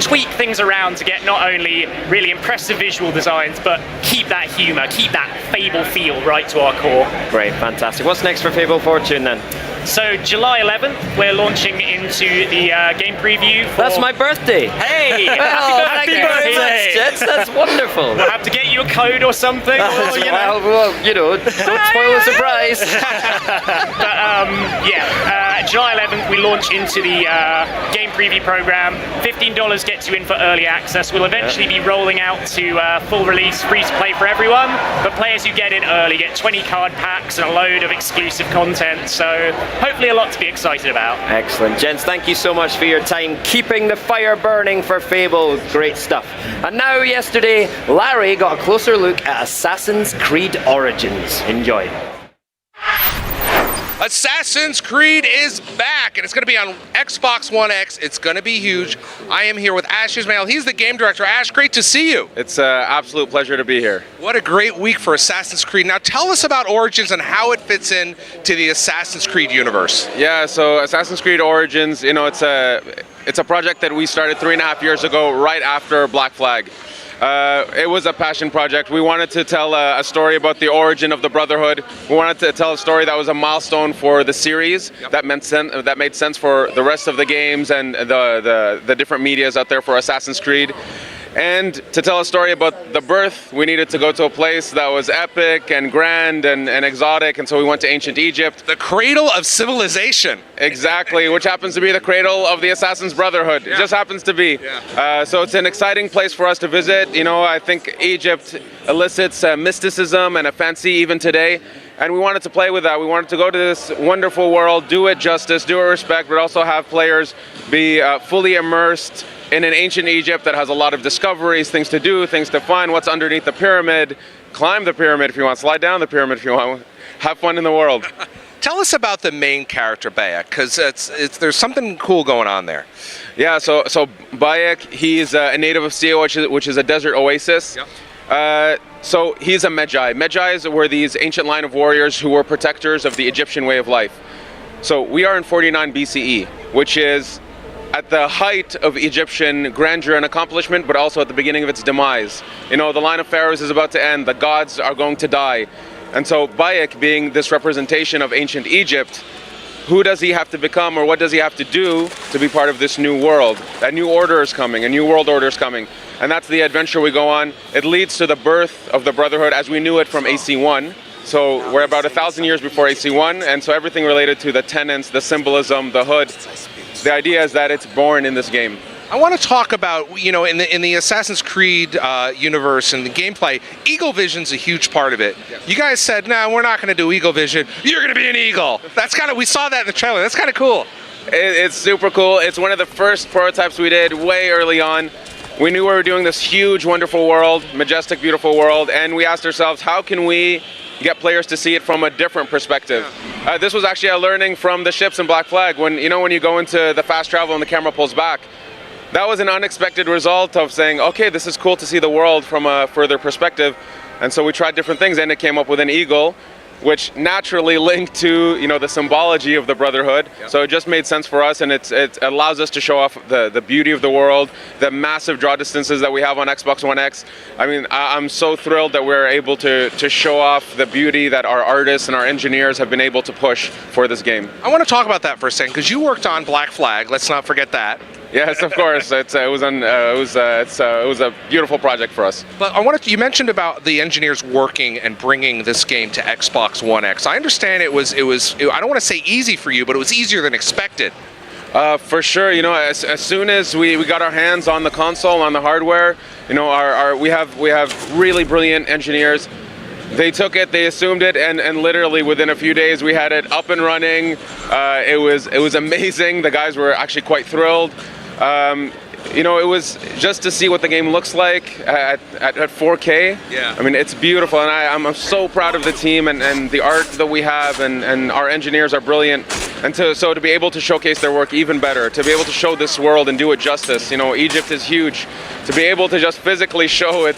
tweak things around to get not only really impressive visual designs, but keep that humor, keep that Fable feel right to our core. Great, fantastic. What's next for Fable Fortune then? So July 11th, we're launching into the game preview. That's my birthday. Hey, happy birthday! That's wonderful. We'll have to get you a code or something. Or, you know, don't spoil the surprise. But July 11th, we launch into the game preview program. $15 gets you in for early access. We'll eventually be rolling out to full release, free to play for everyone. But players who get in early get 20 card packs and a load of exclusive content. So hopefully a lot to be excited about. Excellent. Gents, thank you so much for your time keeping the fire burning for Fable. Great stuff. And now, yesterday, Larry got a closer look at Assassin's Creed Origins. Enjoy. Assassin's Creed is back, and it's going to be on Xbox One X. It's going to be huge. I am here with Ash Ismail. He's the game director. Ash, great to see you. It's an absolute pleasure to be here. What a great week for Assassin's Creed. Now tell us about Origins and how it fits in to the Assassin's Creed universe. Yeah, so Assassin's Creed Origins, you know, it's a project that we started 3.5 years ago, right after Black Flag. It was a passion project. We wanted to tell a story about the origin of the Brotherhood. We wanted to tell a story that was a milestone for the series, that made sense for the rest of the games and the different medias out there for Assassin's Creed. And to tell a story about the birth, we needed to go to a place that was epic and grand and exotic, and so we went to ancient Egypt. The cradle of civilization. Exactly, which happens to be the cradle of the Assassin's Brotherhood. Yeah. It just happens to be. Yeah. So it's an exciting place for us to visit. You know, I think Egypt elicits mysticism and a fancy even today. And we wanted to play with that. We wanted to go to this wonderful world, do it justice, do it respect, but also have players be fully immersed in an ancient Egypt that has a lot of discoveries, things to do, things to find, what's underneath the pyramid, climb the pyramid if you want, slide down the pyramid if you want, have fun in the world. Tell us about the main character, Bayek, because there's something cool going on there. Yeah, so Bayek, he's a native of Sia, which is a desert oasis. Yep. So he's a Magi. Magi's were these ancient line of warriors who were protectors of the Egyptian way of life. So we are in 49 BCE, which is at the height of Egyptian grandeur and accomplishment, but also at the beginning of its demise. You know, the line of pharaohs is about to end, the gods are going to die. And so Bayek, being this representation of ancient Egypt, who does he have to become, or what does he have to do to be part of this new world? That new order is coming, a new world order is coming. And that's the adventure we go on. It leads to the birth of the Brotherhood as we knew it from AC1. So we're about 1,000 years before AC1, and so everything related to the tenets, the symbolism, the hood, the idea is that it's born in this game. I want to talk about, you know, in the Assassin's Creed universe and the gameplay, Eagle Vision's a huge part of it. Yeah. You guys said, no, we're not going to do Eagle Vision. You're going to be an eagle. That's kind of, we saw that in the trailer. That's kind of cool. It's super cool. It's one of the first prototypes we did way early on. We knew we were doing this huge, wonderful world, majestic, beautiful world, and we asked ourselves, how can we get players to see it from a different perspective? This was actually a learning from the ships in Black Flag. When you go into the fast travel and the camera pulls back, that was an unexpected result of saying, okay, this is cool to see the world from a further perspective. And so we tried different things, and it came up with an eagle, which naturally linked to, you know, the symbology of the Brotherhood. Yep. So it just made sense for us, and it allows us to show off the beauty of the world, the massive draw distances that we have on Xbox One X. I mean, I'm so thrilled that we're able to show off the beauty that our artists and our engineers have been able to push for this game. I want to talk about that for a second, because you worked on Black Flag. Let's not forget that. Yes, of course. It was a beautiful project for us. But you mentioned about the engineers working and bringing this game to Xbox One X. I understand it was I don't want to say easy for you, but it was easier than expected. For sure, you know, as soon as we got our hands on the console, on the hardware, you know, we have really brilliant engineers. They took it, they assumed it, and literally within a few days we had it up and running. It was amazing. The guys were actually quite thrilled. You know, it was just to see what the game looks like at 4K. Yeah. I mean, it's beautiful, and I'm so proud of the team and the art that we have, and our engineers are brilliant. And so to be able to showcase their work even better, to be able to show this world and do it justice. You know, Egypt is huge. To be able to just physically show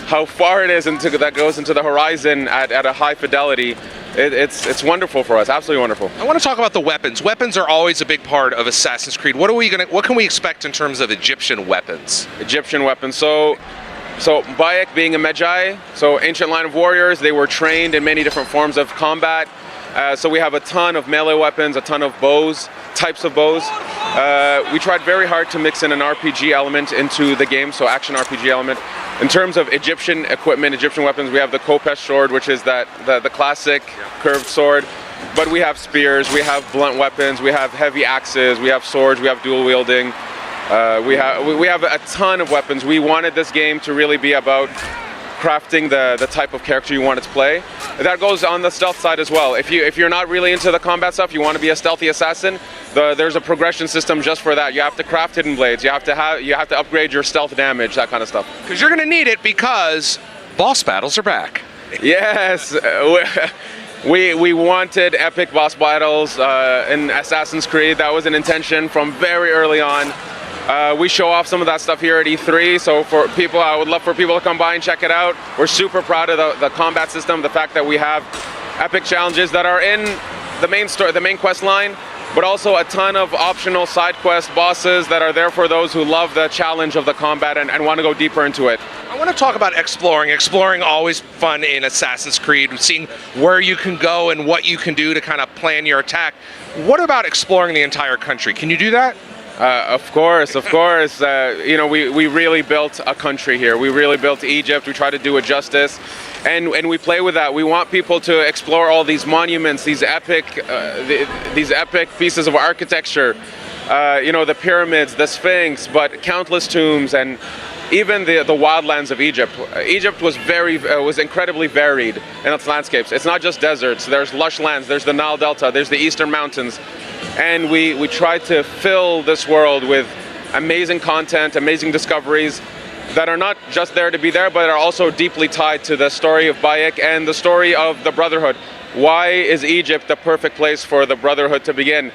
how far it is that goes into the horizon at a high fidelity. It's wonderful for us, absolutely wonderful. I want to talk about the weapons. Weapons are always a big part of Assassin's Creed. What can we expect in terms of Egyptian weapons? Egyptian weapons. So Bayek being a Magi, so ancient line of warriors, they were trained in many different forms of combat. So we have a ton of melee weapons, a ton of bows, types of bows. We tried very hard to mix in an RPG element into the game, so action RPG element. In terms of Egyptian equipment, Egyptian weapons, we have the Khopesh sword, which is the classic curved sword. But we have spears, we have blunt weapons, we have heavy axes, we have swords, we have dual wielding. We have a ton of weapons. We wanted this game to really be about crafting the type of character you want it to play. That goes on the stealth side as well. If you're not really into the combat stuff, you want to be a stealthy assassin, there's a progression system just for that. You have to craft hidden blades, you have to upgrade your stealth damage, that kind of stuff. Because you're going to need it, because boss battles are back. Yes, we wanted epic boss battles in Assassin's Creed. That was an intention from very early on. We show off some of that stuff here at E3, so for people, I would love for people to come by and check it out. We're super proud of the combat system, the fact that we have epic challenges that are in the main story, the main quest line, but also a ton of optional side quest bosses that are there for those who love the challenge of the combat and want to go deeper into it. I want to talk about exploring. Exploring always fun in Assassin's Creed, seeing where you can go and what you can do to kind of plan your attack. What about exploring the entire country? Can you do that? Of course. You know, we really built a country here. We really built Egypt. We try to do it justice, and we play with that. We want people to explore all these monuments, these epic pieces of architecture. You know, the pyramids, the Sphinx, but countless tombs, and even the wildlands of Egypt. Egypt was incredibly varied in its landscapes. It's not just deserts. There's lush lands. There's the Nile Delta. There's the Eastern Mountains. And we try to fill this world with amazing content, amazing discoveries that are not just there to be there, but are also deeply tied to the story of Bayek and the story of the Brotherhood. Why is Egypt the perfect place for the Brotherhood to begin?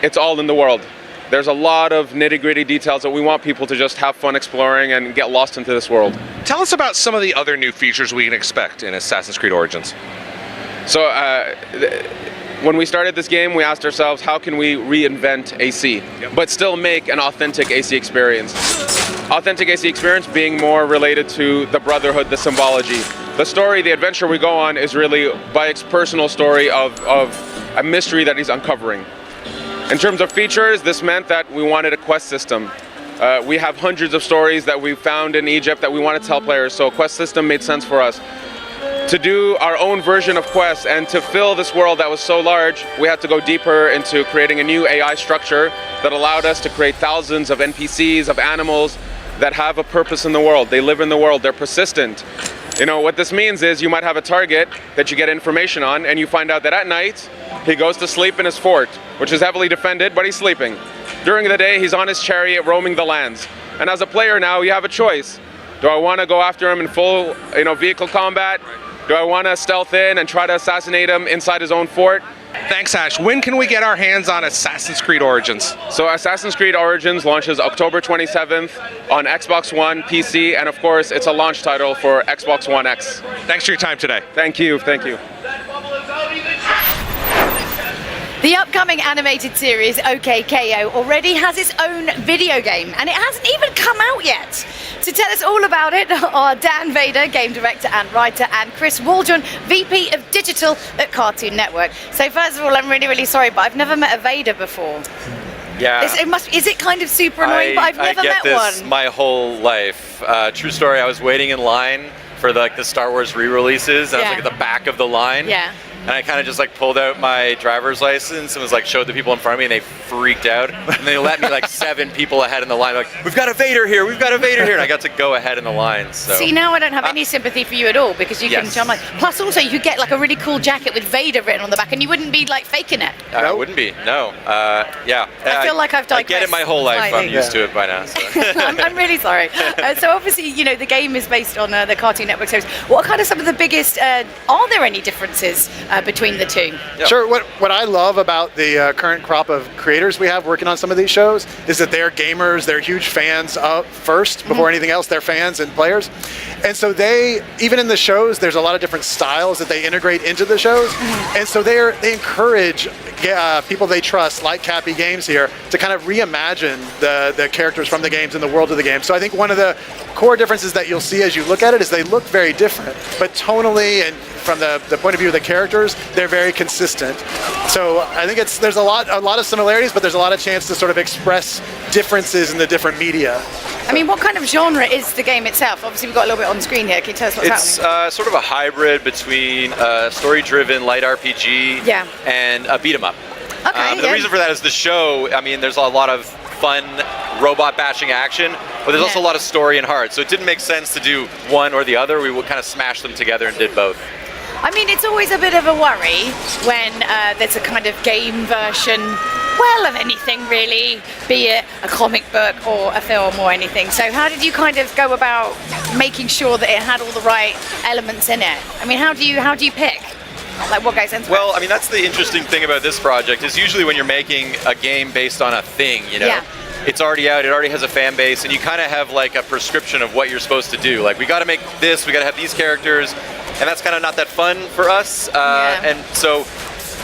It's all in the world. There's a lot of nitty-gritty details that we want people to just have fun exploring and get lost into this world. Tell us about some of the other new features we can expect in Assassin's Creed Origins. So when we started this game, we asked ourselves, how can we reinvent AC, but still make an authentic AC experience? Authentic AC experience being more related to the Brotherhood, the symbology. The story, the adventure we go on is really Bayek's personal story of a mystery that he's uncovering. In terms of features, this meant that we wanted a quest system. We have hundreds of stories that we found in Egypt that we want to tell players, so a quest system made sense for us. To do our own version of quests and to fill this world that was so large, we had to go deeper into creating a new AI structure that allowed us to create thousands of NPCs, of animals that have a purpose in the world. They live in the world, they're persistent. You know, what this means is you might have a target that you get information on, and you find out that at night, he goes to sleep in his fort, which is heavily defended, but he's sleeping. During the day, he's on his chariot roaming the lands. And as a player now, you have a choice. Do I want to go after him in full, vehicle combat? Do I want to stealth in and try to assassinate him inside his own fort? Thanks, Ash. When can we get our hands on Assassin's Creed Origins? So Assassin's Creed Origins launches October 27th on Xbox One, PC, and of course, it's a launch title for Xbox One X. Thanks for your time today. Thank you. The upcoming animated series OKKO already has its own video game, and it hasn't even come out yet. To tell us all about it are Dan Vader, game director and writer, and Chris Waldron, VP of Digital at Cartoon Network. So first of all, I'm really, really sorry, but I've never met a Vader before. Yeah. Is it kind of super annoying? But I've never met this one. My whole life. True story, I was waiting in line for the Star Wars re-releases, and I was at the back of the line. Yeah. And I kind of just pulled out my driver's license and was showed the people in front of me, and they freaked out. And they let me 7 people ahead in the line, we've got a Vader here, we've got a Vader here. And I got to go ahead in the line. So. See, now I don't have any sympathy for you at all, because you can jump plus also you could get a really cool jacket with Vader written on the back, and you wouldn't be faking it. I wouldn't be, no. Yeah. I feel like I've digressed. I get it my whole life, slightly. I'm used to it by now. So. I'm really sorry. So obviously, the game is based on the Cartoon Network series. What are kind of some of the biggest, are there any differences between the two? Yep. Sure. What I love about the current crop of creators we have working on some of these shows is that they're gamers, they're huge fans first, before anything else, they're fans and players. And so even in the shows, there's a lot of different styles that they integrate into the shows. And so they encourage people they trust, like Cappy Games here, to kind of reimagine the characters from the games and the world of the game. So I think one of the core differences that you'll see as you look at it is they look very different, but tonally and from the point of view of the characters, they're very consistent. So I think there's a lot of similarities, but there's a lot of chance to sort of express differences in the different media. I mean, what kind of genre is the game itself? Obviously, we've got a little bit on screen here. Can you tell us what's happening? It's sort of a hybrid between story-driven light RPG and a beat-em-up. Okay. The reason for that is the show. I mean, there's a lot of fun robot bashing action, but there's also a lot of story and heart. So it didn't make sense to do one or the other. We would kind of smash them together and did both. I mean, it's always a bit of a worry when there's a kind of game version, of anything really, be it a comic book or a film or anything. So how did you kind of go about making sure that it had all the right elements in it? I mean, how do you pick? What goes into it? Well, I mean, that's the interesting thing about this project is usually when you're making a game based on a thing, it's already out, it already has a fan base, and you kind of have a prescription of what you're supposed to do. We got to make this, we got to have these characters, and that's kind of not that fun for us. And so,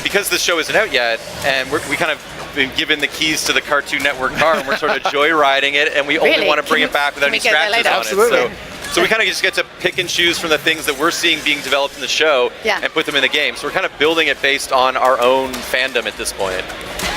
because this show isn't out yet, and we kind of been given the keys to the Cartoon Network car, and we're sort of joyriding it, and we only want to bring it back without any scratches on it. So we kind of just get to pick and choose from the things that we're seeing being developed in the show and put them in the game. So we're kind of building it based on our own fandom at this point.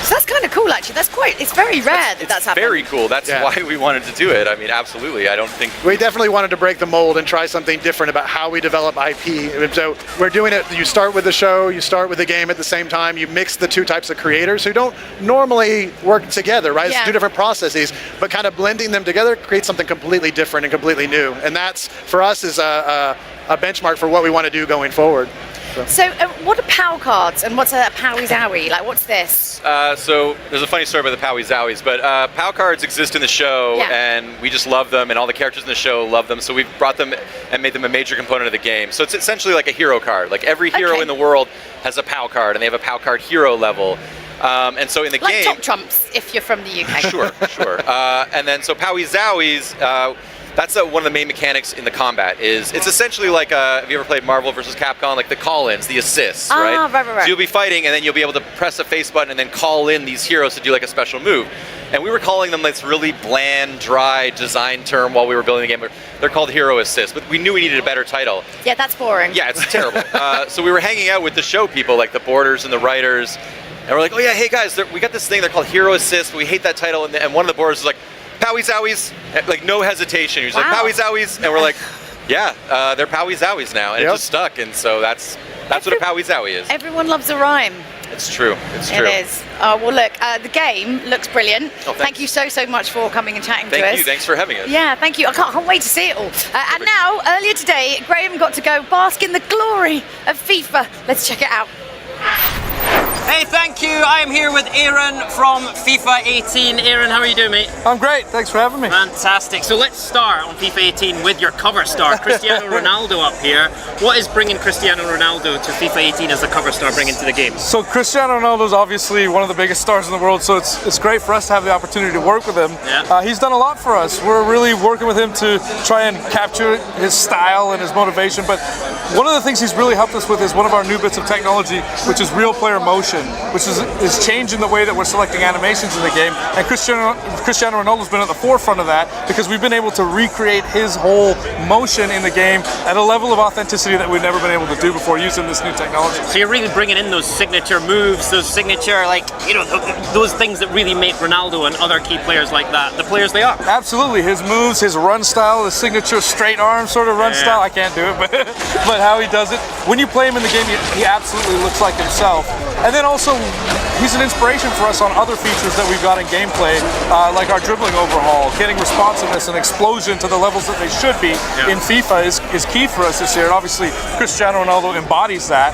So that's kind of cool, actually. It's very rare that that's happened. Very cool. That's why we wanted to do it. I mean, absolutely. I don't think we definitely wanted to break the mold and try something different about how we develop IP. And so we're doing it. You start with the show, you start with the game at the same time. You mix the two types of creators who don't normally work together, right? It's two different processes, but kind of blending them together creates something completely different and completely new. And that's, for us, is a benchmark for what we want to do going forward. So what are POW cards and what's a Powie Zowie? Like, what's this? So there's a funny story about the Powie Zowies, but POW cards exist in the show, and we just love them, and all the characters in the show love them, so we've brought them and made them a major component of the game. So it's essentially like a hero card. Like every hero in the world has a POW card, and they have a POW card hero level. And so in the game... Like Top Trumps, if you're from the UK. Sure. And then so Powie Zowies... that's one of the main mechanics in the combat. It's essentially like, have you ever played Marvel vs. Capcom? Like the call-ins, the assists, right? Right. So you'll be fighting, and then you'll be able to press a face button and then call in these heroes to do like a special move. And we were calling them this really bland, dry design term while we were building the game. They're called hero assists, but we knew we needed a better title. Yeah, that's boring. Yeah, it's terrible. So we were hanging out with the show people, like the boarders and the writers, and we're like, oh yeah, hey guys, we got this thing, they're called hero assists, but we hate that title. And one of the boarders was like, Powie Zowies, like no hesitation. He was like, Powie Zowies, and we're like, yeah, they're Powie Zowies now, and it just stuck, and so that's what a Powie Zowie is. Everyone loves a rhyme. It's true. It's true. It is. Well, look, the game looks brilliant. Oh, thank you so much for coming and chatting to us. Thank you. Thanks for having us. Yeah, thank you. I can't wait to see it all. And now, earlier today, Graham got to go bask in the glory of FIFA. Let's check it out. Hey, thank you. I am here with Aaron from FIFA 18. Aaron, how are you doing, mate? I'm great. Thanks for having me. Fantastic. So let's start on FIFA 18 with your cover star, Cristiano Ronaldo up here. What is bringing Cristiano Ronaldo to FIFA 18 as the cover star bringing to the game? So Cristiano Ronaldo is obviously one of the biggest stars in the world, so it's great for us to have the opportunity to work with him. Yeah. He's done a lot for us. We're really working with him to try and capture his style and his motivation, but one of the things he's really helped us with is one of our new bits of technology, which is real player motion, which is changing the way that we're selecting animations in the game. And Cristiano Ronaldo's been at the forefront of that because we've been able to recreate his whole motion in the game at a level of authenticity that we've never been able to do before using this new technology. So you're really bringing in those signature moves, those signature, like, you know, those things that really make Ronaldo and other key players like that the players they are. Absolutely. His moves, his run style, his signature straight arm sort of run style. I can't do it, but how he does it. When you play him in the game, he absolutely looks like himself. And then also, he's an inspiration for us on other features that we've got in gameplay, like our dribbling overhaul. Getting responsiveness and explosion to the levels that they should be in FIFA is key for us this year, and obviously Cristiano Ronaldo embodies that.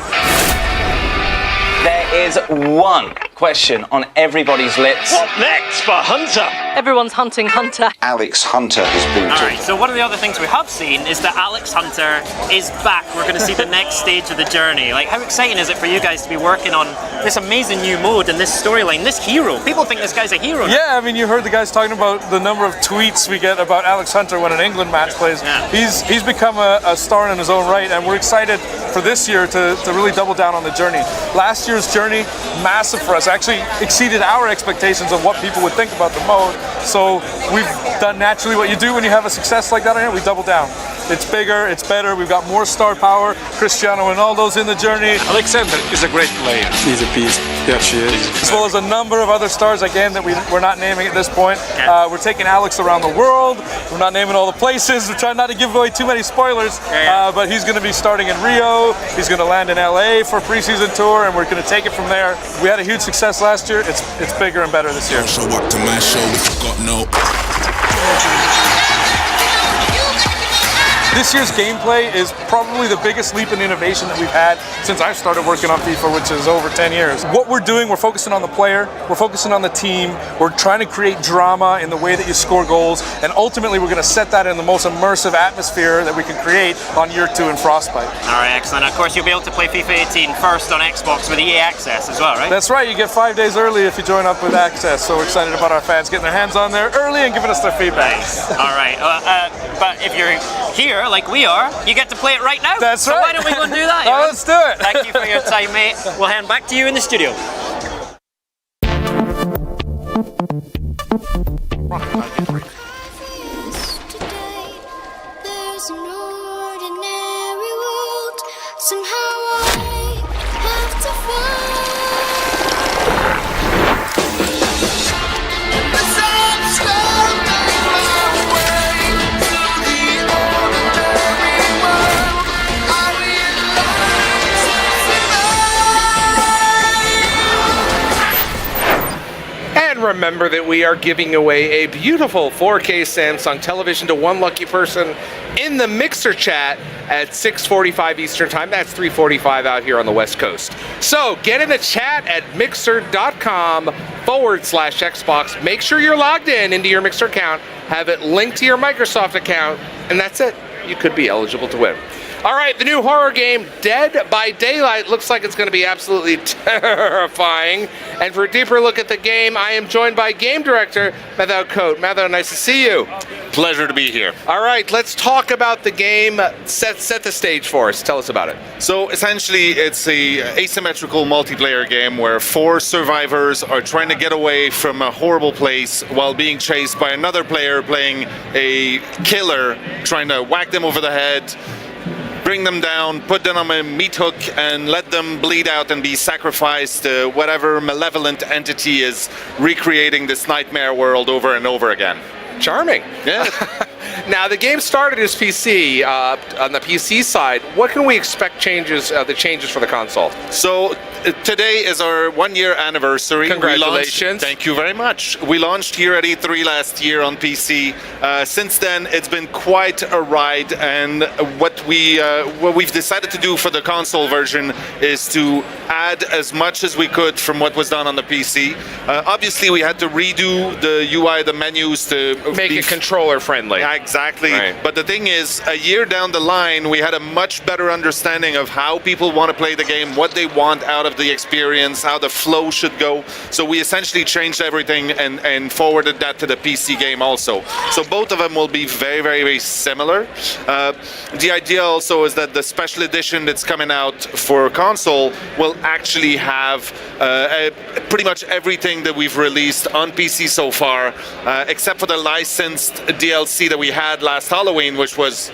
There is one question on everybody's lips. What next for Hunter? Everyone's hunting Hunter. Alex Hunter has booted. Alright, so one of the other things we have seen is that Alex Hunter is back. We're going to see the next stage of the journey. Like, how exciting is it for you guys to be working on this amazing new mode and this storyline, this hero? People think this guy's a hero now. Yeah, I mean, you heard the guys talking about the number of tweets we get about Alex Hunter when an England match plays. Yeah. He's become a star in his own right, and we're excited for this year to really double down on the journey. Last year's journey, massive for us, actually exceeded our expectations of what people would think about the mode. So we've done naturally what you do when you have a success like that on here. We double down. It's bigger, it's better, we've got more star power. Cristiano Ronaldo's in the journey. Alexander is a great player. She's a beast. Yeah, she is. As well as a number of other stars, again, that we're not naming at this point. We're taking Alex around the world. We're not naming all the places. We're trying not to give away too many spoilers. But he's going to be starting in Rio. He's going to land in LA for a preseason tour, and we're going to take it from there. We had a huge success last year. It's bigger and better this year. Show up to my show if you got no. This year's gameplay is probably the biggest leap in innovation that we've had since I started working on FIFA, which is over 10 years. What we're doing, we're focusing on the player, we're focusing on the team, we're trying to create drama in the way that you score goals, and ultimately we're going to set that in the most immersive atmosphere that we can create on year 2 in Frostbite. Alright, excellent. Of course, you'll be able to play FIFA 18 first on Xbox with EA Access as well, right? That's right, you get 5 days early if you join up with Access, so we're excited about our fans getting their hands on there early and giving us their feedback. Nice. Alright, but if you're here, like we are, you get to play it right now. That's right. So why don't we go and do that? No, let's do it. Thank you for your time, mate. We'll hand back to you in the studio. There's an ordinary world. Somehow I have to find. remember that we are giving away a beautiful 4K Samsung television to one lucky person in the Mixer chat at 6:45 Eastern Time. That's 3:45 out here on the West Coast. So get in the chat at mixer.com/Xbox. Make sure you're logged in into your Mixer account, have it linked to your Microsoft account, and that's it. You could be eligible to win. All right, the new horror game, Dead by Daylight, looks like it's going to be absolutely terrifying. And for a deeper look at the game, I am joined by game director Matthew Cote. Matthew, nice to see you. Pleasure to be here. All right, let's talk about the game. Set the stage for us. Tell us about it. So essentially, it's a asymmetrical multiplayer game where 4 survivors are trying to get away from a horrible place while being chased by another player playing a killer, trying to whack them over the head, bring them down, put them on a meat hook, and let them bleed out and be sacrificed to whatever malevolent entity is recreating this nightmare world over and over again. Charming. Yeah. Now, the game started as PC. On the PC side, what can we expect the changes for the console? So today is our 1-year anniversary. Congratulations. Thank you very much. We launched here at E3 last year on PC. Since then, it's been quite a ride, and what we've decided to do for the console version is to add as much as we could from what was done on the PC. Obviously, we had to redo the UI, the menus to make it controller friendly. Exactly. Right. But the thing is, a year down the line, we had a much better understanding of how people want to play the game, what they want out of the experience, how the flow should go. So we essentially changed everything and forwarded that to the PC game also. So both of them will be very, very, very similar. The idea also is that the special edition that's coming out for console will actually have pretty much everything that we've released on PC so far, except for the licensed DLC that we had last Halloween, which was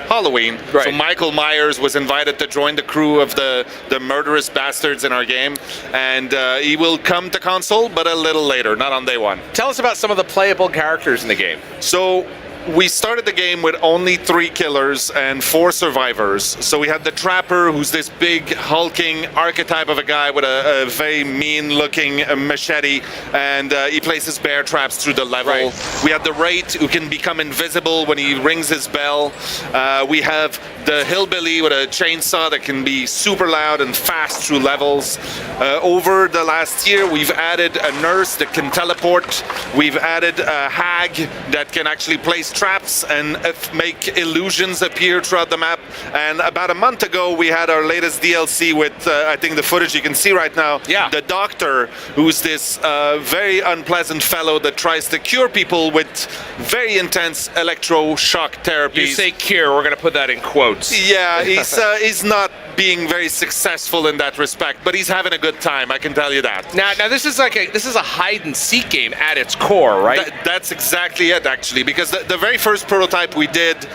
Halloween. Right. So Michael Myers was invited to join the crew of the murderous bastards in our game, and he will come to console, but a little later, not on day one. Tell us about some of the playable characters in the game. So we started the game with only 3 killers and 4 survivors. So we had the Trapper, who's this big, hulking archetype of a guy with a very mean-looking machete, and he places bear traps through the level. Right. We had the Wraith, who can become invisible when he rings his bell. We have the Hillbilly with a chainsaw that can be super loud and fast through levels. Over the last year, we've added a nurse that can teleport. We've added a hag that can actually place traps and make illusions appear throughout the map. And about a month ago, we had our latest DLC with, I think the footage you can see right now, the Doctor, who's this very unpleasant fellow that tries to cure people with very intense electroshock therapies. You say cure, we're going to put that in quotes. Yeah, he's not being very successful in that respect, but he's having a good time, I can tell you that. Now this is a hide and seek game at its core, right? That's exactly it, actually, because the very first prototype we did,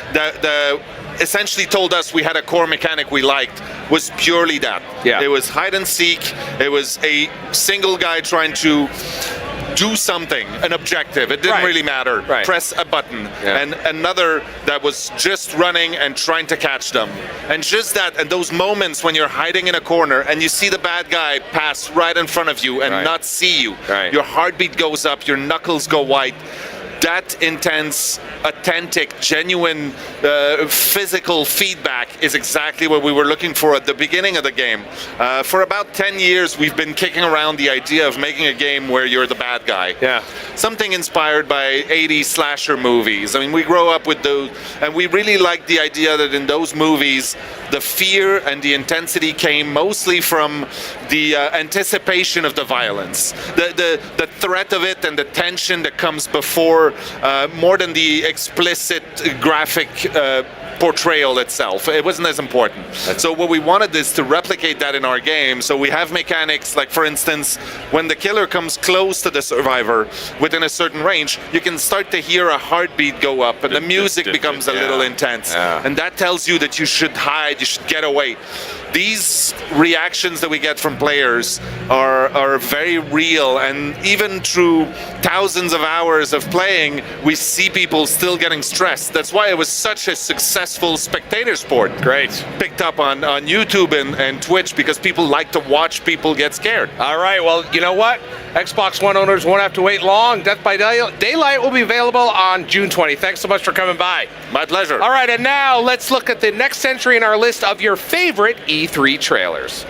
essentially told us we had a core mechanic we liked, was purely that. Yeah. It was hide and seek. It was a single guy trying to do something, an objective. It didn't really matter. Right. Press a button. Yeah. And another that was just running and trying to catch them. And just that, and those moments when you're hiding in a corner and you see the bad guy pass right in front of you and not see you. Right. Your heartbeat goes up, your knuckles go white. That intense, authentic, genuine, physical feedback is exactly what we were looking for at the beginning of the game. For about 10 years, we've been kicking around the idea of making a game where you're the bad guy. Yeah. Something inspired by 80s slasher movies. I mean, we grow up with those, and we really liked the idea that in those movies, the fear and the intensity came mostly from the anticipation of the violence. The threat of it and the tension that comes before, more than the explicit graphic portrayal itself. It wasn't as important. So what we wanted is to replicate that in our game. So we have mechanics like, for instance, when the killer comes close to the survivor within a certain range, you can start to hear a heartbeat go up and the music becomes a little intense. Yeah. And that tells you that you should hide, you should get away. these reactions that we get from players are very real, and even through thousands of hours of playing, we see people still getting stressed. That's why it was such a successful spectator sport. Great. Picked up on YouTube and Twitch, because people like to watch people get scared. All right, well, you know what? Xbox One owners won't have to wait long. Death by Daylight will be available on June 20. Thanks so much for coming by. My pleasure. All right, and now let's look at the next entry in our list of your favorite E3 trailers.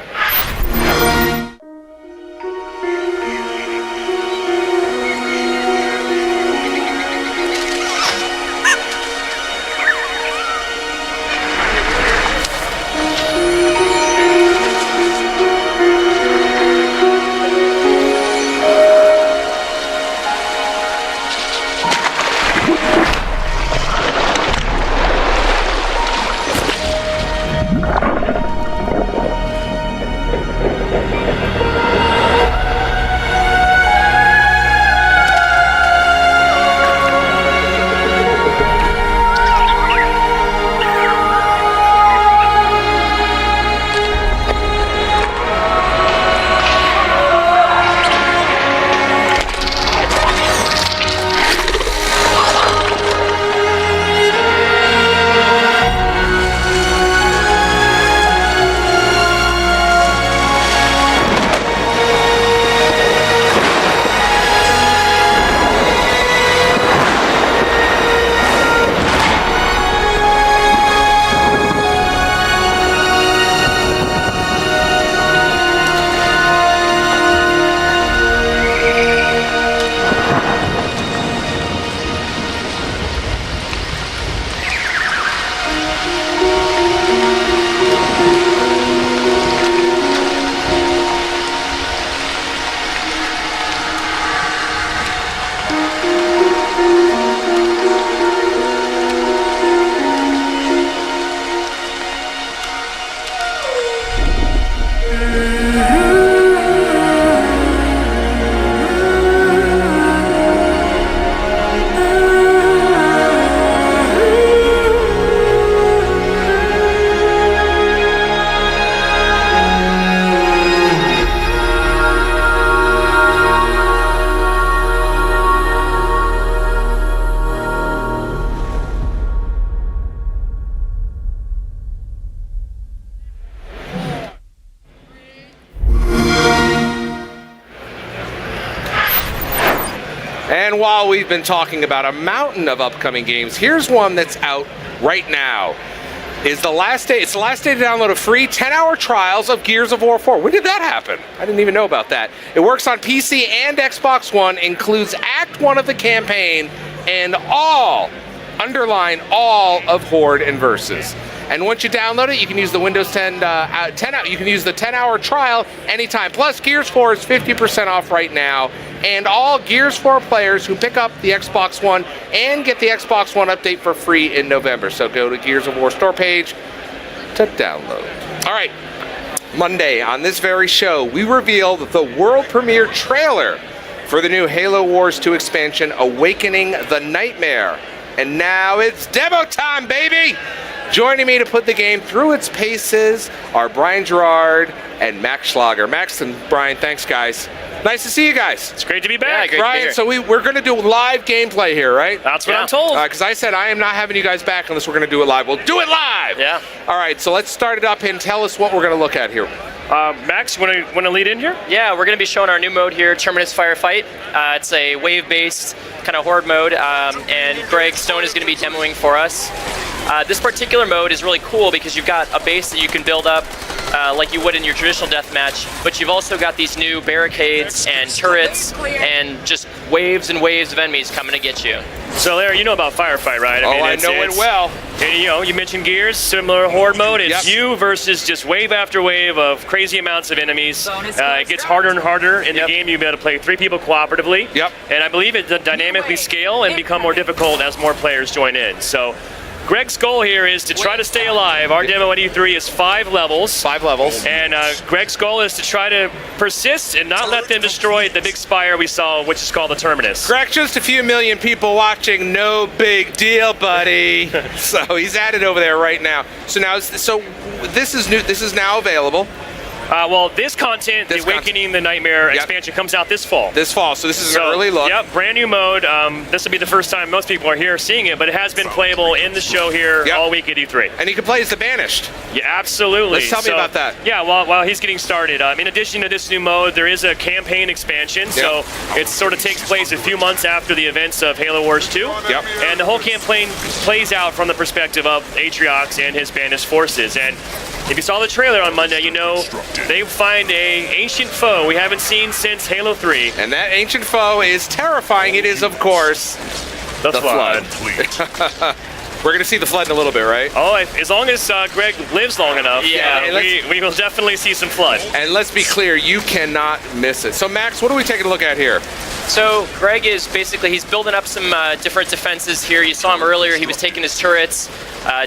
And while we've been talking about a mountain of upcoming games, here's one that's out right now. It's the last day to download a free 10-hour trials of Gears of War 4. When did that happen? I didn't even know about that. It works on PC and Xbox One, includes Act 1 of the campaign, and all, underline all, of Horde and Versus. And once you download it, you can use the Windows 10, you can use the 10-hour trial anytime. Plus, Gears 4 is 50% off right now, and all Gears 4 players who pick up the Xbox One and get the Xbox One update for free in November. So go to Gears of War store page to download. All right, Monday on this very show, we revealed the world premiere trailer for the new Halo Wars 2 expansion, Awakening the Nightmare. And now it's demo time, baby! Joining me to put the game through its paces are Brian Gerard and Max Schlager. Max and Brian, thanks, guys. Nice to see you guys. It's great to be back. Yeah, Brian, so we're going to do live gameplay here, right? That's what I'm told. Because I said I am not having you guys back unless we're going to do it live. We'll do it live! Yeah. All right, so let's start it up and tell us what we're going to look at here. Max, want to lead in here? Yeah, we're going to be showing our new mode here, Terminus Firefight. It's a wave-based kind of horde mode, and Greg Stone is going to be demoing for us. This particular mode is really cool because you've got a base that you can build up like you would in your traditional deathmatch, but you've also got these new barricades and turrets and just waves and waves of enemies coming to get you. So Larry, you know about Firefight, right? I know it well. And, you mentioned Gears, similar horde mode. It's you versus just wave after wave of crazy amounts of enemies. It gets harder and harder in the game. You'll be able to play 3 people cooperatively. Yep. And I believe it dynamically scale and become more difficult as more players join in. So Greg's goal here is to try to stay alive. Our demo at E3 is 5 levels. 5 levels. And Greg's goal is to try to persist and not let them destroy the big spire we saw, which is called the Terminus. Greg, just a few million people watching, no big deal, buddy. So he's at it over there right now. So this is new. This is now available. Well, this content, the Awakening the Nightmare expansion, comes out this fall. This fall, so this is an early look. Yep, brand new mode. This will be the first time most people are here seeing it, but it has been playable in the show here all week at E3. And you can play as the Banished. Yeah, absolutely. Let's tell me about that. Yeah, while he's getting started, in addition to this new mode, there is a campaign expansion, so it sort of takes place a few months after the events of Halo Wars 2. Yep. And the whole campaign plays out from the perspective of Atriox and his Banished forces. And if you saw the trailer on Monday, you know they find an ancient foe we haven't seen since Halo 3. And that ancient foe is terrifying. It is, of course, the Flood. We're going to see the Flood in a little bit, right? Oh, as long as Greg lives long enough, we will definitely see some Flood. And let's be clear, you cannot miss it. So, Max, what are we taking a look at here? So Greg is basically, he's building up some different defenses here. You saw him earlier, he was taking his turrets,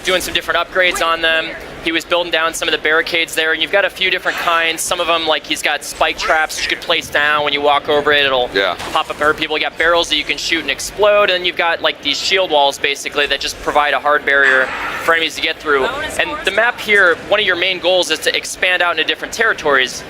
doing some different upgrades on them. He was building down some of the barricades there, and you've got a few different kinds. Some of them, like he's got spike traps you could place down. When you walk over it, it'll pop up and hurt people. You got barrels that you can shoot and explode, and you've got like these shield walls basically that just provide a hard barrier for enemies to get through. And the map here, one of your main goals is to expand out into different territories.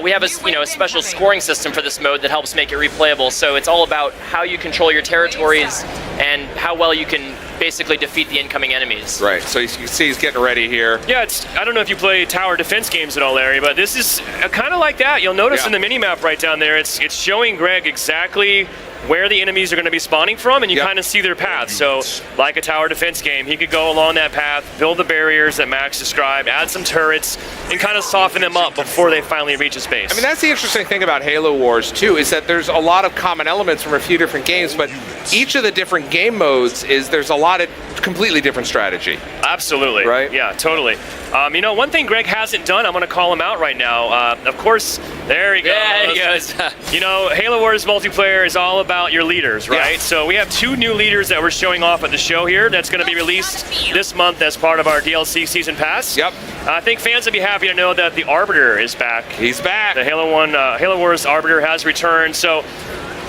We have a special scoring system for this mode that helps make it replayable. So it's all about how you control your territories and how well you can basically defeat the incoming enemies. Right, so you can see he's getting ready here. Yeah, I don't know if you play tower defense games at all, Larry, but this is kind of like that. You'll notice in the mini-map right down there, it's showing Greg exactly where the enemies are going to be spawning from, and you kind of see their path. So, like a tower defense game, he could go along that path, build the barriers that Max described, add some turrets, and kind of soften them up before they finally reach his base. I mean, that's the interesting thing about Halo Wars 2, is that there's a lot of common elements from a few different games, but each of the different game modes there's a lot of completely different strategy. Absolutely. Right? Yeah, totally. One thing Greg hasn't done, I'm going to call him out right now. Of course, there he goes. Yeah, he goes. Halo Wars multiplayer is all about your leaders, right? Yeah. So we have 2 new leaders that we're showing off at the show here. That's going to be released this month as part of our DLC Season Pass. Yep. I think fans will be happy to know that the Arbiter is back. He's back. The Halo Wars Arbiter has returned. So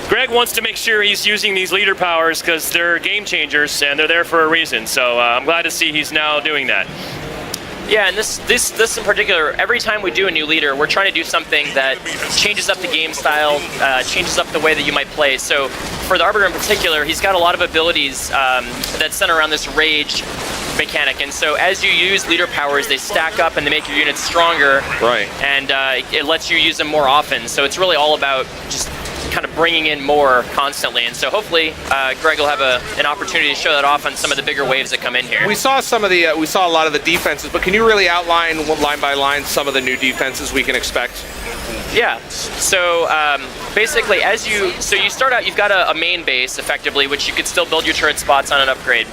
Greg wants to make sure he's using these leader powers because they're game changers and they're there for a reason. So I'm glad to see he's now doing that. Yeah, and this in particular, every time we do a new leader, we're trying to do something that changes up the game style, changes up the way that you might play. So for the Arbiter in particular, he's got a lot of abilities that center around this rage mechanic. And so as you use leader powers, they stack up and they make your units stronger. Right. And it lets you use them more often. So it's really all about just kind of bringing in more constantly, and so hopefully Greg will have an opportunity to show that off on some of the bigger waves that come in here. We saw we saw a lot of the defenses, but can you really outline line by line some of the new defenses we can expect? Yeah. So basically, you start out, you've got a main base effectively, which you could still build your turret spots on an upgrade.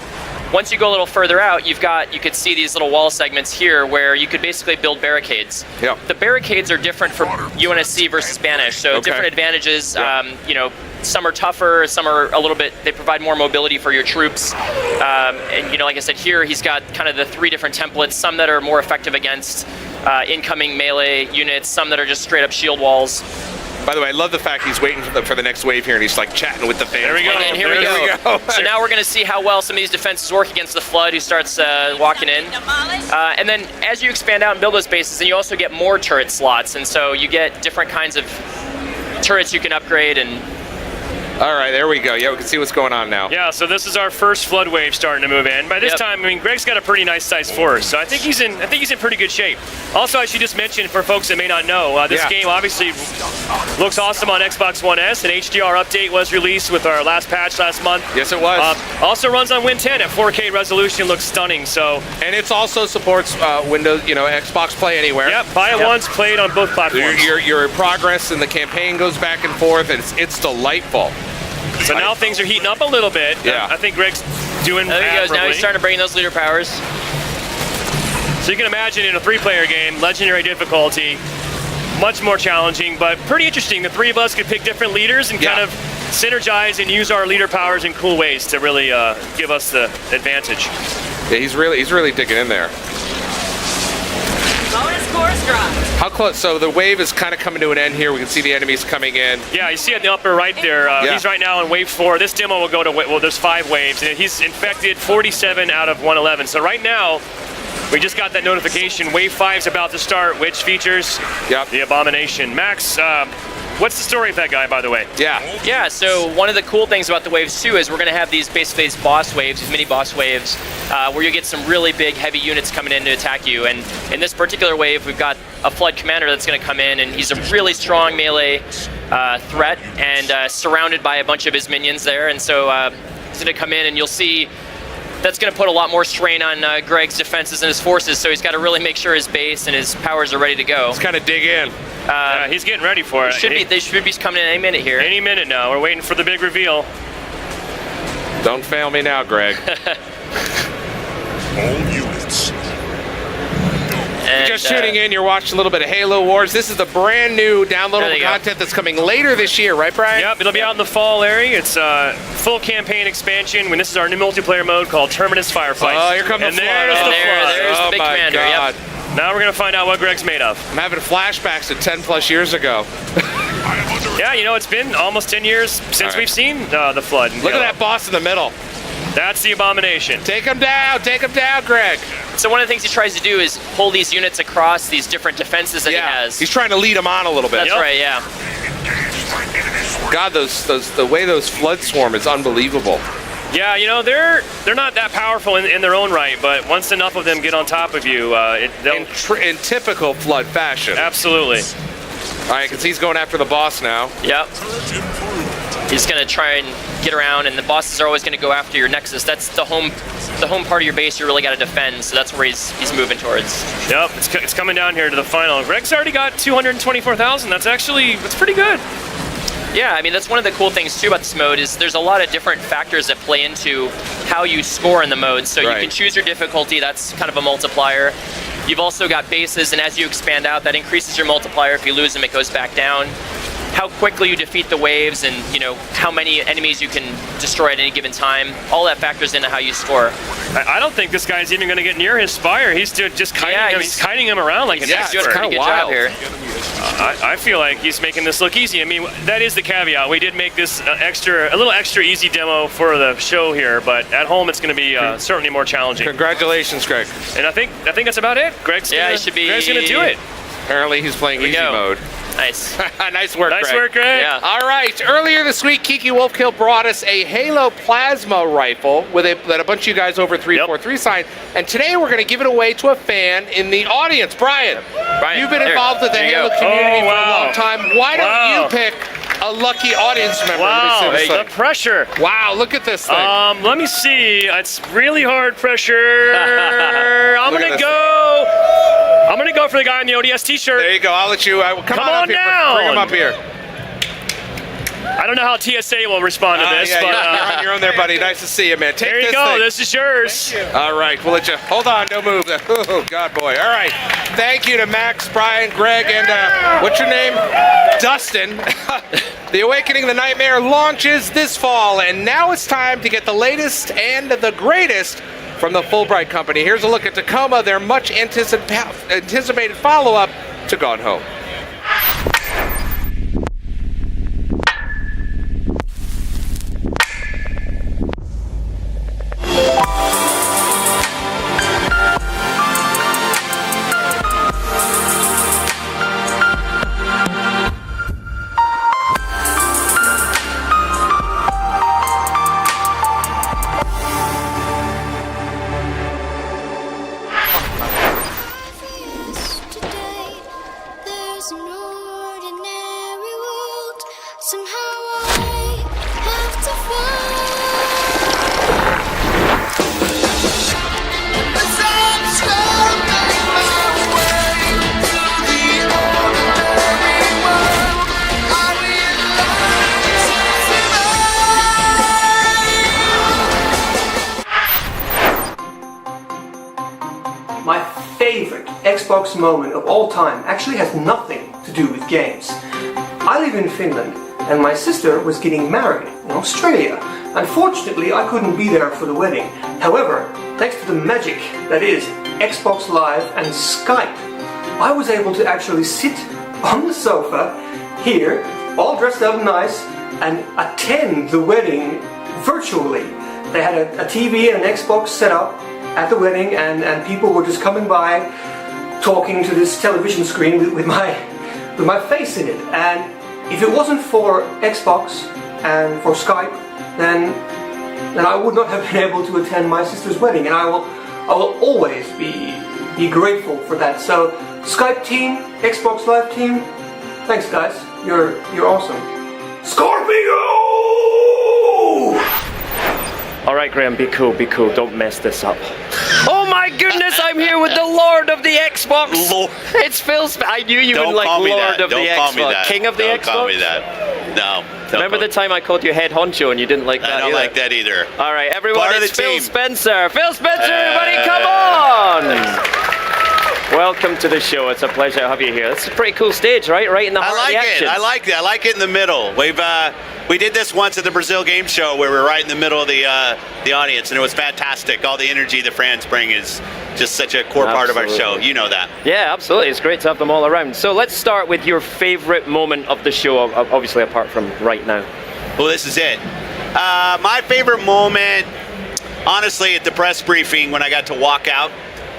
Once you go a little further out, you could see these little wall segments here where you could basically build barricades. Yep. The barricades are different from UNSC versus Spanish, so different advantages. Yep. Some are tougher, some are a little bit, they provide more mobility for your troops. And like I said, here he's got kind of the 3 different templates, some that are more effective against incoming melee units, some that are just straight up shield walls. By the way, I love the fact he's waiting for the next wave here, and he's like chatting with the fans. There we go. And here we go. So now we're going to see how well some of these defenses work against the Flood, who starts walking in. And then as you expand out and build those bases, then you also get more turret slots, and so you get different kinds of turrets you can upgrade. And all right, there we go. Yeah, we can see what's going on now. Yeah, so this is our first Flood wave starting to move in. By this time, Greg's got a pretty nice sized force, so I think he's in pretty good shape. Also, I should just mention for folks that may not know, this game obviously looks awesome on Xbox One S. An HDR update was released with our last patch last month. Yes, it was. Also runs on Win 10 at 4K resolution, looks stunning. So, and it also supports Windows, Xbox Play Anywhere. Yep, buy it once, play it on both platforms. Your progress and the campaign goes back and forth, and it's delightful. So now things are heating up a little bit. Yeah. I think Greg's doing there he goes. Now he's starting to bring those leader powers. So you can imagine in a 3-player game, legendary difficulty, much more challenging, but pretty interesting. The 3 of us could pick different leaders and kind of synergize and use our leader powers in cool ways to really give us the advantage. Yeah, he's really digging in there. Bonus course drop. How close? So the wave is kind of coming to an end here. We can see the enemies coming in. Yeah, you see at the upper right there, he's right now in wave 4. This demo will go to, well, there's 5 waves, and he's infected 47 out of 111. So right now, we just got that notification. Wave 5 is about to start, which features the Abomination. Max, what's the story of that guy, by the way? Yeah, so one of the cool things about the waves too is we're going to have these basically these boss waves, these mini boss waves, where you get some really big heavy units coming in to attack you. And in this particular wave, we've got a Flood Commander that's going to come in, and he's a really strong melee threat, and surrounded by a bunch of his minions there. And so he's going to come in, and you'll see that's going to put a lot more strain on Greg's defenses and his forces, so he's got to really make sure his base and his powers are ready to go. Let's kind of dig in. Yeah, he's getting ready for it. They should be coming in any minute here. Any minute now. We're waiting for the big reveal. Don't fail me now, Greg. All units. And, just tuning in, you're watching a little bit of Halo Wars. This is the brand new downloadable content that's coming later this year, right, Brian? Yep, it'll be out in the fall, Larry. It's a full campaign expansion. This is our new multiplayer mode called Terminus Firefight. Oh, here comes the Flood. There's the Flood. There's the big commander. God. Yep. Now we're gonna find out what Greg's made of. I'm having flashbacks to 10 plus years ago. Yeah, you know, it's been almost 10 years since we've seen the Flood. Look at that boss in the middle. That's the Abomination. Take him down, Greg. So one of the things he tries to do is pull these units across these different defenses that he has. He's trying to lead them on a little bit. That's right, yeah. God, the way those Flood swarm is unbelievable. Yeah, you know, they're not that powerful in their own right, but once enough of them get on top of you, in typical Flood fashion. Absolutely. All right, because he's going after the boss now. Yep. He's going to try and get around, and the bosses are always going to go after your nexus. That's the home part of your base you really got to defend, so that's where he's moving towards. Yep, it's coming down here to the final. Greg's already got 224,000. That's pretty good. Yeah, I mean, that's one of the cool things too about this mode is there's a lot of different factors that play into how you score in the mode. So you can choose your difficulty, that's kind of a multiplier. You've also got bases, and as you expand out, that increases your multiplier. If you lose them, it goes back down. How quickly you defeat the waves, and you know how many enemies you can destroy at any given time. All that factors into how you score. I don't think this guy's even going to get near his spire. He's just kiting him. He's kiting him around like an expert. He's doing a pretty good job here. I feel like he's making this look easy. I mean, that is the caveat. We did make this a little extra easy demo for the show here, but at home it's going to be certainly more challenging. Congratulations, Greg. And I think that's about it. Greg's going to do it. Apparently he's playing easy mode. Nice. Nice work, Greg. Nice work, Greg. Yeah. All right. Earlier this week, Kiki Wolfkill brought us a Halo plasma rifle that a bunch of you guys over 343 signed. And today we're going to give it away to a fan in the audience. Brian, you've been involved with the Halo community for a long time. Why don't you pick a lucky audience member? Wow, the pressure. Wow, look at this thing. Let me see. It's really hard pressure. I'm going to go for the guy in the ODS t-shirt. There you go. I'll let you. Come on down. Here. Bring him up here. I don't know how TSA will respond to this, but you're on your own there, buddy. Nice to see you, man. Take there you this go. thing. This is yours. Thank you. All right, we'll let you. Hold on, don't move. Oh God, boy. All right. Thank you to Max, Brian, Greg, and what's your name? Dustin. The Awakening the Nightmare launches this fall, and now it's time to get the latest and the greatest from the Fulbright Company. Here's a look at Tacoma, their much anticipated follow-up to Gone Home. My favorite Xbox moment of all time actually has nothing to do with games. I live in Finland and my sister was getting married in Australia. Unfortunately, I couldn't be there for the wedding. However, thanks to the magic that is Xbox Live and Skype, I was able to actually sit on the sofa here, all dressed up nice, and attend the wedding virtually. They had a TV and an Xbox set up at the wedding, and people were just coming by, talking to this television screen with my face in it. And if it wasn't for Xbox and for Skype, then I would not have been able to attend my sister's wedding, and I will always be grateful for that. So Skype team, Xbox Live team, thanks guys, you're awesome. Scorpio! All right, Graham, be cool, don't mess this up. Oh my goodness, I'm here with the Lord of the Xbox. Lord. It's Phil I knew you would like Lord of the Xbox. King of the Xbox? Don't call me that. No. Remember the time I called you head honcho and you didn't like that I don't either? like that either. All right, everyone, Part of it's the Phil team. Spencer. Phil Spencer, everybody, come on! Welcome to the show. It's a pleasure to have you here. It's a pretty cool stage, right? Right in the heart of the action. I like it. I like it in the middle. We did this once at the Brazil Game Show where we were right in the middle of the audience, and it was fantastic. All the energy the fans bring is just such a core part of our show. You know that. Yeah, absolutely. It's great to have them all around. So let's start with your favorite moment of the show, obviously apart from right now. Well, this is it. My favorite moment, honestly, at the press briefing when I got to walk out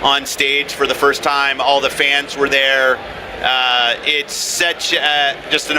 on stage for the first time. All the fans were there. It's such just an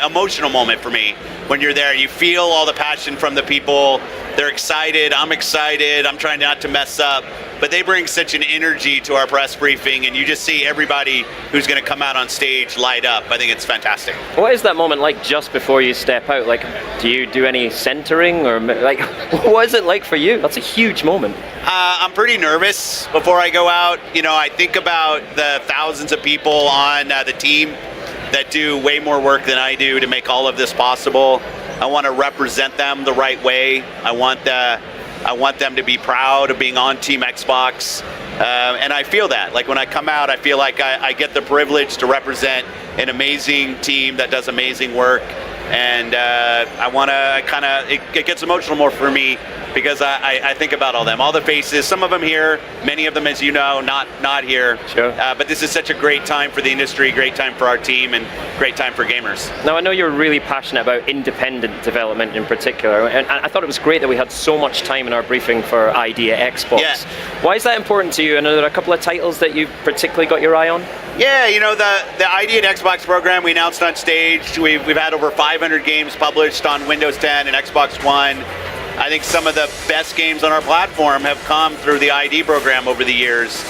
emotional moment for me when you're there. You feel all the passion from the people. They're excited. I'm excited. I'm trying not to mess up. But they bring such an energy to our press briefing, and you just see everybody who's going to come out on stage light up. I think it's fantastic. What is that moment like just before you step out? Like, do you do any centering, or like, what is it like for you? That's a huge moment. I'm pretty nervous before I go out. You know, I think about the thousands of people on the team that do way more work than I do to make all of this possible. I want to represent them the right way. I want them to be proud of being on Team Xbox. And I feel that. Like when I come out, I feel like I get the privilege to represent an amazing team that does amazing work. And I want to kind of, it gets emotional more for me because I think about all them, all the faces, some of them here, many of them, as you know, not here. Sure. But this is such a great time for the industry, great time for our team, and great time for gamers. Now, I know you're really passionate about independent development in particular, and I thought it was great that we had so much time in our briefing for ID at Xbox. Yeah. Why is that important to you? And are there a couple of titles that you've particularly got your eye on? Yeah, you know, the ID at Xbox program we announced on stage, we've had over 500 games published on Windows 10 and Xbox One. I think some of the best games on our platform have come through the ID program over the years.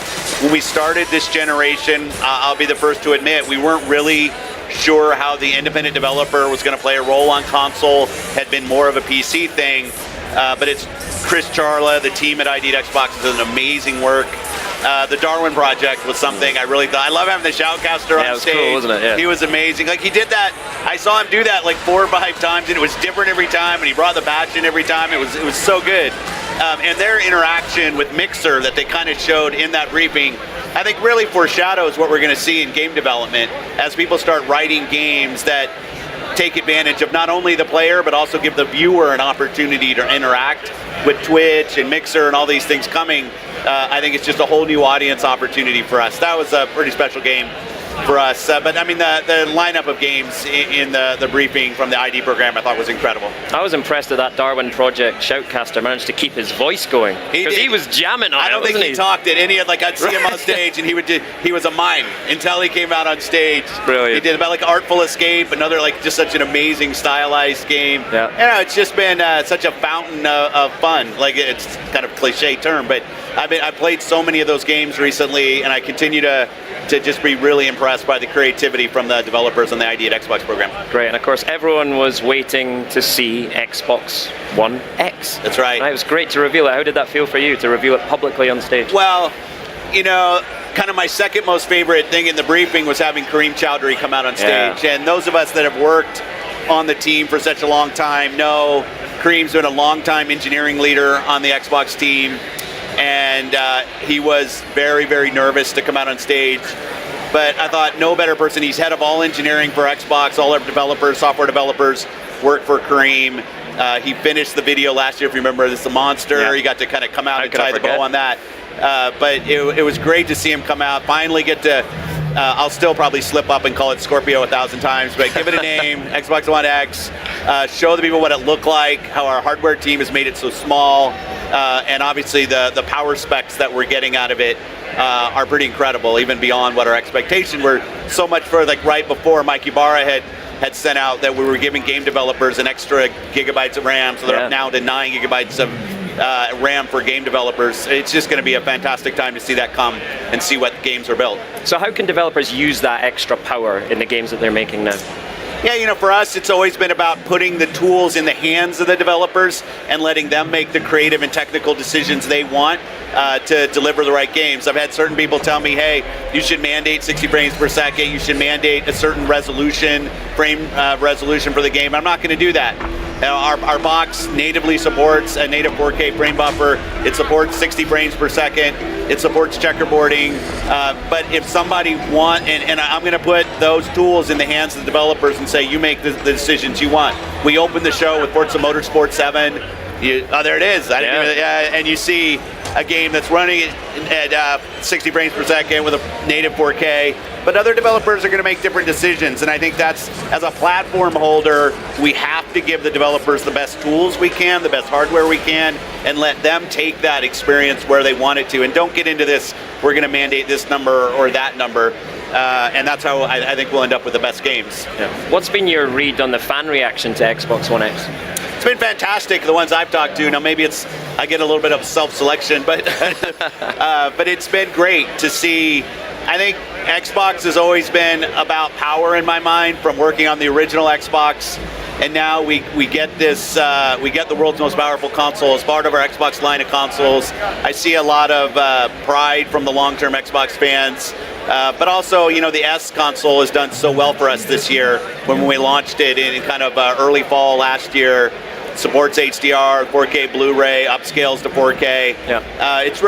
When we started this generation, I'll be the first to admit, we weren't really sure how the independent developer was going to play a role on console, had been more of a PC thing. But it's Chris Charla, the team at ID at Xbox, has done amazing work. The Darwin project was something I really thought. I love having the shoutcaster on stage. Cool, wasn't it? Yeah. He was amazing. Like he did that. I saw him do that like 4 or 5 times, and it was different every time. And he brought the passion every time. It was so good. And their interaction with Mixer that they kind of showed in that briefing, I think really foreshadows what we're going to see in game development as people start writing games that take advantage of not only the player but also give the viewer an opportunity to interact with Twitch and Mixer and all these things coming. I think it's just a whole new audience opportunity for us. That was a pretty special game for us. But I mean, the lineup of games in the briefing from the ID program I thought was incredible. I was impressed that Darwin project shoutcaster managed to keep his voice going. Because he was jamming on it, I don't think he talked it. I'd see him on stage and he was a mime until he came out on stage. Brilliant. He did about like Artful Escape, another like just such an amazing stylized game. Yeah. You know, it's just been such a fountain of fun. Like it's kind of cliche term, but I played so many of those games recently, and I continue to just be really impressed by the creativity from the developers on the ID at Xbox program. Great, and of course everyone was waiting to see Xbox One X. That's right. And it was great to reveal it. How did that feel for you to reveal it publicly on stage? Well, you know, kind of my second most favorite thing in the briefing was having Kareem Chowdhury come out on stage. Yeah. And those of us that have worked on the team for such a long time know Kareem's been a long-time engineering leader on the Xbox team. And he was very, very nervous to come out on stage. But I thought no better person. He's head of all engineering for Xbox. All our developers, software developers, work for Kareem. He finished the video last year, if you remember. This is a monster. Yeah. He got to kind of come out and tie the bow on that. But it was great to see him come out, finally get to, I'll still probably slip up and call it Scorpio 1,000 times, but give it a name, Xbox One X, show the people what it looked like, how our hardware team has made it so small, and obviously the power specs that we're getting out of it are pretty incredible, even beyond what our expectations were. So much further, like right before Mike Ibarra had sent out that we were giving game developers an extra gigabytes of RAM, so they're up now to 9 gigabytes of RAM for game developers. It's just going to be a fantastic time to see that come and see what games are built. So how can developers use that extra power in the games that they're making now? Yeah, you know, for us, it's always been about putting the tools in the hands of the developers and letting them make the creative and technical decisions they want to deliver the right games. I've had certain people tell me, hey, you should mandate 60 frames per second, you should mandate a certain resolution, frame resolution for the game. I'm not going to do that. Our box natively supports a native 4K frame buffer. It supports 60 frames per second. It supports checkerboarding. But if somebody and I'm going to put those tools in the hands of the developers and say, you make the decisions you want. We opened the show with Forza Motorsport 7. There it is. And you see a game that's running at 60 frames per second with a native 4K. But other developers are going to make different decisions, and I think that's, as a platform holder, we have to give the developers the best tools we can, the best hardware we can, and let them take that experience where they want it to. And don't get into this, we're going to mandate this number or that number. And that's how I think we'll end up with the best games. Yeah. What's been your read on the fan reaction to Xbox One X? It's been fantastic, the ones I've talked to. Now maybe I get a little bit of self-selection, but but it's been great to see. I think Xbox has always been about power in my mind, from working on the original Xbox, and now we get this we get the world's most powerful console as part of our Xbox line of consoles. I see a lot of pride from the long-term Xbox fans. But also, you know, the S console has done so well for us this year. When we launched it in kind of early fall last year, supports HDR, 4K Blu-ray, upscales to 4K. Yeah. It's